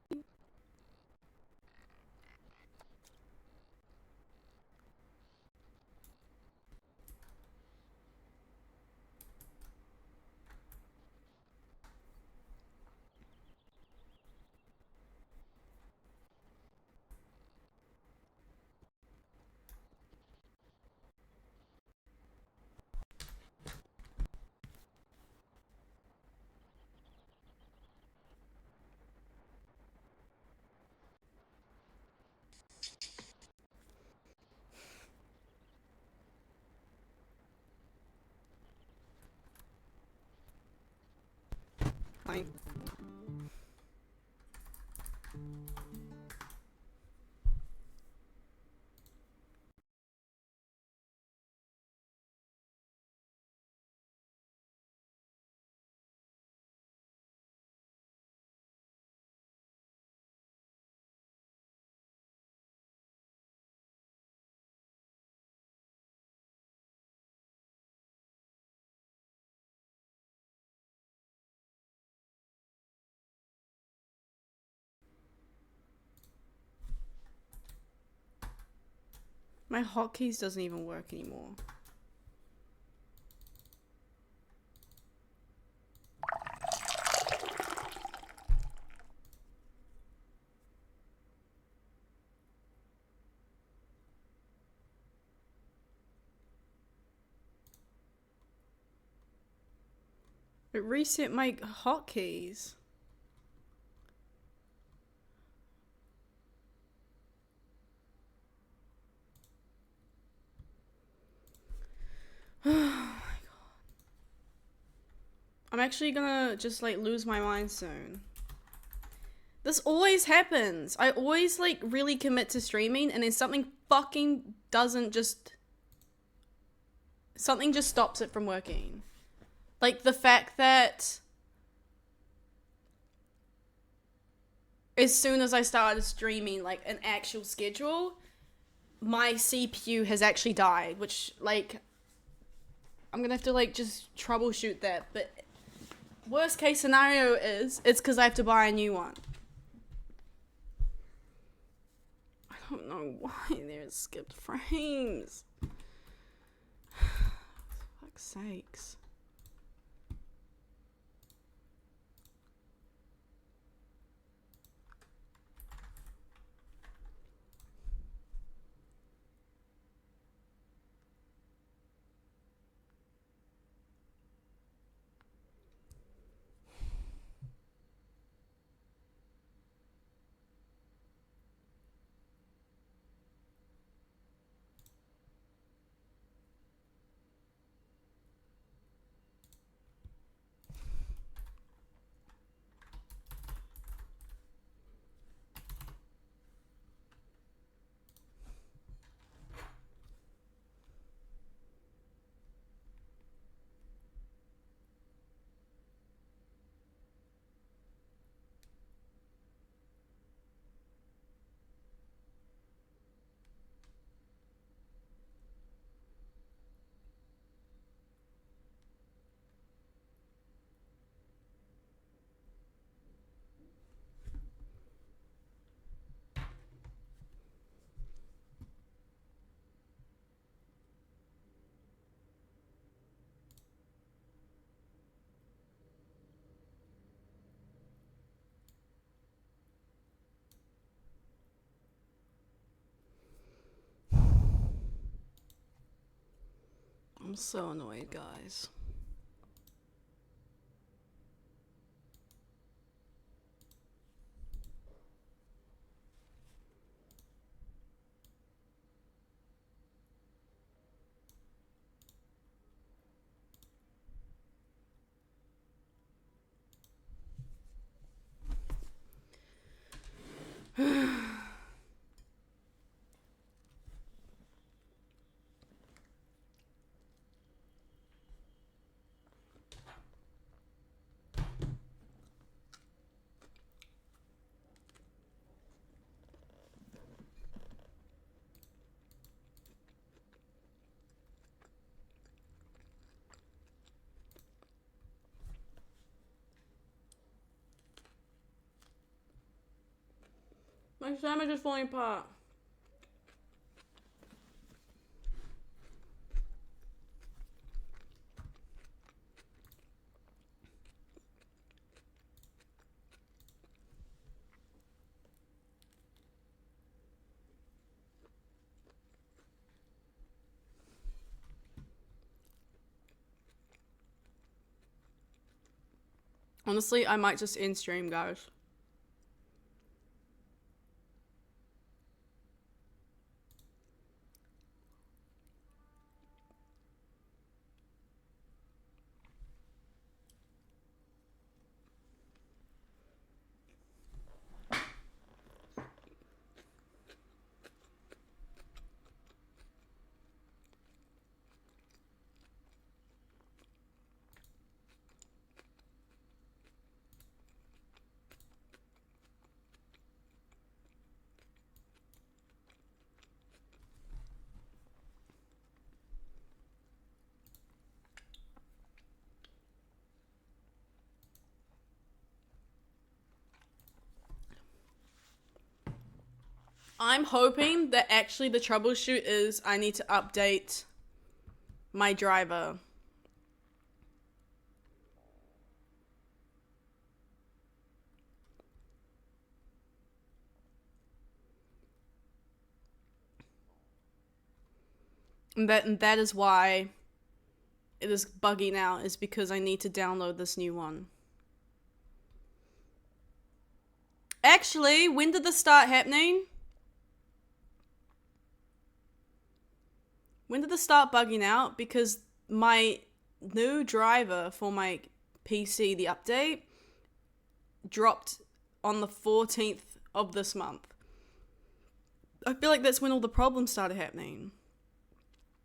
fine. My hotkeys doesn't even work anymore. It reset my hotkeys. Oh my god. I'm actually gonna just like lose my mind soon. This always happens. I always like really commit to streaming and then something fucking doesn't just... Something just stops it from working. Like the fact that as soon as I started streaming like an actual schedule, my CPU has actually died, which like I'm gonna have to like just troubleshoot that, but worst case scenario is it's because I have to buy a new one. I don't know why there's skipped frames. Fuck's sakes. I'm so annoyed, guys. My sandwich is falling apart. Honestly, I might just end stream, guys. I'm hoping that actually the troubleshoot is I need to update my driver. And that is why it is buggy now, is because I need to download this new one. Actually, when did this start happening? When did this start bugging out? Because my new driver for my PC, the update, dropped on the 14th of this month. I feel like that's when all the problems started happening.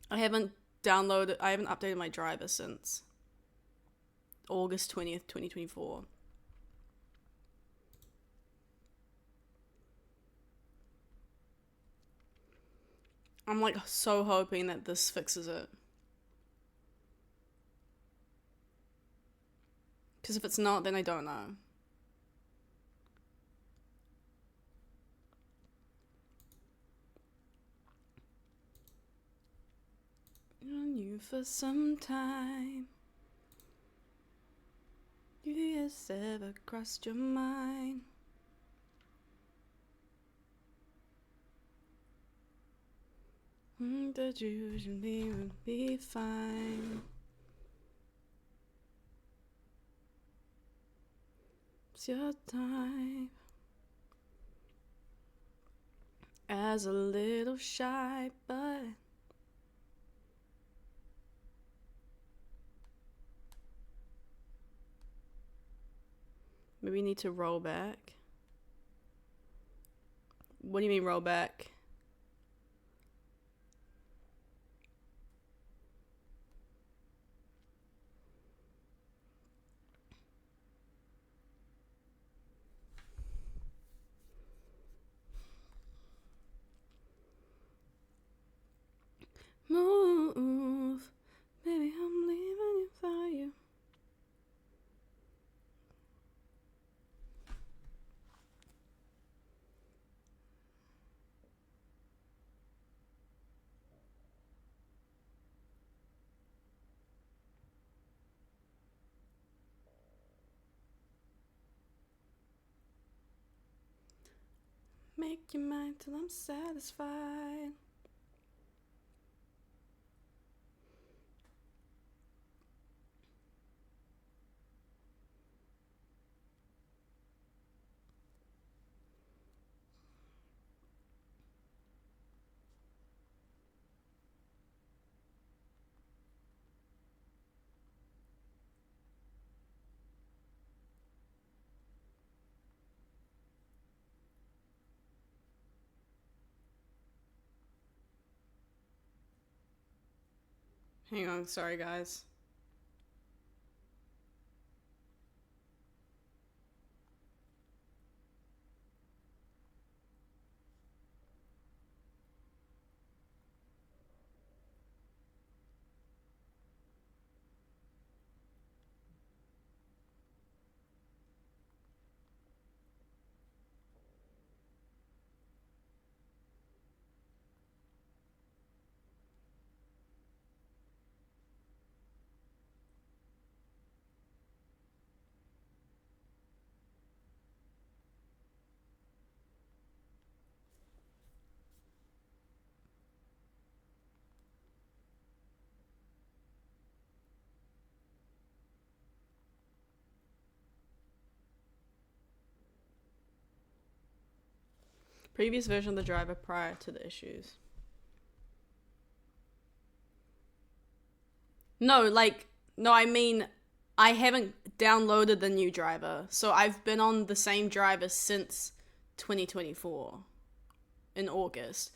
I haven't updated my driver since August 20th, 2024. I'm like so hoping that this fixes it. Because if it's not, then I don't know. On you for some time. You has ever crossed your mind? That usually would be fine. It's your time. As a little shy, but maybe we need to roll back. What do you mean roll back? Move, baby, I'm leaving without you. Make your mind till I'm satisfied. Hang on, sorry guys. Previous version of the driver prior to the issues. No, I mean, I haven't downloaded the new driver. So I've been on the same driver since 2024 in August.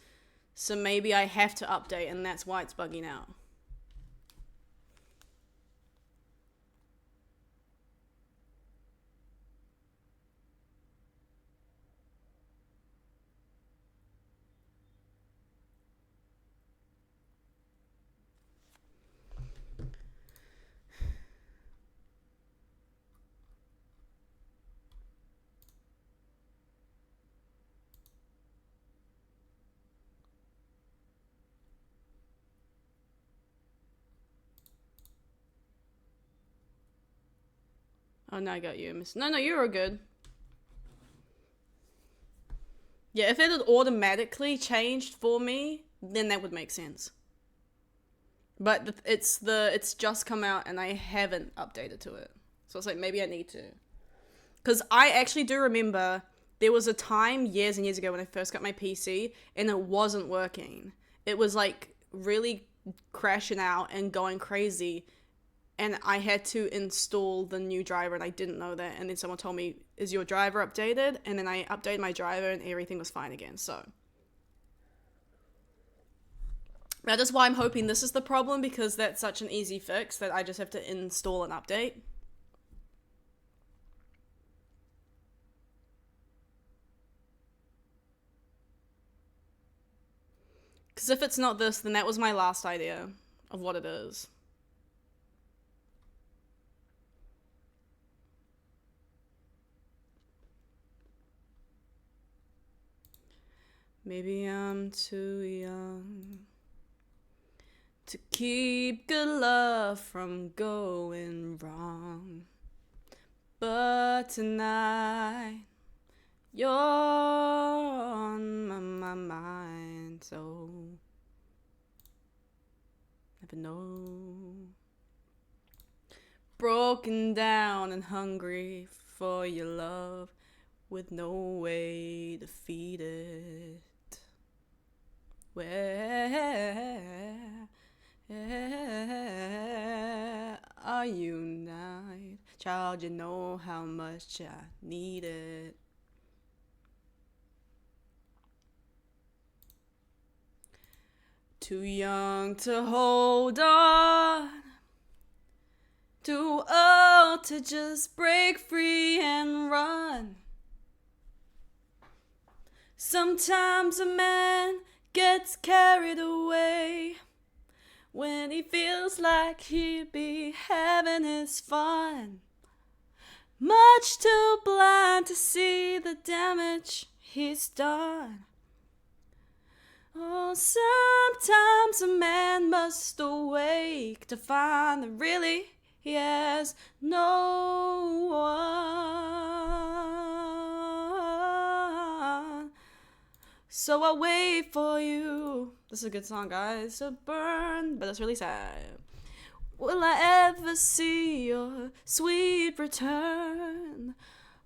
So maybe I have to update and that's why it's bugging out. Oh, no, I got you. No, you were good. Yeah, if it had automatically changed for me, then that would make sense. But it's just come out and I haven't updated to it. So it's like, maybe I need to. Because I actually do remember there was a time years and years ago when I first got my PC and it wasn't working. It was like really crashing out and going crazy. And I had to install the new driver and I didn't know that. And then someone told me, is your driver updated? And then I updated my driver and everything was fine again, so. That is why I'm hoping this is the problem, because that's such an easy fix that I just have to install an update. Because if it's not this, then that was my last idea of what it is. Maybe I'm too young to keep good love from going wrong. But tonight, you're on my mind, so never know. Broken down and hungry for your love with no way to feed it. Where are you now? Child, you know how much I need it. Too young to hold on, too old to just break free and run. Sometimes a man gets carried away when he feels like he'd be having his fun. Much too blind to see the damage he's done. Oh, sometimes a man must awake to find that really he has no one. So I'll wait for you. This is a good song, guys. To burn, but it's really sad. Will I ever see your sweet return?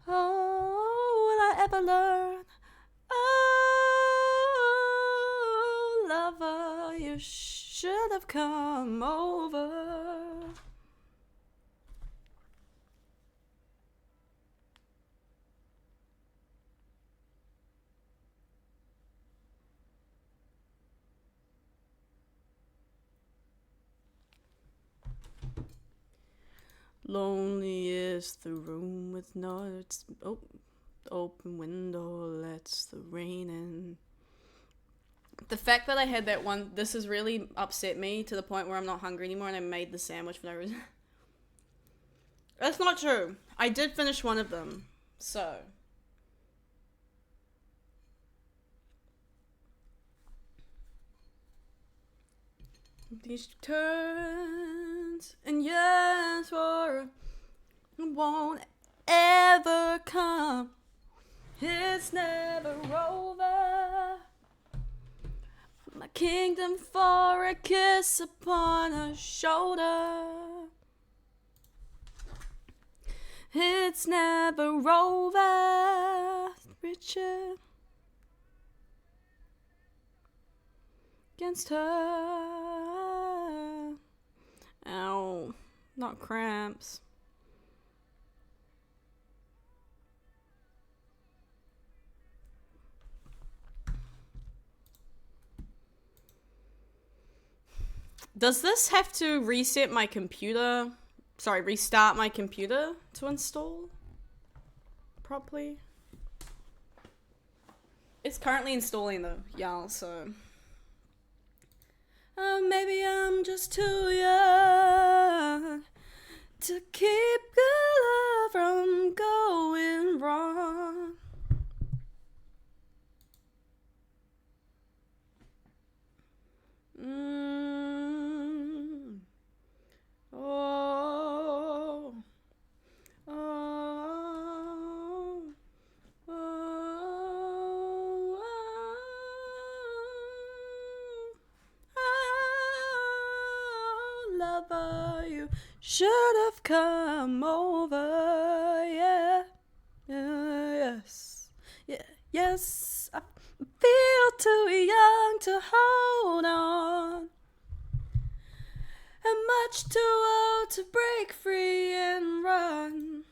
Oh, will I ever learn? Oh, lover, you should have come over. Lonely is the room with no open window lets the rain in. The fact that I had that one, this has really upset me to the point where I'm not hungry anymore and I made the sandwich for no reason. That's not true. I did finish one of them, so. These turns and years for won't ever come. It's never over. My kingdom for a kiss upon her shoulder. It's never over, Richard. Against her. Ow, not cramps. Does this have to reset my computer? Sorry, restart my computer to install properly? It's currently installing though, y'all, so. Maybe I'm just too young to keep good love from going wrong. Oh, oh. lover. You should have come over. Yeah. Yes. Yeah. Yes. I feel too young to hold on. And much too old to break free and run.